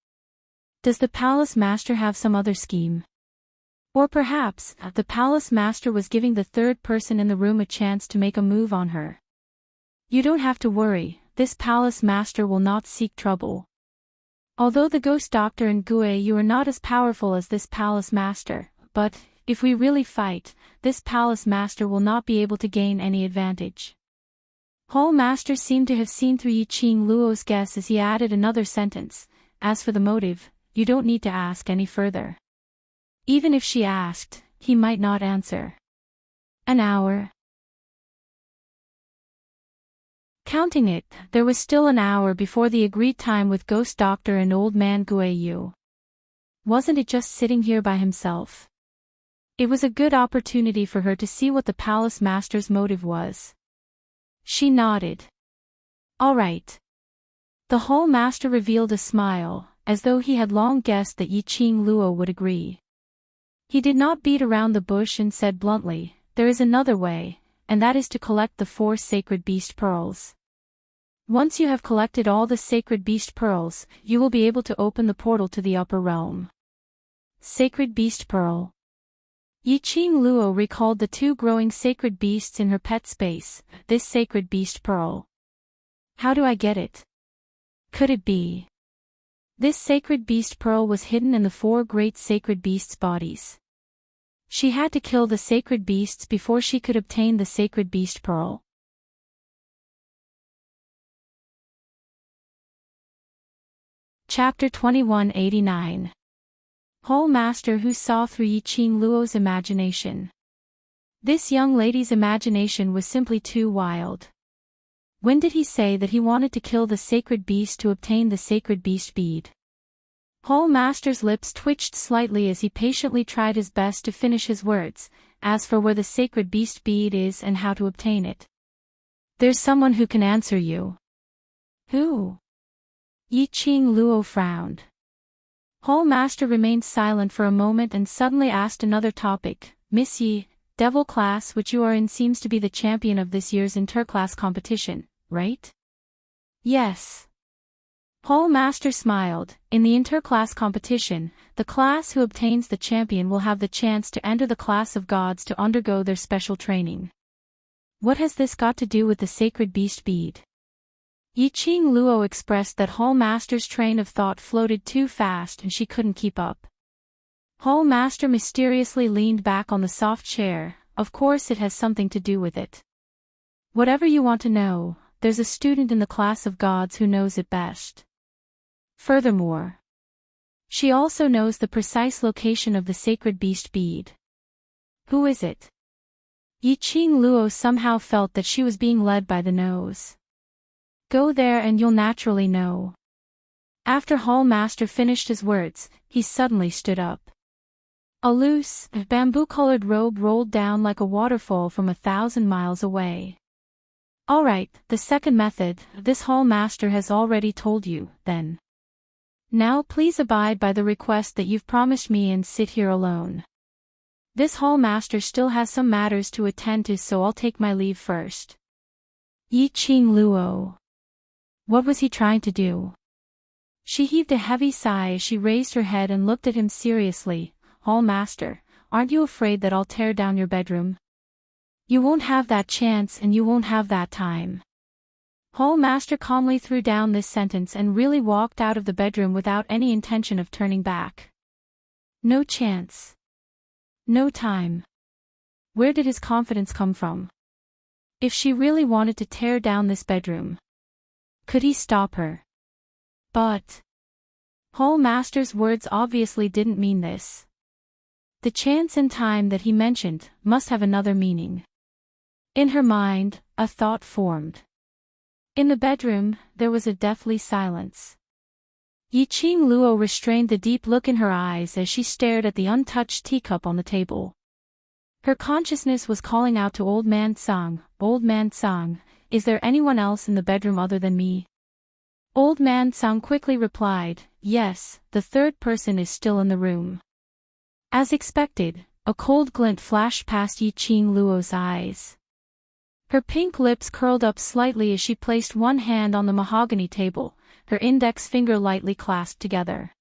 does the Palace Master have some other scheme? Or perhaps, the Palace Master was giving the third person in the room a chance to make a move on her. You don't have to worry, this Palace Master will not seek trouble. Although the Ghost Doctor and Gue you are not as powerful as this Palace Master, but, if we really fight, this Palace Master will not be able to gain any advantage. Hall Master seemed to have seen through Yi Qing Luo's guess as he added another sentence, "As for the motive, you don't need to ask any further." Even if she asked, he might not answer. An hour. Counting it, there was still an hour before the agreed time with Ghost Doctor and Old Man Guiyu. Wasn't it just sitting here by himself? It was a good opportunity for her to see what the Palace Master's motive was. She nodded. All right. The Hall Master revealed a smile, as though he had long guessed that Yi Qing Luo would agree. He did not beat around the bush and said bluntly, "There is another way, and that is to collect the 4 sacred beast pearls. Once you have collected all the sacred beast pearls, you will be able to open the portal to the upper realm." Sacred beast pearl. Yi Qing Luo recalled the 2 growing sacred beasts in her pet space, this sacred beast pearl. How do I get it? Could it be? This sacred beast pearl was hidden in the 4 great sacred beasts' bodies. She had to kill the sacred beasts before she could obtain the sacred beast pearl. Chapter 2189. Hall Master who saw through Yi Qing Luo's imagination. This young lady's imagination was simply too wild. When did he say that he wanted to kill the sacred beast to obtain the sacred beast bead? Hall Master's lips twitched slightly as he patiently tried his best to finish his words, "As for where the sacred beast bead is and how to obtain it, there's someone who can answer you." Who? Yi Qing Luo frowned. Hall Master remained silent for a moment and suddenly asked another topic, "Miss Yi, Devil class which you are in seems to be the champion of this year's interclass competition, right?" Yes. Hall Master smiled. In the interclass competition, the class who obtains the champion will have the chance to enter the class of gods to undergo their special training. What has this got to do with the sacred beast bead? Yi Qing Luo expressed that Hall Master's train of thought floated too fast and she couldn't keep up. Hall Master mysteriously leaned back on the soft chair. "Of course it has something to do with it. Whatever you want to know, there's a student in the class of gods who knows it best. Furthermore, she also knows the precise location of the sacred beast bead." Who is it? Yi Qing Luo somehow felt that she was being led by the nose. "Go there and you'll naturally know." After Hall Master finished his words, he suddenly stood up. A loose, bamboo-colored robe rolled down like a waterfall from 1,000 miles away. "All right, the second method, this Hall Master has already told you, then. Now please abide by the request that you've promised me and sit here alone. This Hall Master still has some matters to attend to, so I'll take my leave first." Yi Qing Luo. What was he trying to do? She heaved a heavy sigh as she raised her head and looked at him seriously. "Hall Master, aren't you afraid that I'll tear down your bedroom?" "You won't have that chance and you won't have that time." Hall Master calmly threw down this sentence and really walked out of the bedroom without any intention of turning back. No chance. No time. Where did his confidence come from? If she really wanted to tear down this bedroom, Could he stop her? But Hall Master's words obviously didn't mean this. The chance and time that he mentioned must have another meaning. In her mind, a thought formed. In the bedroom, there was a deathly silence. Yiqing Luo restrained the deep look in her eyes as she stared at the untouched teacup on the table. Her consciousness was calling out to Old Man Tsang, "Old Man Tsang, is there anyone else in the bedroom other than me?" Old Man Tsang quickly replied, "Yes, the third person is still in the room." As expected, a cold glint flashed past Yiqing Luo's eyes. Her pink lips curled up slightly as she placed one hand on the mahogany table, her index finger lightly clasped together.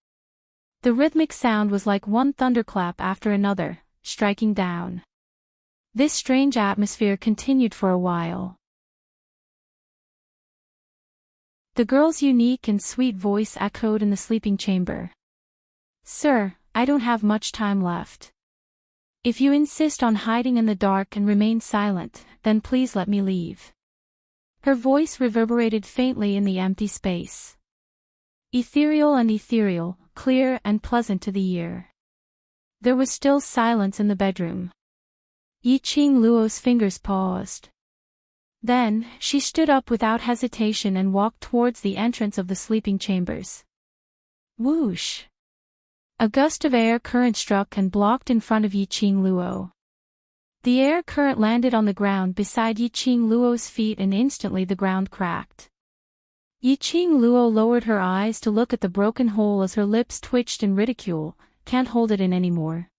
The rhythmic sound was like one thunderclap after another, striking down. This strange atmosphere continued for a while. The girl's unique and sweet voice echoed in the sleeping chamber. "Sir, I don't have much time left. If you insist on hiding in the dark and remain silent, then please let me leave." Her voice reverberated faintly in the empty space. Ethereal, clear and pleasant to the ear. There was still silence in the bedroom. Yiqing Luo's fingers paused. Then, she stood up without hesitation and walked towards the entrance of the sleeping chambers. Whoosh! A gust of air current struck and blocked in front of Yiqing Luo. The air current landed on the ground beside Yiqing Luo's feet and instantly the ground cracked. Yiqing Luo lowered her eyes to look at the broken hole as her lips twitched in ridicule. "Can't hold it in anymore."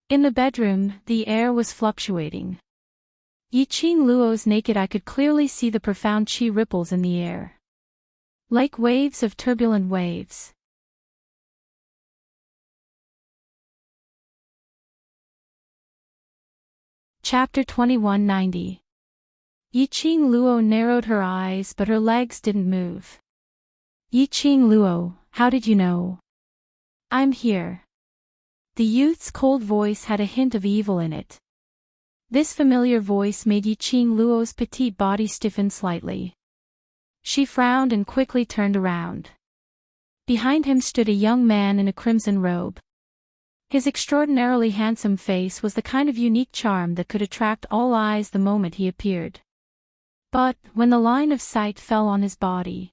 In the bedroom, the air was fluctuating. Yiqing Luo's naked eye could clearly see the profound qi ripples in the air. Like waves of turbulent waves. Chapter 2190. Yiqing Luo narrowed her eyes but her legs didn't move. "Yiqing Luo, how did you know?" "I'm here." The youth's cold voice had a hint of evil in it. This familiar voice made Yiqing Luo's petite body stiffen slightly. She frowned and quickly turned around. Behind him stood a young man in a crimson robe. His extraordinarily handsome face was the kind of unique charm that could attract all eyes the moment he appeared. But, when the line of sight fell on his body,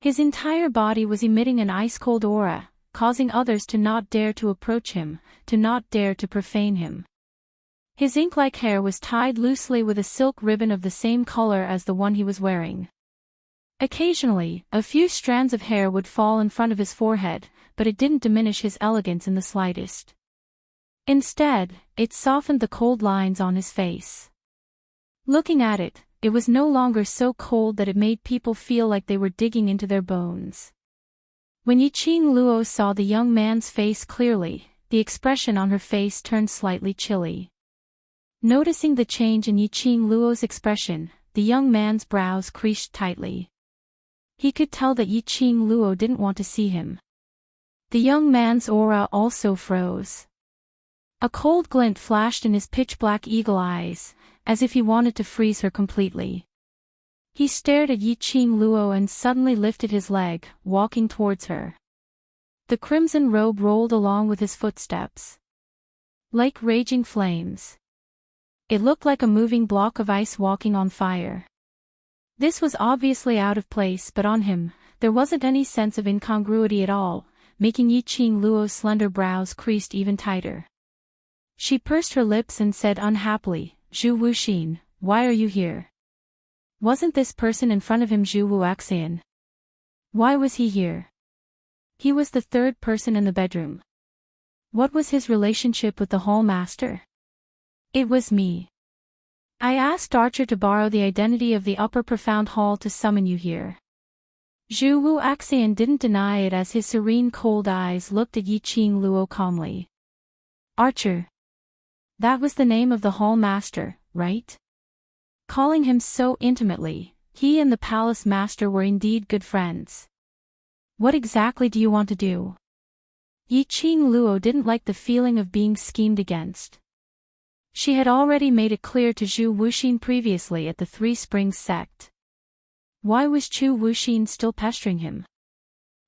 his entire body was emitting an ice-cold aura, causing others to not dare to approach him, to not dare to profane him. His ink-like hair was tied loosely with a silk ribbon of the same color as the one he was wearing. Occasionally, a few strands of hair would fall in front of his forehead, but it didn't diminish his elegance in the slightest. Instead, it softened the cold lines on his face. Looking at it, it was no longer so cold that it made people feel like they were digging into their bones. When Yiqing Luo saw the young man's face clearly, the expression on her face turned slightly chilly. Noticing the change in Yiqing Luo's expression, the young man's brows creased tightly. He could tell that Yiqing Luo didn't want to see him. The young man's aura also froze. A cold glint flashed in his pitch-black eagle eyes, as if he wanted to freeze her completely. He stared at Yiqing Luo and suddenly lifted his leg, walking towards her. The crimson robe rolled along with his footsteps. Like raging flames. It looked like a moving block of ice walking on fire. This was obviously out of place, but on him, there wasn't any sense of incongruity at all, making Yiqing Luo's slender brows creased even tighter. She pursed her lips and said unhappily, "Zhu Wuxin, why are you here?" Wasn't this person in front of him Zhu Wuxian? Why was he here? He was the third person in the bedroom. What was his relationship with the hall master? It was me. I asked Archer to borrow the identity of the upper profound hall to summon you here. Zhu Wuxian didn't deny it as his serene cold eyes looked at Yiqing Luo calmly. Archer. That was the name of the hall master, right? Calling him so intimately, he and the palace master were indeed good friends. What exactly do you want to do? Yiqing Luo didn't like the feeling of being schemed against. She had already made it clear to Zhu Wuxin previously at the Three Springs sect. Why was Chu Wuxin still pestering him?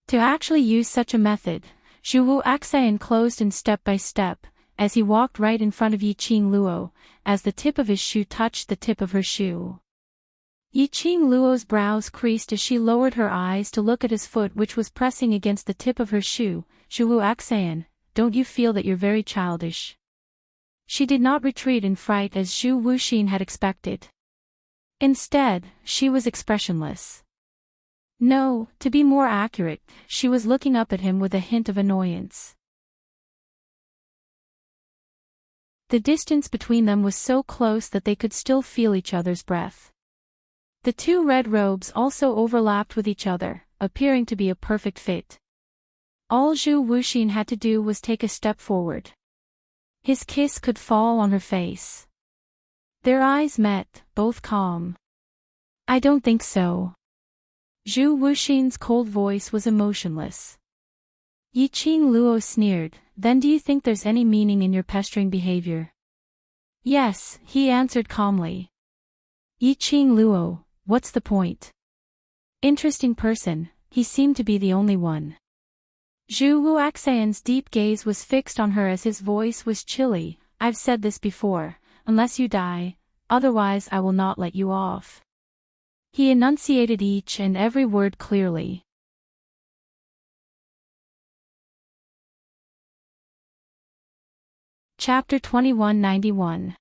To actually use such a method, Zhu Wu Axian closed in step by step, as he walked right in front of Yi Qing Luo, as the tip of his shoe touched the tip of her shoe. Yi Qing Luo's brows creased as she lowered her eyes to look at his foot, which was pressing against the tip of her shoe. Zhu Wu Axian, don't you feel that you're very childish? She did not retreat in fright as Zhu Wuxin had expected. Instead, she was expressionless. No, to be more accurate, she was looking up at him with a hint of annoyance. The distance between them was so close that they could still feel each other's breath. The two red robes also overlapped with each other, appearing to be a perfect fit. All Zhu Wuxin had to do was take a step forward. His kiss could fall on her face. Their eyes met, both calm. I don't think so. Zhu Wuxin's cold voice was emotionless. Yi Qing Luo sneered, then do you think there's any meaning in your pestering behavior? Yes, he answered calmly. Yi Qing Luo, what's the point? Interesting person, he seemed to be the only one. Zhu Wuaxian's deep gaze was fixed on her as his voice was chilly. I've said this before, unless you die, otherwise I will not let you off. He enunciated each and every word clearly. Chapter 2191.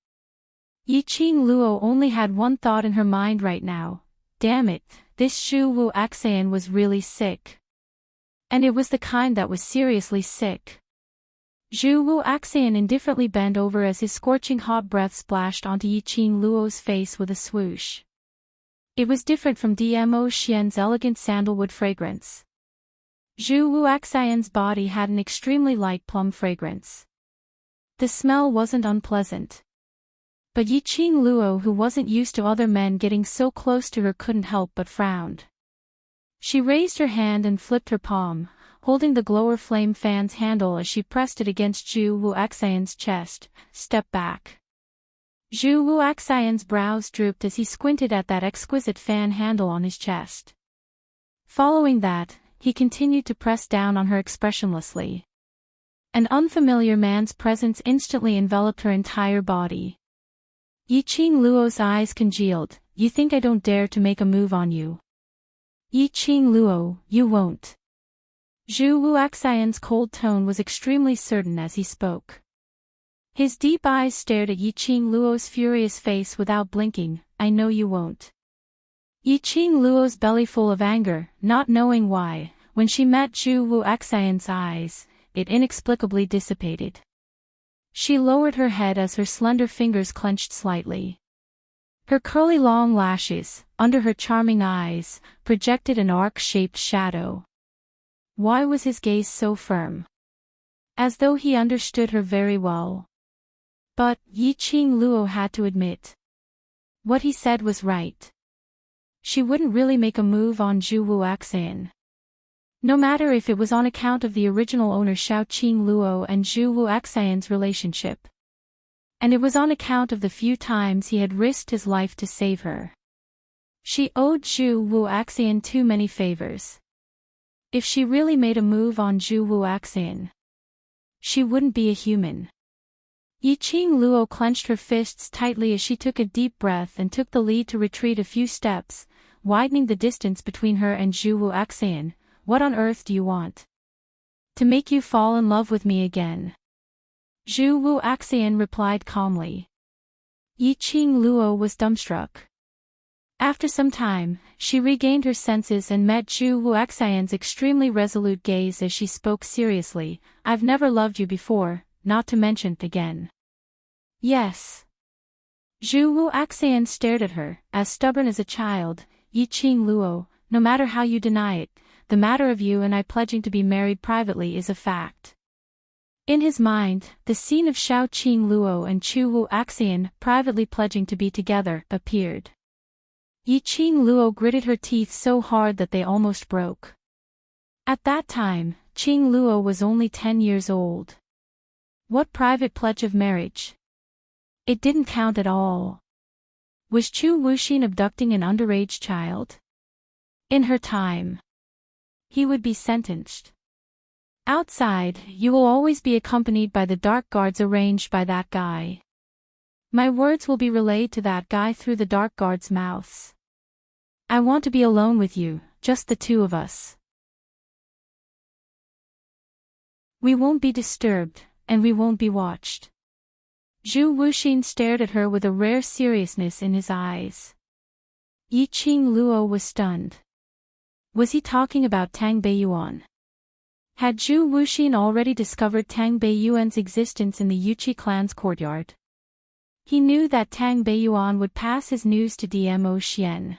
Yi Qing Luo only had one thought in her mind right now. Damn it, this Zhu Wuaxian was really sick. And it was the kind that was seriously sick. Zhu Wuaxian indifferently bent over as his scorching hot breath splashed onto Yi Qing Luo's face with a swoosh. It was different from Dmo Xian's elegant sandalwood fragrance. Zhu Wuaxian's body had an extremely light plum fragrance. The smell wasn't unpleasant. But Yi Qing Luo, who wasn't used to other men getting so close to her, couldn't help but frowned. She raised her hand and flipped her palm, holding the glower flame fan's handle as she pressed it against Zhu Wuaxian's chest. Step back. Zhu Wuaxian's brows drooped as he squinted at that exquisite fan handle on his chest. Following that, he continued to press down on her expressionlessly. An unfamiliar man's presence instantly enveloped her entire body. Yi Qing Luo's eyes congealed. You think I don't dare to make a move on you? Yi Qing Luo, you won't. Zhu Wuaxian's cold tone was extremely certain as he spoke. His deep eyes stared at Yi Qing Luo's furious face without blinking. I know you won't. Yi Qing Luo's belly full of anger, not knowing why, when she met Zhu Wuaxian's eyes, it inexplicably dissipated. She lowered her head as her slender fingers clenched slightly. Her curly long lashes, under her charming eyes, projected an arc-shaped shadow. Why was his gaze so firm? As though he understood her very well. But, Yi Qing Luo had to admit. What he said was right. She wouldn't really make a move on Zhu Wuaxian. No matter if it was on account of the original owner Xiao Qing Luo and Zhu Wuaxian's relationship. And it was on account of the few times he had risked his life to save her. She owed Zhu Wuaxian too many favors. If she really made a move on Zhu Wuaxian, she wouldn't be a human. Yi Qing Luo clenched her fists tightly as she took a deep breath and took the lead to retreat a few steps, widening the distance between her and Zhu Wuaxian. What on earth do you want? To make you fall in love with me again. Zhu Wuaxian replied calmly. Yi Qing Luo was dumbstruck. After some time, she regained her senses and met Zhu Wuaxian's extremely resolute gaze as she spoke seriously. I've never loved you before, not to mention again. Yes. Zhu Wuaxian stared at her, as stubborn as a child. Yi Qing Luo, no matter how you deny it, the matter of you and I pledging to be married privately is a fact. In his mind, the scene of Xiao Qing Luo and Chu Wuaxian privately pledging to be together appeared. Yi Qing Luo gritted her teeth so hard that they almost broke. At that time, Qing Luo was only 10 years old. What private pledge of marriage? It didn't count at all. Was Chu Wuxin abducting an underage child? In her time, he would be sentenced. Outside, you will always be accompanied by the dark guards arranged by that guy. My words will be relayed to that guy through the dark guards' mouths. I want to be alone with you, just the two of us. We won't be disturbed, and we won't be watched. Zhu Wuxin stared at her with a rare seriousness in his eyes. Yiqing Luo was stunned. Was he talking about Tang Beiyuan? Had Zhu Wuxin already discovered Tang Beiyuan's existence in the Yuqi clan's courtyard? He knew that Tang Beiyuan would pass his news to Dmo Xian.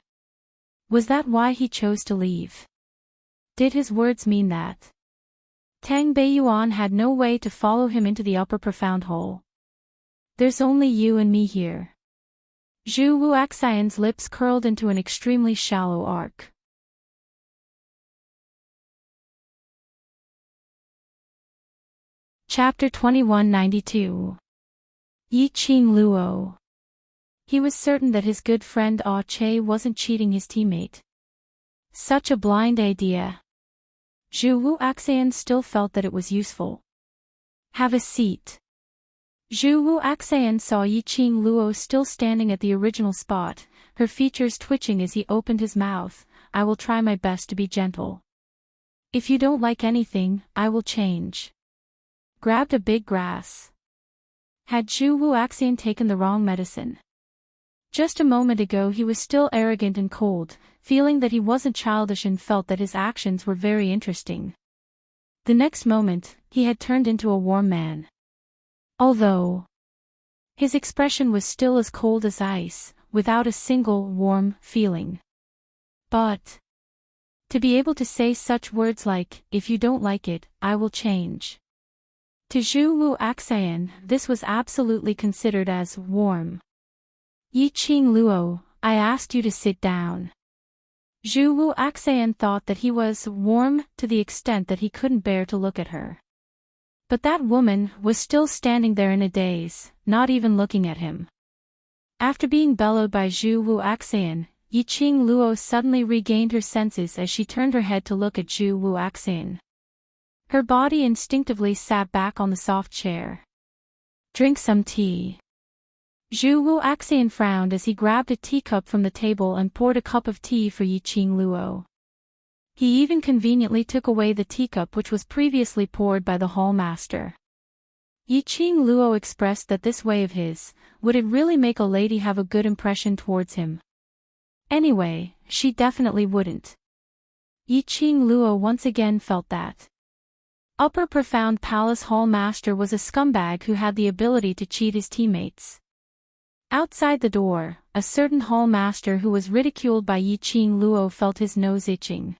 Was that why he chose to leave? Did his words mean that Tang Beiyuan had no way to follow him into the upper profound hole? There's only you and me here. Zhu Wuxian's lips curled into an extremely shallow arc. Chapter 2192. Yiqing Luo. He was certain that his good friend Ah Che wasn't cheating his teammate. Such a blind idea. Zhu Wuxian still felt that it was useful. Have a seat. Zhu Wuxian saw Yiqing Luo still standing at the original spot, her features twitching as he opened his mouth. I will try my best to be gentle. If you don't like anything, I will change. Grabbed a big grass. Had Zhu Wuxian taken the wrong medicine? Just a moment ago he was still arrogant and cold, feeling that he wasn't childish and felt that his actions were very interesting. The next moment, he had turned into a warm man. Although his expression was still as cold as ice, without a single warm feeling. But to be able to say such words like, if you don't like it, I will change. To Zhu Wuxian, this was absolutely considered as warm. Yiqing Luo, I asked you to sit down. Zhu Wuxian thought that he was warm to the extent that he couldn't bear to look at her. But that woman was still standing there in a daze, not even looking at him. After being bellowed by Zhu Wuxian, Yiqing Luo suddenly regained her senses as she turned her head to look at Zhu Wuxian. Her body instinctively sat back on the soft chair. Drink some tea. Zhu Wuxian frowned as he grabbed a teacup from the table and poured a cup of tea for Yiqing Luo. He even conveniently took away the teacup which was previously poured by the hall master. Yiqing Luo expressed that this way of his, would it really make a lady have a good impression towards him? Anyway, she definitely wouldn't. Yiqing Luo once again felt that Upper Profound Palace Hall Master was a scumbag who had the ability to cheat his teammates. Outside the door, a certain Hall Master who was ridiculed by Yiqing Luo felt his nose itching.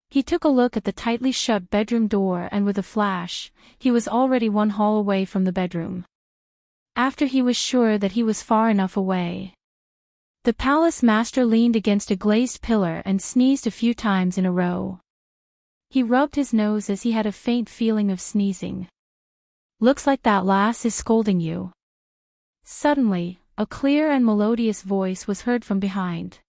He took a look at the tightly shut bedroom door and with a flash, he was already one hall away from the bedroom. After he was sure that he was far enough away, the Palace Master leaned against a glazed pillar and sneezed a few times in a row. He rubbed his nose as he had a faint feeling of sneezing. Looks like that lass is scolding you. Suddenly, a clear and melodious voice was heard from behind.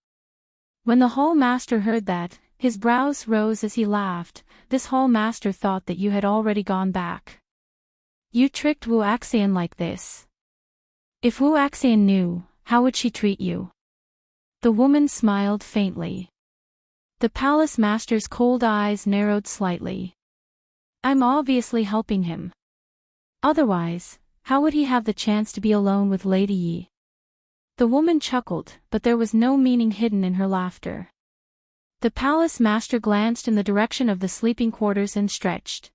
When the Hall Master heard that, his brows rose as he laughed. This Hall Master thought that you had already gone back. You tricked Wuxian like this. If Wuxian knew, how would she treat you? The woman smiled faintly. The Palace Master's cold eyes narrowed slightly. I'm obviously helping him. Otherwise, how would he have the chance to be alone with Lady Yi? The woman chuckled, but there was no meaning hidden in her laughter. The Palace Master glanced in the direction of the sleeping quarters and stretched.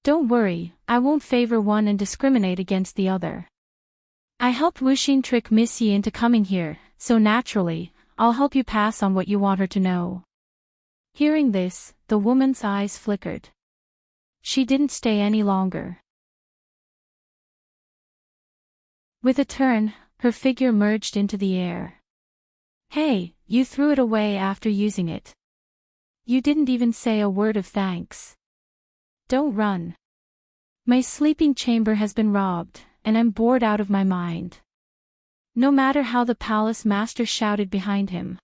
Don't worry, I won't favor one and discriminate against the other. I helped Wuxin trick Miss Yi into coming here, so naturally, I'll help you pass on what you want her to know. Hearing this, the woman's eyes flickered. She didn't stay any longer. With a turn, her figure merged into the air. Hey, you threw it away after using it. You didn't even say a word of thanks. Don't run. My sleeping chamber has been robbed, and I'm bored out of my mind. No matter how the Palace Master shouted behind him.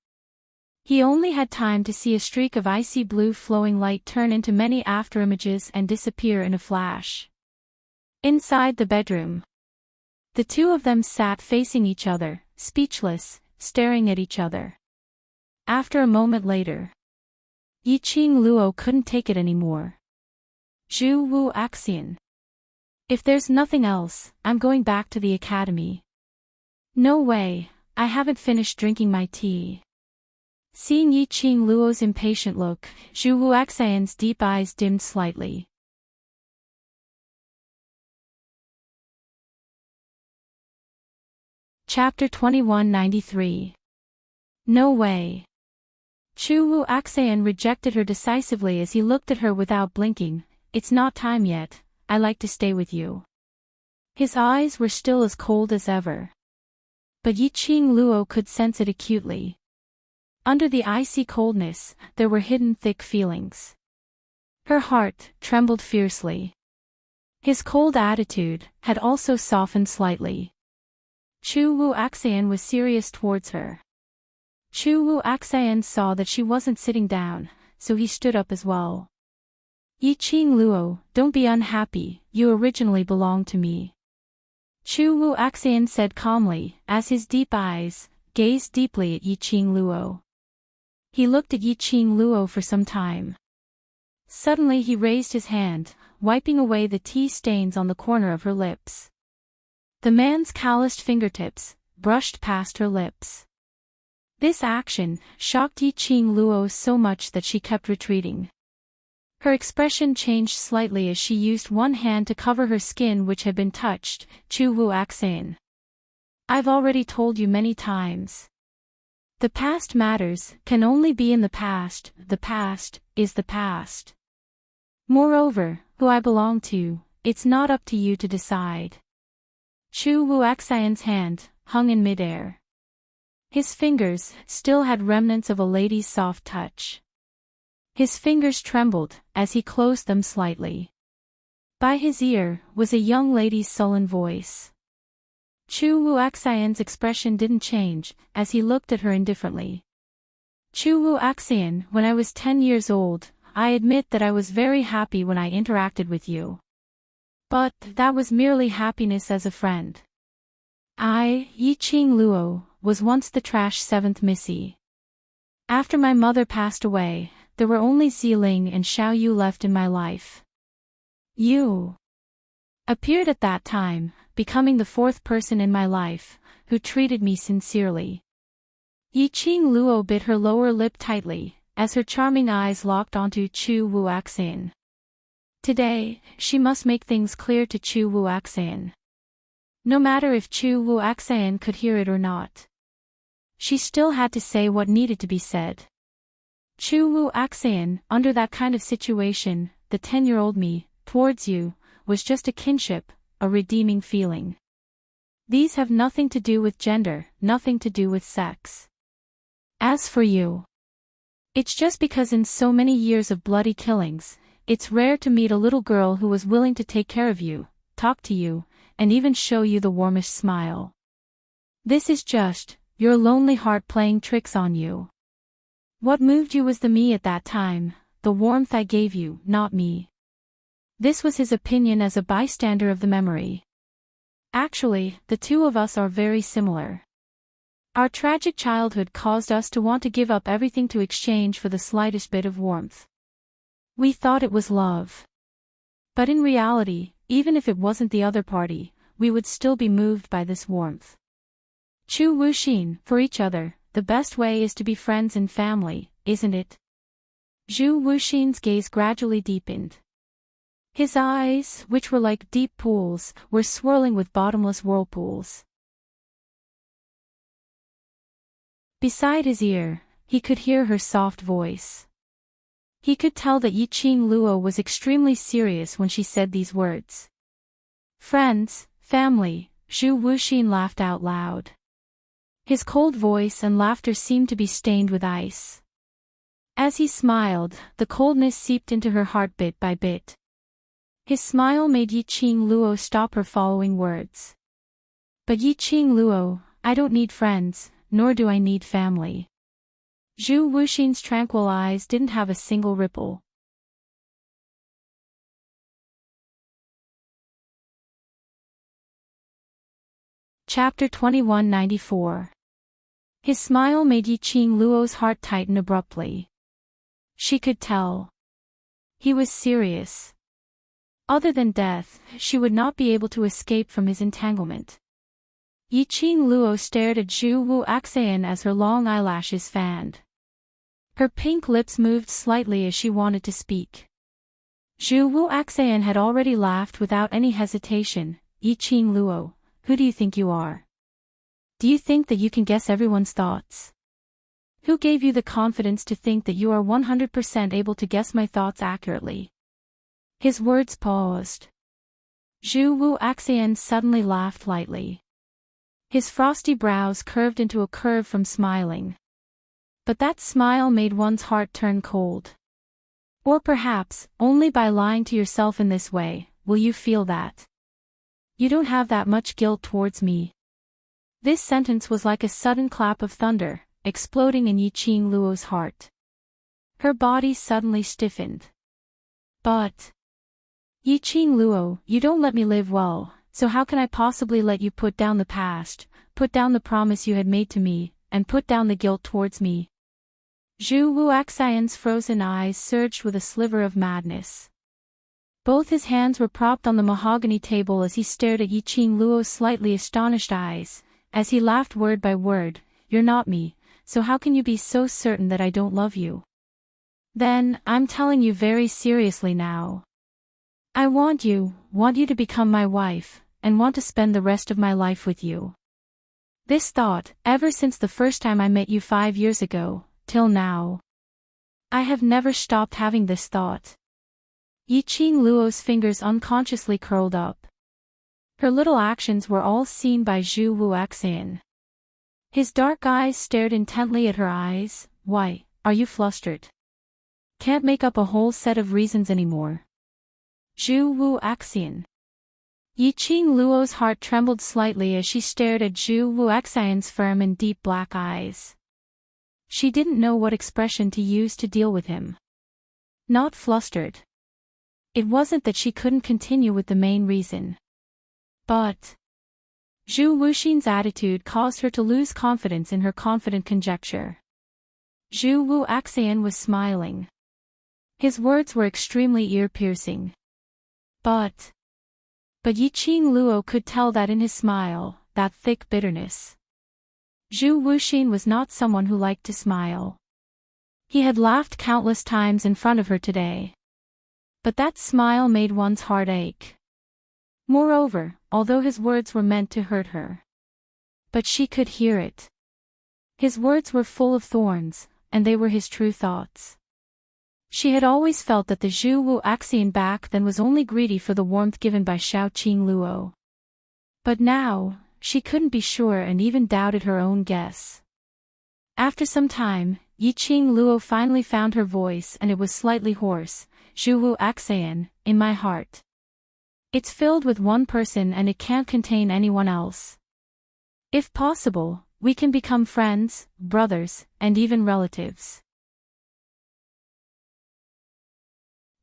He only had time to see a streak of icy blue flowing light turn into many afterimages and disappear in a flash. Inside the bedroom, the two of them sat facing each other, speechless, staring at each other. After a moment later, Yiqing Luo couldn't take it anymore. Zhu Wu Axian. If there's nothing else, I'm going back to the academy. No way, I haven't finished drinking my tea. Seeing Yiqing Luo's impatient look, Zhu Wu Axian's deep eyes dimmed slightly. Chapter 2193. No way. Zhu Wu Axian rejected her decisively as he looked at her without blinking. It's not time yet, I like to stay with you. His eyes were still as cold as ever. But Yiqing Luo could sense it acutely. Under the icy coldness, there were hidden thick feelings. Her heart trembled fiercely. His cold attitude had also softened slightly. Zhu Wu Axian was serious towards her. Zhu Wu Axian saw that she wasn't sitting down, so he stood up as well. Yiqing Luo, don't be unhappy, you originally belonged to me. Zhu Wu Axian said calmly, as his deep eyes gazed deeply at Yiqing Luo. He looked at Yiqing Luo for some time. Suddenly he raised his hand, wiping away the tea stains on the corner of her lips. The man's calloused fingertips brushed past her lips. This action shocked Yiqing Luo so much that she kept retreating. Her expression changed slightly as she used one hand to cover her skin which had been touched. Zhu Wu Axian. I've already told you many times. The past matters can only be in the past is the past. Moreover, who I belong to, it's not up to you to decide. Zhu Wu Axian's hand hung in midair. His fingers still had remnants of a lady's soft touch. His fingers trembled as he closed them slightly. By his ear was a young lady's sullen voice. Zhu Wu Axian's expression didn't change as he looked at her indifferently. Zhu Wu Axian, when I was 10 years old, I admit that I was very happy when I interacted with you. But that was merely happiness as a friend. I, Yiqing Luo, was once the trash 7th Missy. After my mother passed away, there were only Ziling and Xiao Yu left in my life. You appeared at that time, becoming the 4th person in my life, who treated me sincerely. Yiqing Luo bit her lower lip tightly, as her charming eyes locked onto Zhu Wu Axian. Today, she must make things clear to Zhu Wu Axian. No matter if Zhu Wu Axian could hear it or not. She still had to say what needed to be said. Zhu Wu Axian, under that kind of situation, the 10-year-old me, towards you, was just a kinship, a redeeming feeling. These have nothing to do with gender, nothing to do with sex. As for you, it's just because in so many years of bloody killings, it's rare to meet a little girl who was willing to take care of you, talk to you, and even show you the warmest smile. This is just your lonely heart playing tricks on you. What moved you was the me at that time, the warmth I gave you, not me. This was his opinion as a bystander of the memory. Actually, the two of us are very similar. Our tragic childhood caused us to want to give up everything to exchange for the slightest bit of warmth. We thought it was love. But in reality, even if it wasn't the other party, we would still be moved by this warmth. Zhu Wuxin, for each other, the best way is to be friends and family, isn't it? Zhu Wuxin's gaze gradually deepened. His eyes, which were like deep pools, were swirling with bottomless whirlpools. Beside his ear, he could hear her soft voice. He could tell that Yiqing Luo was extremely serious when she said these words. Friends, family, Zhu Wuxin laughed out loud. His cold voice and laughter seemed to be stained with ice. As he smiled, the coldness seeped into her heart bit by bit. His smile made Yiqing Luo stop her following words. But Yiqing Luo, I don't need friends, nor do I need family. Zhu Wuxin's tranquil eyes didn't have a single ripple. Chapter 2194. His smile made Yiqing Luo's heart tighten abruptly. She could tell. He was serious. Other than death, she would not be able to escape from his entanglement. Yiqing Luo stared at Zhu Wuxian as her long eyelashes fanned. Her pink lips moved slightly as she wanted to speak. Zhu Wuxian had already laughed without any hesitation. Yiqing Luo, who do you think you are? Do you think that you can guess everyone's thoughts? Who gave you the confidence to think that you are 100% able to guess my thoughts accurately? His words paused. Zhu Wuxian suddenly laughed lightly. His frosty brows curved into a curve from smiling. But that smile made one's heart turn cold. Or perhaps, only by lying to yourself in this way, will you feel that. You don't have that much guilt towards me. This sentence was like a sudden clap of thunder, exploding in Yiqing Luo's heart. Her body suddenly stiffened. But... Yiqing Luo, you don't let me live well, so how can I possibly let you put down the past, put down the promise you had made to me, and put down the guilt towards me? Zhu Wuxian's frozen eyes surged with a sliver of madness. Both his hands were propped on the mahogany table as he stared at Yiqing Luo's slightly astonished eyes, as he laughed word by word. You're not me, so how can you be so certain that I don't love you? Then, I'm telling you very seriously now. I want you to become my wife, and want to spend the rest of my life with you. This thought, ever since the first time I met you 5 years ago, till now. I have never stopped having this thought. Yiqing Luo's fingers unconsciously curled up. Her little actions were all seen by Zhu Wuxian. His dark eyes stared intently at her eyes. Why, are you flustered? Can't make up a whole set of reasons anymore. Zhu Wuxian. Yiqing Luo's heart trembled slightly as she stared at Zhu Wuxian's firm and deep black eyes. She didn't know what expression to use to deal with him. Not flustered. It wasn't that she couldn't continue with the main reason. But... Zhu Wuxin's attitude caused her to lose confidence in her confident conjecture. Zhu Wuxian was smiling. His words were extremely ear-piercing. But Yiqing Luo could tell that in his smile, that thick bitterness. Zhu Wuxin was not someone who liked to smile. He had laughed countless times in front of her today. But that smile made one's heart ache. Moreover, although his words were meant to hurt her. But she could hear it. His words were full of thorns, and they were his true thoughts. She had always felt that the Zhu Wuxian back then was only greedy for the warmth given by Xiaoqing Luo. But now, she couldn't be sure and even doubted her own guess. After some time, Yiqing Luo finally found her voice and it was slightly hoarse. Zhu Wuxian, in my heart. It's filled with one person and it can't contain anyone else. If possible, we can become friends, brothers, and even relatives.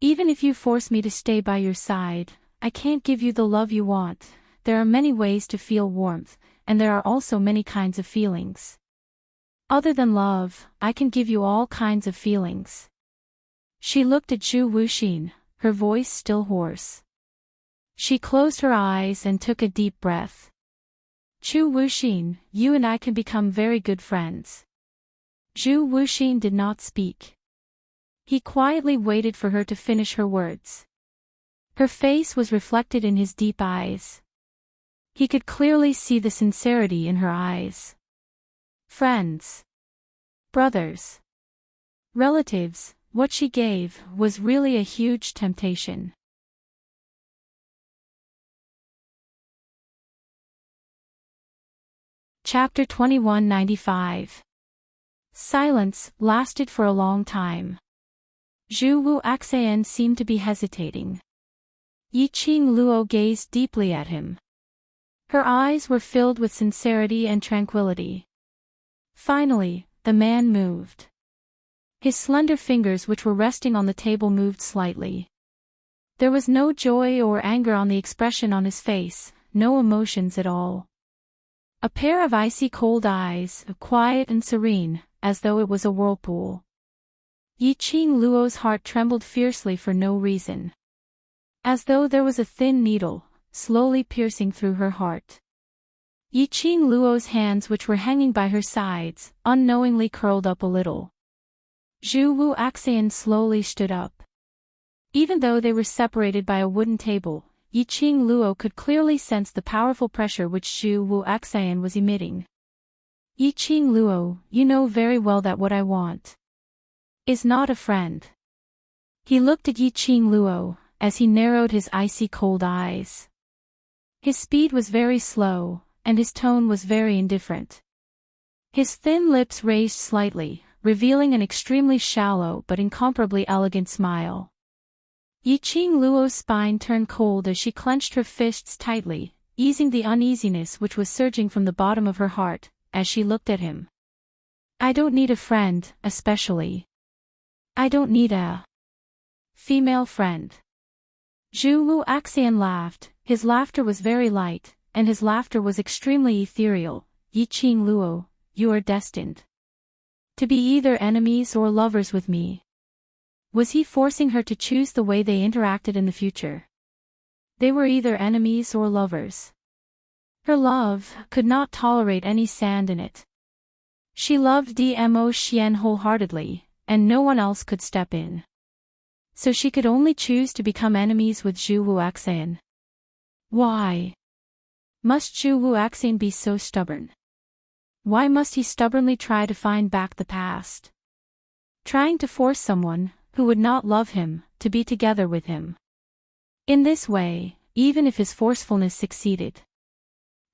Even if you force me to stay by your side, I can't give you the love you want. There are many ways to feel warmth, and there are also many kinds of feelings. Other than love, I can give you all kinds of feelings. She looked at Zhu Wuxin, her voice still hoarse. She closed her eyes and took a deep breath. Zhu Wuxin, you and I can become very good friends. Zhu Wuxin did not speak. He quietly waited for her to finish her words. Her face was reflected in his deep eyes. He could clearly see the sincerity in her eyes. Friends. Brothers. Relatives, what she gave was really a huge temptation. Chapter 2195. Silence lasted for a long time. Zhu Wuxian seemed to be hesitating. Yiqing Luo gazed deeply at him. Her eyes were filled with sincerity and tranquility. Finally, the man moved. His slender fingers which were resting on the table moved slightly. There was no joy or anger on the expression on his face, no emotions at all. A pair of icy cold eyes, quiet and serene, as though it was a whirlpool. Yiqing Luo's heart trembled fiercely for no reason. As though there was a thin needle, slowly piercing through her heart. Yiqing Luo's hands which were hanging by her sides, unknowingly curled up a little. Zhu Wu Axian slowly stood up. Even though they were separated by a wooden table, Yiqing Luo could clearly sense the powerful pressure which Zhu Wu Axian was emitting. Yiqing Luo, you know very well that what I want is not a friend. He looked at Yiqing Luo, as he narrowed his icy cold eyes. His speed was very slow, and his tone was very indifferent. His thin lips raised slightly, revealing an extremely shallow but incomparably elegant smile. Yiqing Luo's spine turned cold as she clenched her fists tightly, easing the uneasiness which was surging from the bottom of her heart, as she looked at him. I don't need a friend, especially. I don't need a female friend. Zhu Wu Axian laughed. His laughter was very light, and his laughter was extremely ethereal. Yiqing Luo, you are destined to be either enemies or lovers with me. Was he forcing her to choose the way they interacted in the future? They were either enemies or lovers. Her love could not tolerate any sand in it. She loved Dmo Xian wholeheartedly, and no one else could step in. So she could only choose to become enemies with Zhu Wu Axian. Why must Zhu Wu Axian be so stubborn? Why must he stubbornly try to find back the past? Trying to force someone who would not love him to be together with him. In this way, even if his forcefulness succeeded,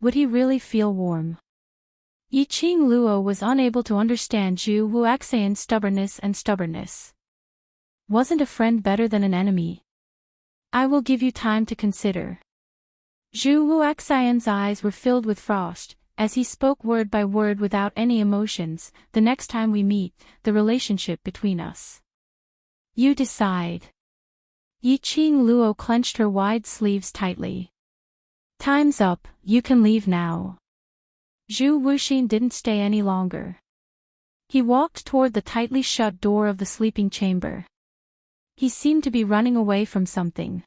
would he really feel warm? Yiqing Luo was unable to understand Zhu Wu Axian's stubbornness. Wasn't a friend better than an enemy? I will give you time to consider. Zhu Wu Axian's eyes were filled with frost, as he spoke word by word without any emotions. The next time we meet, the relationship between us. You decide. Yiqing Luo clenched her wide sleeves tightly. Time's up, you can leave now. Zhu Wuxin didn't stay any longer. He walked toward the tightly shut door of the sleeping chamber. He seemed to be running away from something.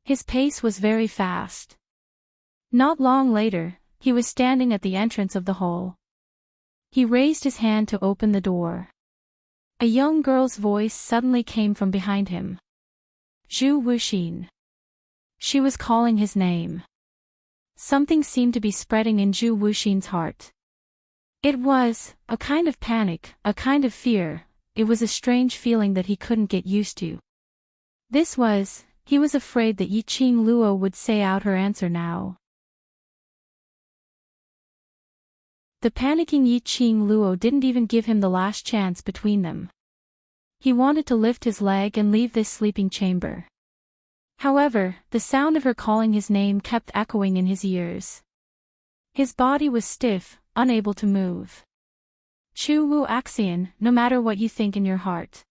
His pace was very fast. Not long later, he was standing at the entrance of the hall. He raised his hand to open the door. A young girl's voice suddenly came from behind him. Zhu Wuxin. She was calling his name. Something seemed to be spreading in Zhu Wuxin's heart. It was a kind of panic, a kind of fear. It was a strange feeling that he couldn't get used to. He was afraid that Yiqing Luo would say out her answer now. The panicking Yiqing Luo didn't even give him the last chance between them. He wanted to lift his leg and leave this sleeping chamber. However, the sound of her calling his name kept echoing in his ears. His body was stiff, unable to move. Zhu Wu Axian, no matter what you think in your heart,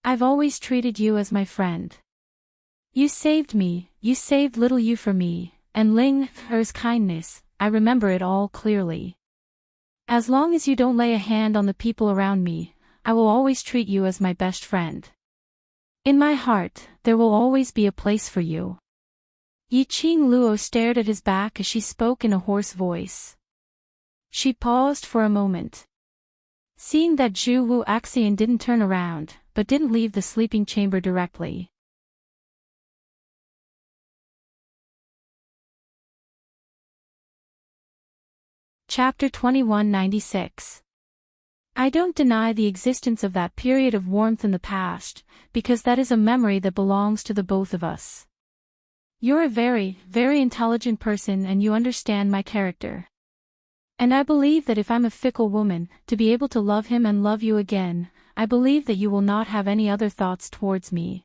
I've always treated you as my friend. You saved me, you saved little you for me, and Ling Her's kindness, I remember it all clearly. As long as you don't lay a hand on the people around me, I will always treat you as my best friend. In my heart, there will always be a place for you. Yiqing Luo stared at his back as she spoke in a hoarse voice. She paused for a moment. Seeing that Zhu Wu Axian didn't turn around, but didn't leave the sleeping chamber directly. Chapter 2196. I don't deny the existence of that period of warmth in the past, because that is a memory that belongs to the both of us. You're a very, very intelligent person and you understand my character. And I believe that if I'm a fickle woman, to be able to love him and love you again, I believe that you will not have any other thoughts towards me.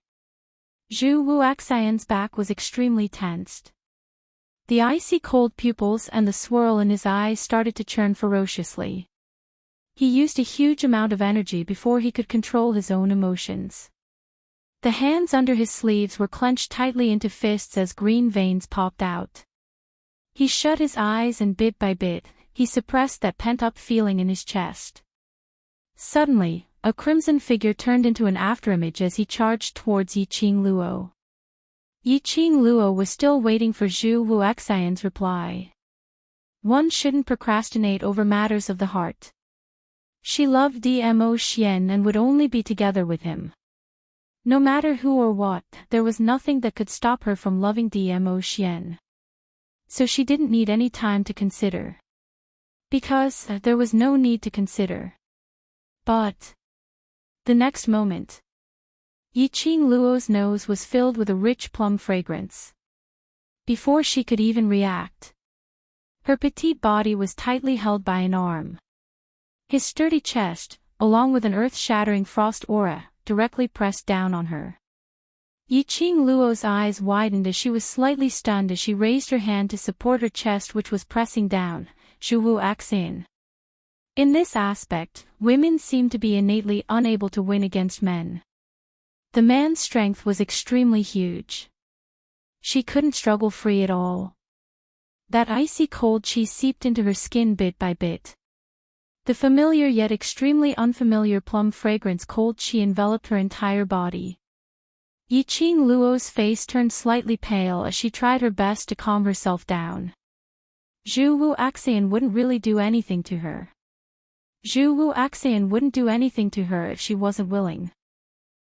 Zhu Wu Axian's back was extremely tensed. The icy cold pupils and the swirl in his eyes started to churn ferociously. He used a huge amount of energy before he could control his own emotions. The hands under his sleeves were clenched tightly into fists as green veins popped out. He shut his eyes and bit by bit, he suppressed that pent-up feeling in his chest. Suddenly, a crimson figure turned into an afterimage as he charged towards Yiqing Luo. Yiqing Luo was still waiting for Zhu Wuxian's reply. One shouldn't procrastinate over matters of the heart. She loved Dmo Xian and would only be together with him. No matter who or what, there was nothing that could stop her from loving Dmo Xian. So she didn't need any time to consider. Because there was no need to consider. But the next moment, Yiqing Luo's nose was filled with a rich plum fragrance. Before she could even react, her petite body was tightly held by an arm. His sturdy chest, along with an earth-shattering frost aura, directly pressed down on her. Yiqing Luo's eyes widened as she was slightly stunned as she raised her hand to support her chest which was pressing down. Zhu Wuxian. In this aspect, women seem to be innately unable to win against men. The man's strength was extremely huge. She couldn't struggle free at all. That icy cold chi seeped into her skin bit by bit. The familiar yet extremely unfamiliar plum fragrance cold chi enveloped her entire body. Yiqing Luo's face turned slightly pale as she tried her best to calm herself down. Zhu Wuxian wouldn't really do anything to her. Zhu Wuxian wouldn't do anything to her if she wasn't willing.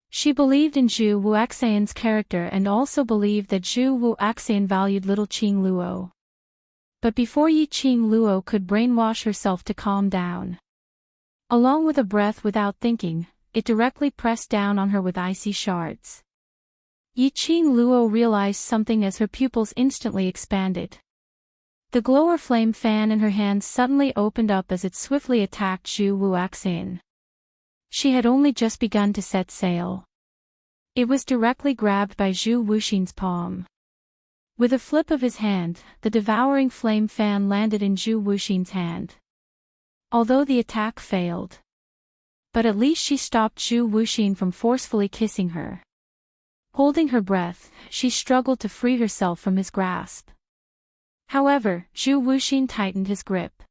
She believed in Zhu Wuxian's character and also believed that Zhu Wuxian valued little Qing Luo. But before Yiqing Luo could brainwash herself to calm down, along with a breath without thinking, it directly pressed down on her with icy shards. Yiqing Luo realized something as her pupils instantly expanded. The glower flame fan in her hand suddenly opened up as it swiftly attacked Zhu Wuxian. She had only just begun to set sail. It was directly grabbed by Zhu Wuxian's palm. With a flip of his hand, the devouring flame fan landed in Zhu Wuxian's hand. Although the attack failed. But at least she stopped Zhu Wuxian from forcefully kissing her. Holding her breath, she struggled to free herself from his grasp. However, Zhu Wuxian tightened his grip.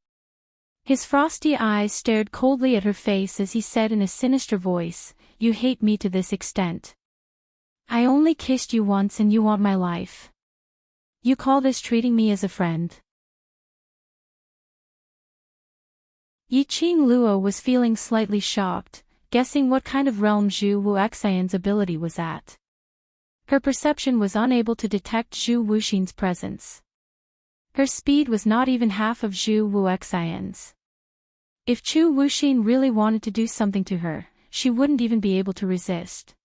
His frosty eyes stared coldly at her face as he said in a sinister voice, "You hate me to this extent. I only kissed you once and you want my life. You call this treating me as a friend?" Yiqing Luo was feeling slightly shocked, guessing what kind of realm Zhu Wuxian's ability was at. Her perception was unable to detect Zhu Wuxian's presence. Her speed was not even half of Zhu Wuxian's. If Zhu Wuxian really wanted to do something to her, she wouldn't even be able to resist.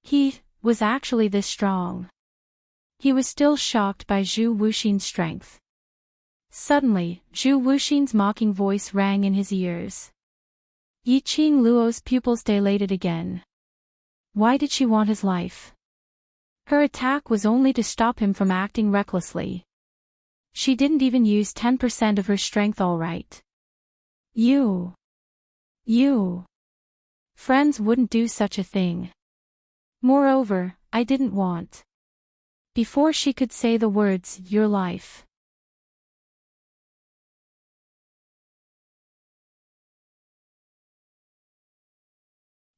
He was actually this strong. He was still shocked by Zhu Wuxian's strength. Suddenly, Zhu Wuxian's mocking voice rang in his ears. Yiqing Luo's pupils dilated again. Why did she want his life? Her attack was only to stop him from acting recklessly. She didn't even use 10% of her strength all right. You. Friends wouldn't do such a thing. Moreover, I didn't want. Before she could say the words, your life.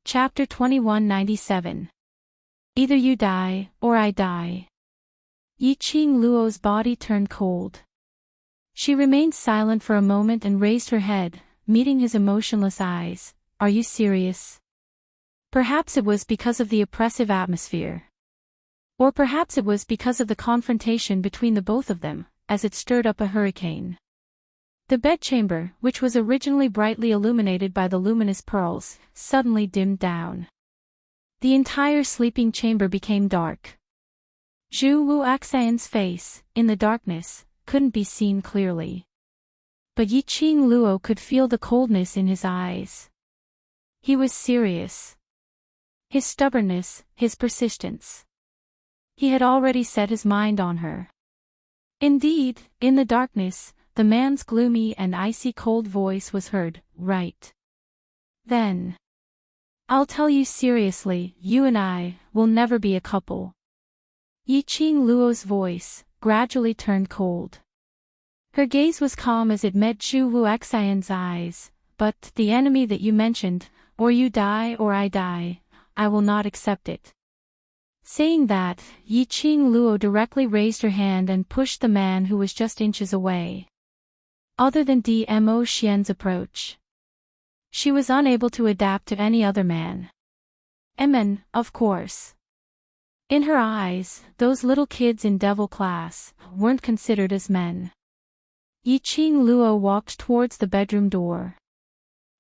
Chapter 2197. Either you die, or I die. Yiqing Luo's body turned cold. She remained silent for a moment and raised her head, meeting his emotionless eyes. Are you serious? Perhaps it was because of the oppressive atmosphere. Or perhaps it was because of the confrontation between the both of them, as it stirred up a hurricane. The bedchamber, which was originally brightly illuminated by the luminous pearls, suddenly dimmed down. The entire sleeping chamber became dark. Zhu Wuxian's face, in the darkness, couldn't be seen clearly. But Yiqing Luo could feel the coldness in his eyes. He was serious. His stubbornness, his persistence. He had already set his mind on her. Indeed, in the darkness, the man's gloomy and icy cold voice was heard, "Right. Then. I'll tell you seriously, you and I will never be a couple." Yiqing Luo's voice gradually turned cold. Her gaze was calm as it met Zhu Wuxian's eyes. "But the enemy that you mentioned, or you die or I die, I will not accept it." Saying that, Yiqing Luo directly raised her hand and pushed the man who was just inches away. Other than Dmo Xian's approach, she was unable to adapt to any other man. Men, of course. In her eyes, those little kids in devil class weren't considered as men. Yiqing Luo walked towards the bedroom door.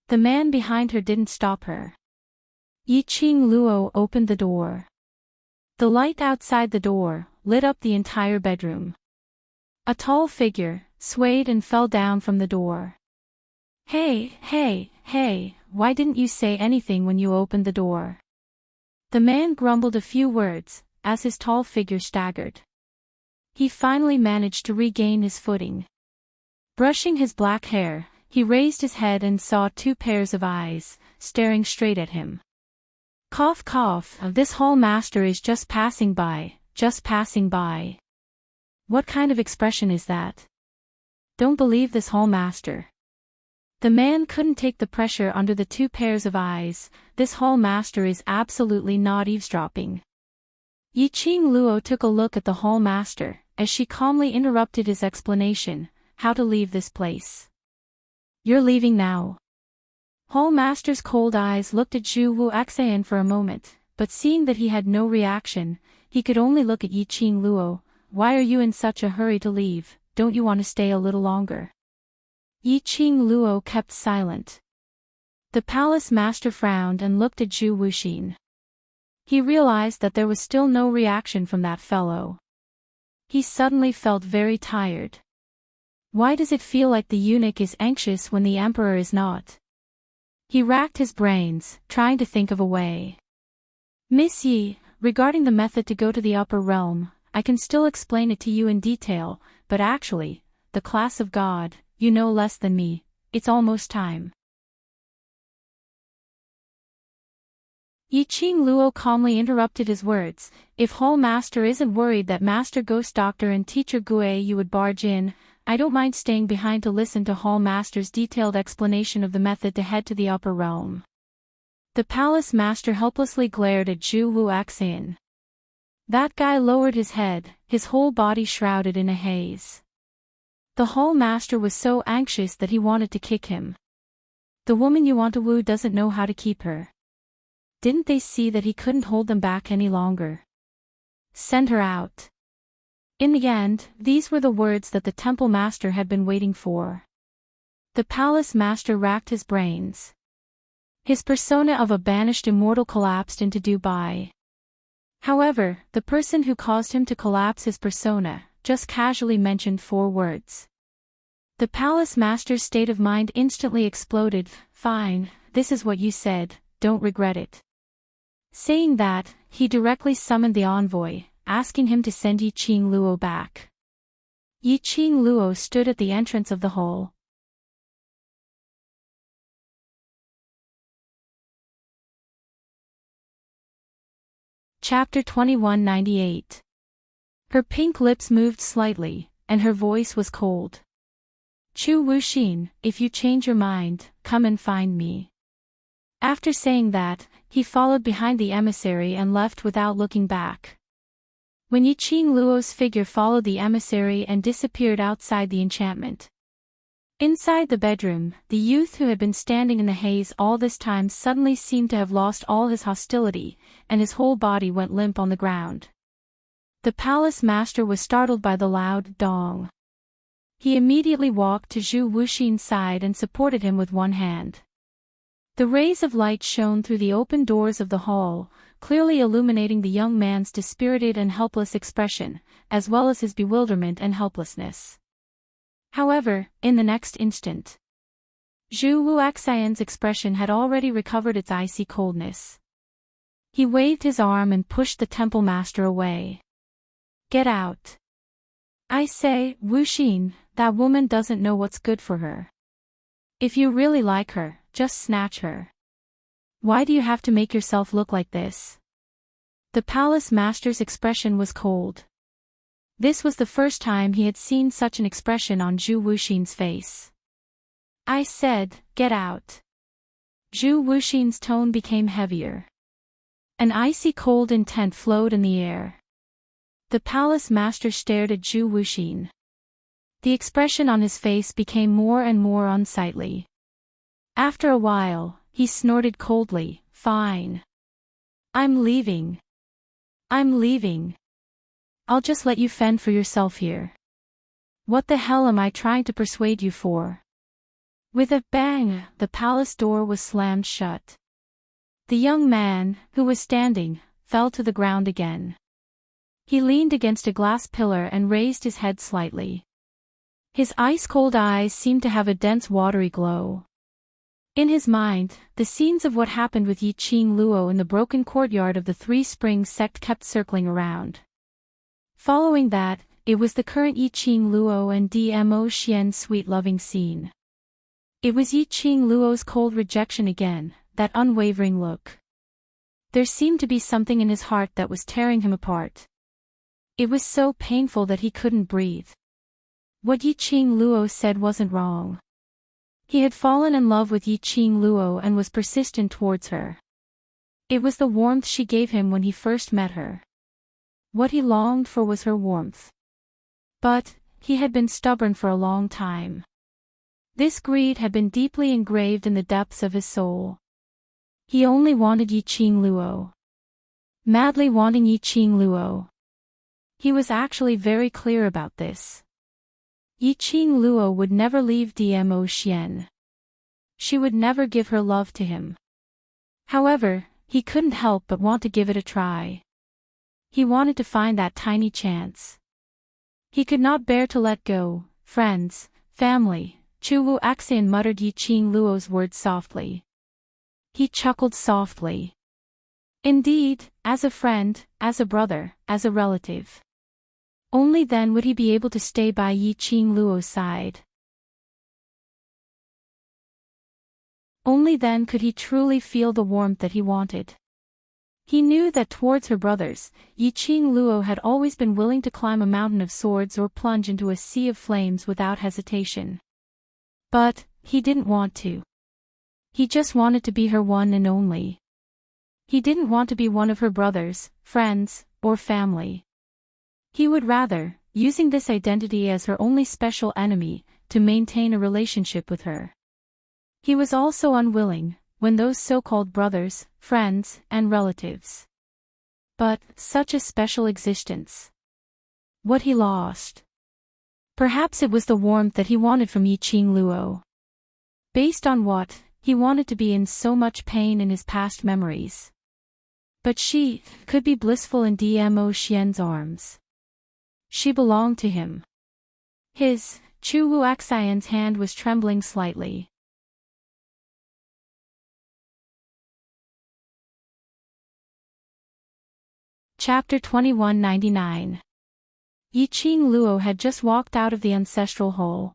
The man behind her didn't stop her. Yiqing Luo opened the door. The light outside the door lit up the entire bedroom. A tall figure swayed and fell down from the door. Hey, why didn't you say anything when you opened the door?" The man grumbled a few words as his tall figure staggered. He finally managed to regain his footing. Brushing his black hair, he raised his head and saw two pairs of eyes staring straight at him. "Cough cough, this hall master is just passing by, just passing by." "What kind of expression is that?" "Don't believe this hall master." The man couldn't take the pressure under the two pairs of eyes. "This hall master is absolutely not eavesdropping." Yiqing Luo took a look at the hall master, as she calmly interrupted his explanation, how to leave this place. "You're leaving now?" Hall master's cold eyes looked at Zhu Wuxian for a moment, but seeing that he had no reaction, he could only look at Yiqing Luo. "Why are you in such a hurry to leave? Don't you want to stay a little longer?" Yiqing Luo kept silent. The palace master frowned and looked at Zhu Wuxian. He realized that there was still no reaction from that fellow. He suddenly felt very tired. Why does it feel like the eunuch is anxious when the emperor is not? He racked his brains, trying to think of a way. "Miss Yi, regarding the method to go to the upper realm, I can still explain it to you in detail, but actually, the class of God, you know less than me. It's almost time." Yiqing Luo calmly interrupted his words. "If Hall Master isn't worried that Master Ghost Doctor and Teacher Gue you would barge in, I don't mind staying behind to listen to Hall Master's detailed explanation of the method to head to the upper realm." The palace master helplessly glared at Zhu Wuxian. That guy lowered his head, his whole body shrouded in a haze. The hall master was so anxious that he wanted to kick him. "The woman you want to woo doesn't know how to keep her. Didn't they see that he couldn't hold them back any longer? Send her out." In the end, these were the words that the temple master had been waiting for. The palace master racked his brains. His persona of a banished immortal collapsed into Dubai. However, the person who caused him to collapse his persona just casually mentioned 4 words. The palace master's state of mind instantly exploded. "Fine, this is what you said, don't regret it." Saying that, he directly summoned the envoy, asking him to send Yiqing Luo back. Yiqing Luo stood at the entrance of the hall. Chapter 2198. Her pink lips moved slightly, and her voice was cold. "Zhu Wuxian, if you change your mind, come and find me." After saying that, he followed behind the emissary and left without looking back. When Yiqing Luo's figure followed the emissary and disappeared outside the enchantment. Inside the bedroom, the youth who had been standing in the haze all this time suddenly seemed to have lost all his hostility, and his whole body went limp on the ground. The palace master was startled by the loud dong. He immediately walked to Zhu Wuxian's side and supported him with one hand. The rays of light shone through the open doors of the hall, clearly illuminating the young man's dispirited and helpless expression, as well as his bewilderment and helplessness. However, in the next instant, Zhu Wuxian's expression had already recovered its icy coldness. He waved his arm and pushed the temple master away. "Get out. I say, Wuxin, that woman doesn't know what's good for her. If you really like her, just snatch her. Why do you have to make yourself look like this? The palace master's expression was cold. This was the first time he had seen such an expression on Zhu Wuxin's face. I said, get out. Zhu Wuxin's tone became heavier. An icy cold intent flowed in the air. The palace master stared at Zhu Wuxin. The expression on his face became more and more unsightly. After a while, he snorted coldly, fine. I'm leaving. I'm leaving. I'll just let you fend for yourself here. What the hell am I trying to persuade you for? With a bang, the palace door was slammed shut. The young man, who was standing, fell to the ground again. He leaned against a glass pillar and raised his head slightly. His ice-cold eyes seemed to have a dense watery glow. In his mind, the scenes of what happened with Yi Qing Luo in the broken courtyard of the Three Springs sect kept circling around. Following that, it was the current Yi Qing Luo and Dmo Xian's sweet-loving scene. It was Yi Qing Luo's cold rejection again, that unwavering look. There seemed to be something in his heart that was tearing him apart. It was so painful that he couldn't breathe. What Yi Qing Luo said wasn't wrong. He had fallen in love with Yi Qing Luo and was persistent towards her. It was the warmth she gave him when he first met her. What he longed for was her warmth. But, he had been stubborn for a long time. This greed had been deeply engraved in the depths of his soul. He only wanted Yi Qing Luo. Madly wanting Yi Qing Luo. He was actually very clear about this. Yi Qing Luo would never leave Dmo Xian. She would never give her love to him. However, he couldn't help but want to give it a try. He wanted to find that tiny chance. He could not bear to let go. Friends, family, Chu Wu Axian muttered Yi Qing Luo's words softly. He chuckled softly. Indeed, as a friend, as a brother, as a relative. Only then would he be able to stay by Yi Qing Luo's side. Only then could he truly feel the warmth that he wanted. He knew that towards her brothers, Yi Qing Luo had always been willing to climb a mountain of swords or plunge into a sea of flames without hesitation. But, he didn't want to. He just wanted to be her one and only. He didn't want to be one of her brothers, friends, or family. He would rather, using this identity as her only special enemy, to maintain a relationship with her. He was also unwilling, when those so-called brothers, friends, and relatives. But, such a special existence. What he lost. Perhaps it was the warmth that he wanted from Yi Qing Luo. Based on what, he wanted to be in so much pain in his past memories. But she could be blissful in Dmo Xian's arms. She belonged to him. His, Chu Wu Axian's hand was trembling slightly. Chapter 2199. Yi Qing Luo had just walked out of the ancestral hall.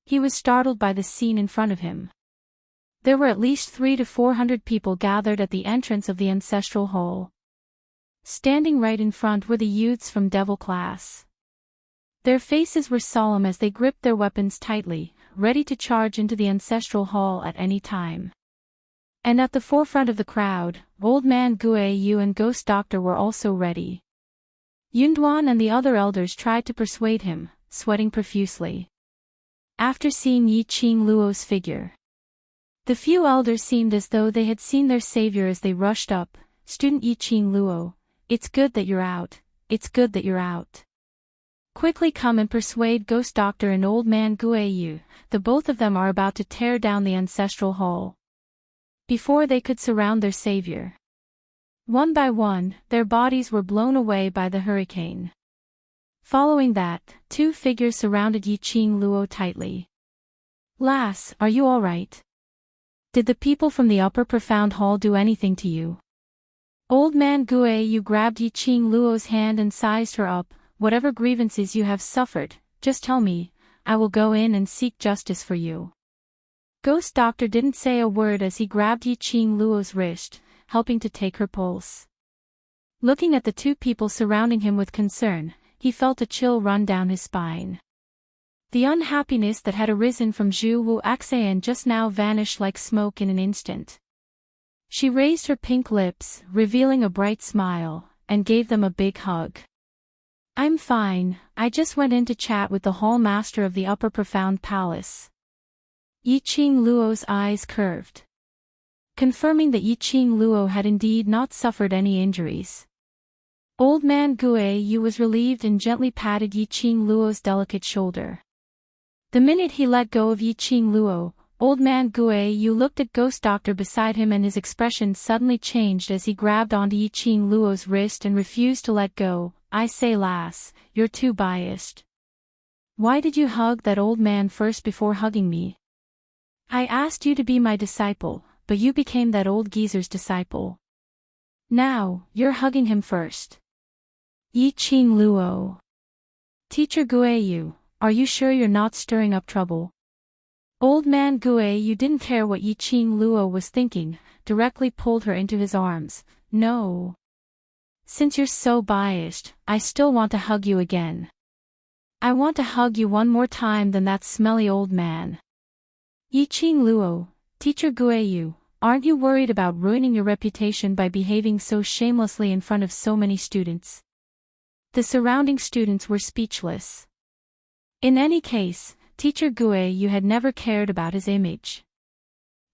He was startled by the scene in front of him. There were at least 300 to 400 people gathered at the entrance of the ancestral hall. Standing right in front were the youths from Devil class. Their faces were solemn as they gripped their weapons tightly, ready to charge into the ancestral hall at any time. And at the forefront of the crowd, Old Man Gue Yu and Ghost Doctor were also ready. Yunduan and the other elders tried to persuade him, sweating profusely. After seeing Yi Qing Luo's figure, the few elders seemed as though they had seen their savior as they rushed up. Student Yi Qing Luo, it's good that you're out, it's good that you're out. Quickly come and persuade Ghost Doctor and Old Man Gue Yu, the both of them are about to tear down the ancestral hall. Before they could surround their savior. One by one, their bodies were blown away by the hurricane. Following that, two figures surrounded Yi Qing Luo tightly. Lass, are you all right? Did the people from the upper profound hall do anything to you? Old Man Gue Yu grabbed Yi Qing Luo's hand and sized her up, whatever grievances you have suffered, just tell me, I will go in and seek justice for you. Ghost Doctor didn't say a word as he grabbed Yiqing Luo's wrist, helping to take her pulse. Looking at the two people surrounding him with concern, he felt a chill run down his spine. The unhappiness that had arisen from Zhu Wu Axan just now vanished like smoke in an instant. She raised her pink lips, revealing a bright smile, and gave them a big hug. I'm fine, I just went in to chat with the Hall Master of the Upper Profound Palace. Yiqing Luo's eyes curved, confirming that Yiqing Luo had indeed not suffered any injuries. Old man Guo Yu was relieved and gently patted Yiqing Luo's delicate shoulder. The minute he let go of Yiqing Luo, old man Guo Yu looked at Ghost Doctor beside him and his expression suddenly changed as he grabbed onto Yiqing Luo's wrist and refused to let go. I say lass, you're too biased. Why did you hug that old man first before hugging me? I asked you to be my disciple, but you became that old geezer's disciple. Now, you're hugging him first. Yiqing Luo. Teacher Guo Yu, are you sure you're not stirring up trouble? Old man Guo Yu didn't care what Yiqing Luo was thinking, directly pulled her into his arms. No. Since you're so biased, I still want to hug you again. I want to hug you one more time than that smelly old man. Yiqing Luo, Teacher Guo Yu, aren't you worried about ruining your reputation by behaving so shamelessly in front of so many students? The surrounding students were speechless. In any case, Teacher Guo Yu had never cared about his image.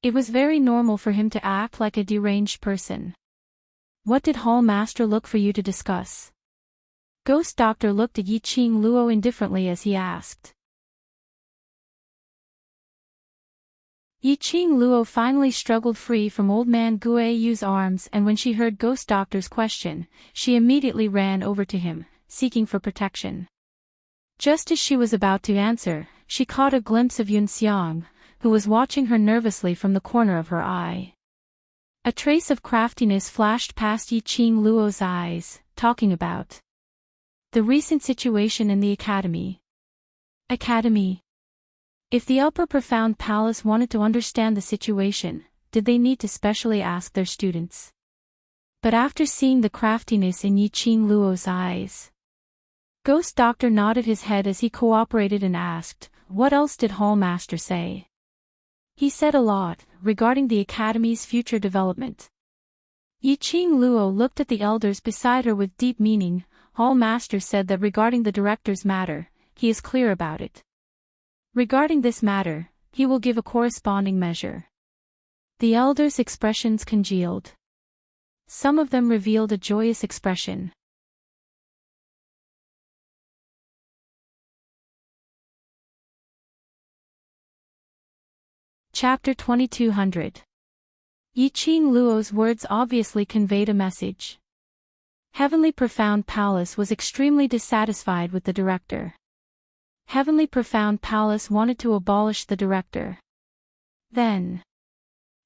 It was very normal for him to act like a deranged person. What did Hall Master look for you to discuss? Ghost Doctor looked at Yiqing Luo indifferently as he asked. Yiqing Luo finally struggled free from old man Guo Yu's arms, and when she heard Ghost Doctor's question, she immediately ran over to him, seeking for protection. Just as she was about to answer, she caught a glimpse of Yun Xiang, who was watching her nervously from the corner of her eye. A trace of craftiness flashed past Yiqing Luo's eyes, talking about the recent situation in the academy. Academy. If the Upper Profound Palace wanted to understand the situation, did they need to specially ask their students? But after seeing the craftiness in Yiqing Luo's eyes, Ghost Doctor nodded his head as he cooperated and asked, what else did Hall Master say? He said a lot, regarding the Academy's future development. Yiqing Luo looked at the elders beside her with deep meaning. Hall Master said that regarding the director's matter, he is clear about it. Regarding this matter, he will give a corresponding measure. The elders' expressions congealed. Some of them revealed a joyous expression. Chapter 2200. Yiqing Luo's words obviously conveyed a message. Heavenly Profound Palace was extremely dissatisfied with the director. Heavenly Profound Palace wanted to abolish the director. Then,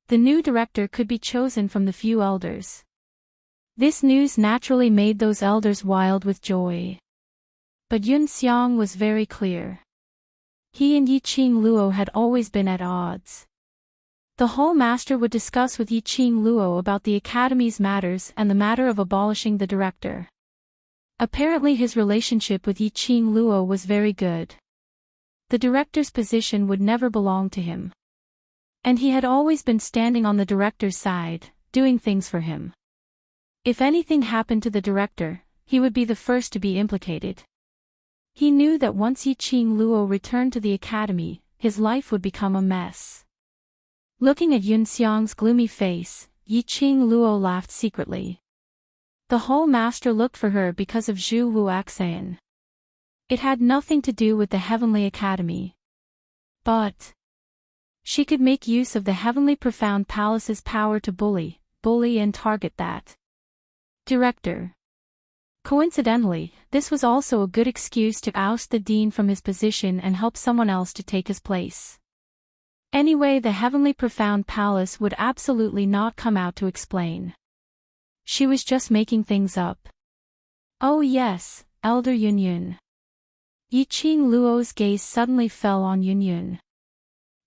the new director could be chosen from the few elders. This news naturally made those elders wild with joy. But Yun Xiang was very clear. He and Yiqing Luo had always been at odds. The Hall Master would discuss with Yiqing Luo about the Academy's matters and the matter of abolishing the director. Apparently his relationship with Yiqing Luo was very good. The director's position would never belong to him. And he had always been standing on the director's side, doing things for him. If anything happened to the director, he would be the first to be implicated. He knew that once Yiqing Luo returned to the academy, his life would become a mess. Looking at Yun Xiang's gloomy face, Yiqing Luo laughed secretly. The Hall Master looked for her because of Zhu Wu Axan. It had nothing to do with the Heavenly Academy. But she could make use of the Heavenly Profound Palace's power to bully and target that director. Coincidentally, this was also a good excuse to oust the dean from his position and help someone else to take his place. Anyway, the Heavenly Profound Palace would absolutely not come out to explain. She was just making things up. Oh yes, Elder Yun Yun. Yiqing Luo's gaze suddenly fell on Yun Yun.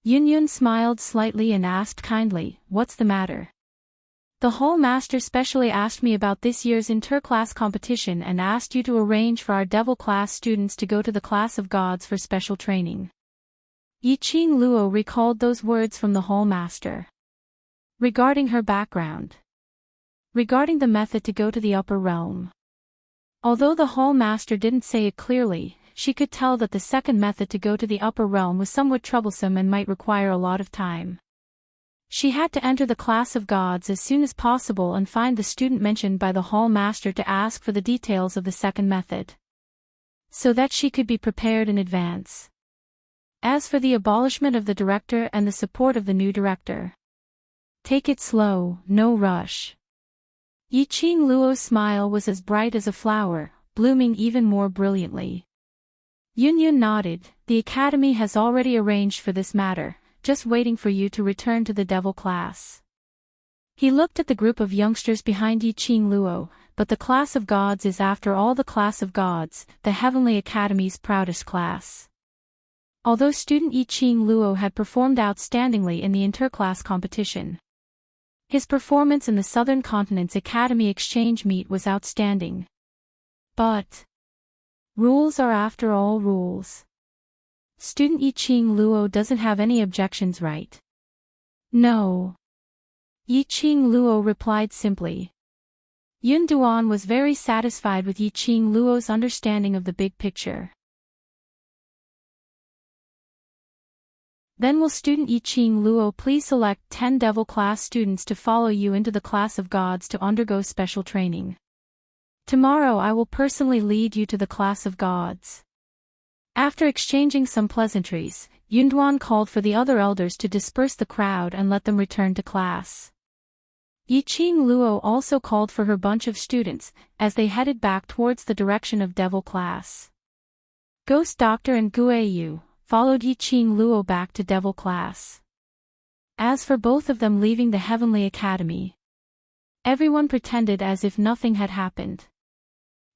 Yun Yun smiled slightly and asked kindly, "What's the matter?" "The hall master specially asked me about this year's interclass competition and asked you to arrange for our devil class students to go to the class of gods for special training." Yiqing Luo recalled those words from the hall master. Regarding her background. Regarding the method to go to the upper realm. Although the hall master didn't say it clearly, she could tell that the second method to go to the upper realm was somewhat troublesome and might require a lot of time. She had to enter the class of gods as soon as possible and find the student mentioned by the hall master to ask for the details of the second method, so that she could be prepared in advance. As for the abolishment of the director and the support of the new director, take it slow, no rush. Yiqing Luo's smile was as bright as a flower, blooming even more brilliantly. Yun Yun nodded. "The academy has already arranged for this matter, just waiting for you to return to the devil class." He looked at the group of youngsters behind Yiqing Luo, but the class of gods is after all the class of gods, the Heavenly Academy's proudest class. Although student Yiqing Luo had performed outstandingly in the interclass competition, his performance in the Southern Continent's Academy Exchange Meet was outstanding. But rules are after all rules. Student Yiqing Luo doesn't have any objections, right? No. Yiqing Luo replied simply. Yun Duan was very satisfied with Yiqing Luo's understanding of the big picture. "Then will student Yiqing Luo please select 10 devil class students to follow you into the class of gods to undergo special training. Tomorrow I will personally lead you to the class of gods." After exchanging some pleasantries, Yunduan called for the other elders to disperse the crowd and let them return to class. Yiqing Luo also called for her bunch of students, as they headed back towards the direction of devil class. Ghost Doctor and Guiyu followed Yiqing Luo back to devil class. As for both of them leaving the Heavenly Academy, everyone pretended as if nothing had happened.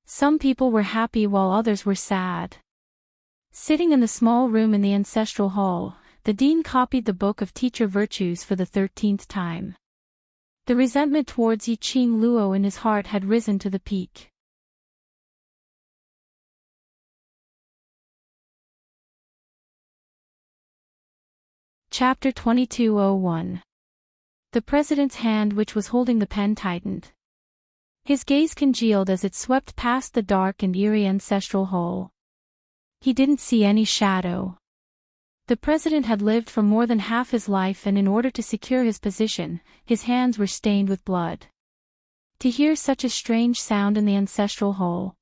Some people were happy while others were sad. Sitting in the small room in the ancestral hall, the dean copied the book of teacher virtues for the 13th time. The resentment towards Yiqing Luo in his heart had risen to the peak. Chapter 2201. The president's hand which was holding the pen tightened. His gaze congealed as it swept past the dark and eerie ancestral hall. He didn't see any shadow. The president had lived for more than half his life, and in order to secure his position, his hands were stained with blood. To hear such a strange sound in the ancestral hall,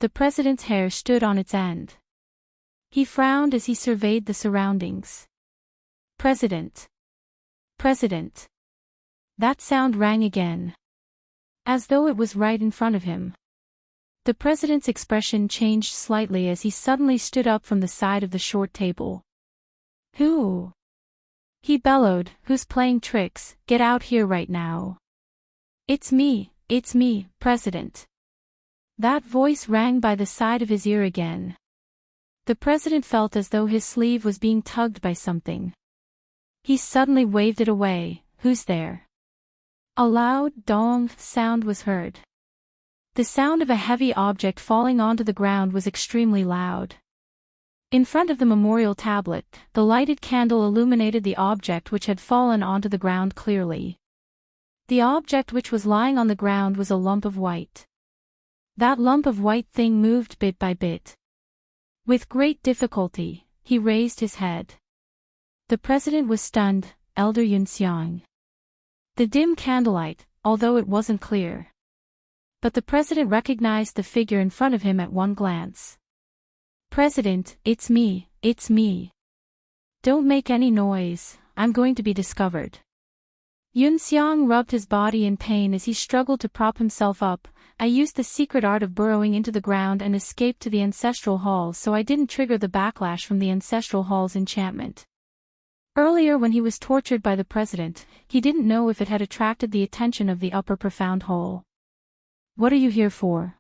the president's hair stood on its end. He frowned as he surveyed the surroundings. President. President. That sound rang again, as though it was right in front of him. The president's expression changed slightly as he suddenly stood up from the side of the short table. "Who?" he bellowed. "Who's playing tricks? Get out here right now." It's me, President." That voice rang by the side of his ear again. The president felt as though his sleeve was being tugged by something. He suddenly waved it away. "Who's there?" A loud dong sound was heard. The sound of a heavy object falling onto the ground was extremely loud. In front of the memorial tablet, the lighted candle illuminated the object which had fallen onto the ground clearly. The object which was lying on the ground was a lump of white. That lump of white thing moved bit by bit. With great difficulty, he raised his head. The president was stunned. Elder Yunxiang. The dim candlelight, although it wasn't clear. But the president recognized the figure in front of him at one glance. "President, it's me. Don't make any noise, I'm going to be discovered." Yunxiang rubbed his body in pain as he struggled to prop himself up. "I used the secret art of burrowing into the ground and escaped to the ancestral hall, so I didn't trigger the backlash from the ancestral hall's enchantment." Earlier when he was tortured by the president, he didn't know if it had attracted the attention of the upper profound hall. "What are you here for?"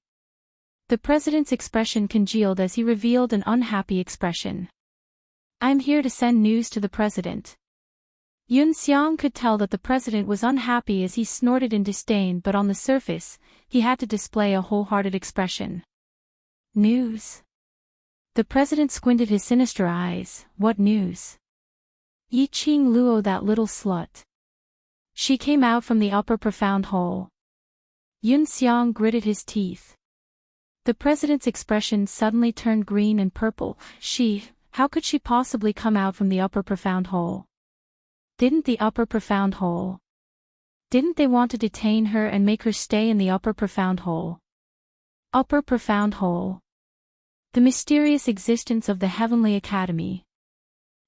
The president's expression congealed as he revealed an unhappy expression. "I'm here to send news to the president." Yun Xiang could tell that the president was unhappy as he snorted in disdain, but on the surface, he had to display a wholehearted expression. "News?" The president squinted his sinister eyes. "What news?" "Yi Qing Luo, that little slut. She came out from the upper profound hole." Yun Xiang gritted his teeth. The president's expression suddenly turned green and purple. How could she possibly come out from the upper profound hole? Didn't the upper profound hole? Didn't they want to detain her and make her stay in the upper profound hole? Upper profound hole. The mysterious existence of the Heavenly Academy.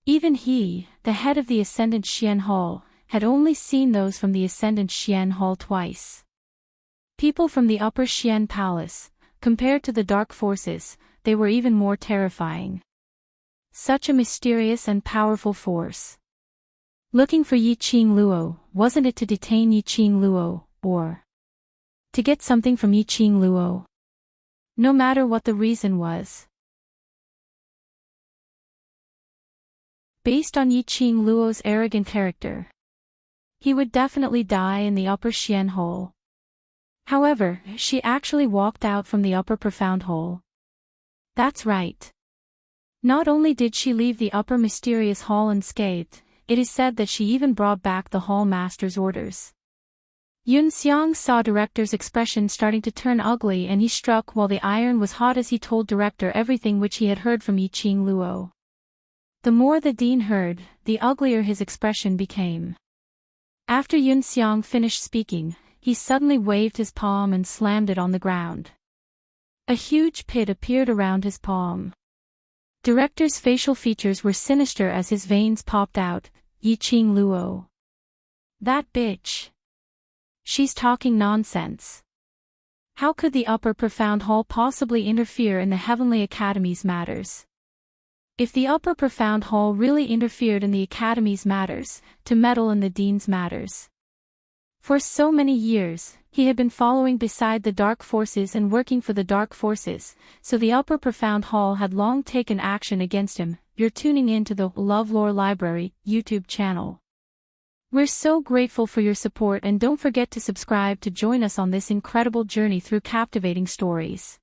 Even he, the head of the Ascendant Xian Hall, had only seen those from the Ascendant Xian Hall twice. People from the Upper Xian Palace, compared to the dark forces, they were even more terrifying. Such a mysterious and powerful force. Looking for Yi Qing Luo, wasn't it to detain Yi Qing Luo, or to get something from Yi Qing Luo? No matter what the reason was. Based on Yi Qing Luo's arrogant character, he would definitely die in the upper Xian hole. However, she actually walked out from the upper profound hole. That's right. Not only did she leave the upper mysterious hall unscathed, it is said that she even brought back the hall master's orders. Yun Xiang saw Director's expression starting to turn ugly, and he struck while the iron was hot as he told Director everything which he had heard from Yi Qing Luo. The more the dean heard, the uglier his expression became. After Yun Xiang finished speaking, he suddenly waved his palm and slammed it on the ground. A huge pit appeared around his palm. Director's facial features were sinister as his veins popped out. Yi Qing Luo. That bitch. She's talking nonsense. How could the upper profound hall possibly interfere in the Heavenly Academy's matters? If the upper profound hall really interfered in the Academy's matters, to meddle in the dean's matters. For so many years, he had been following beside the dark forces and working for the dark forces, so the upper profound hall had long taken action against him. You're tuning in to the LoveLore Library YouTube channel. We're so grateful for your support, and don't forget to subscribe to join us on this incredible journey through captivating stories.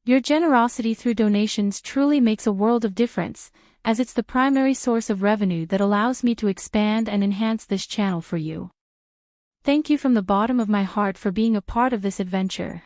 Your generosity through donations truly makes a world of difference, as it's the primary source of revenue that allows me to expand and enhance this channel for you. Thank you from the bottom of my heart for being a part of this adventure.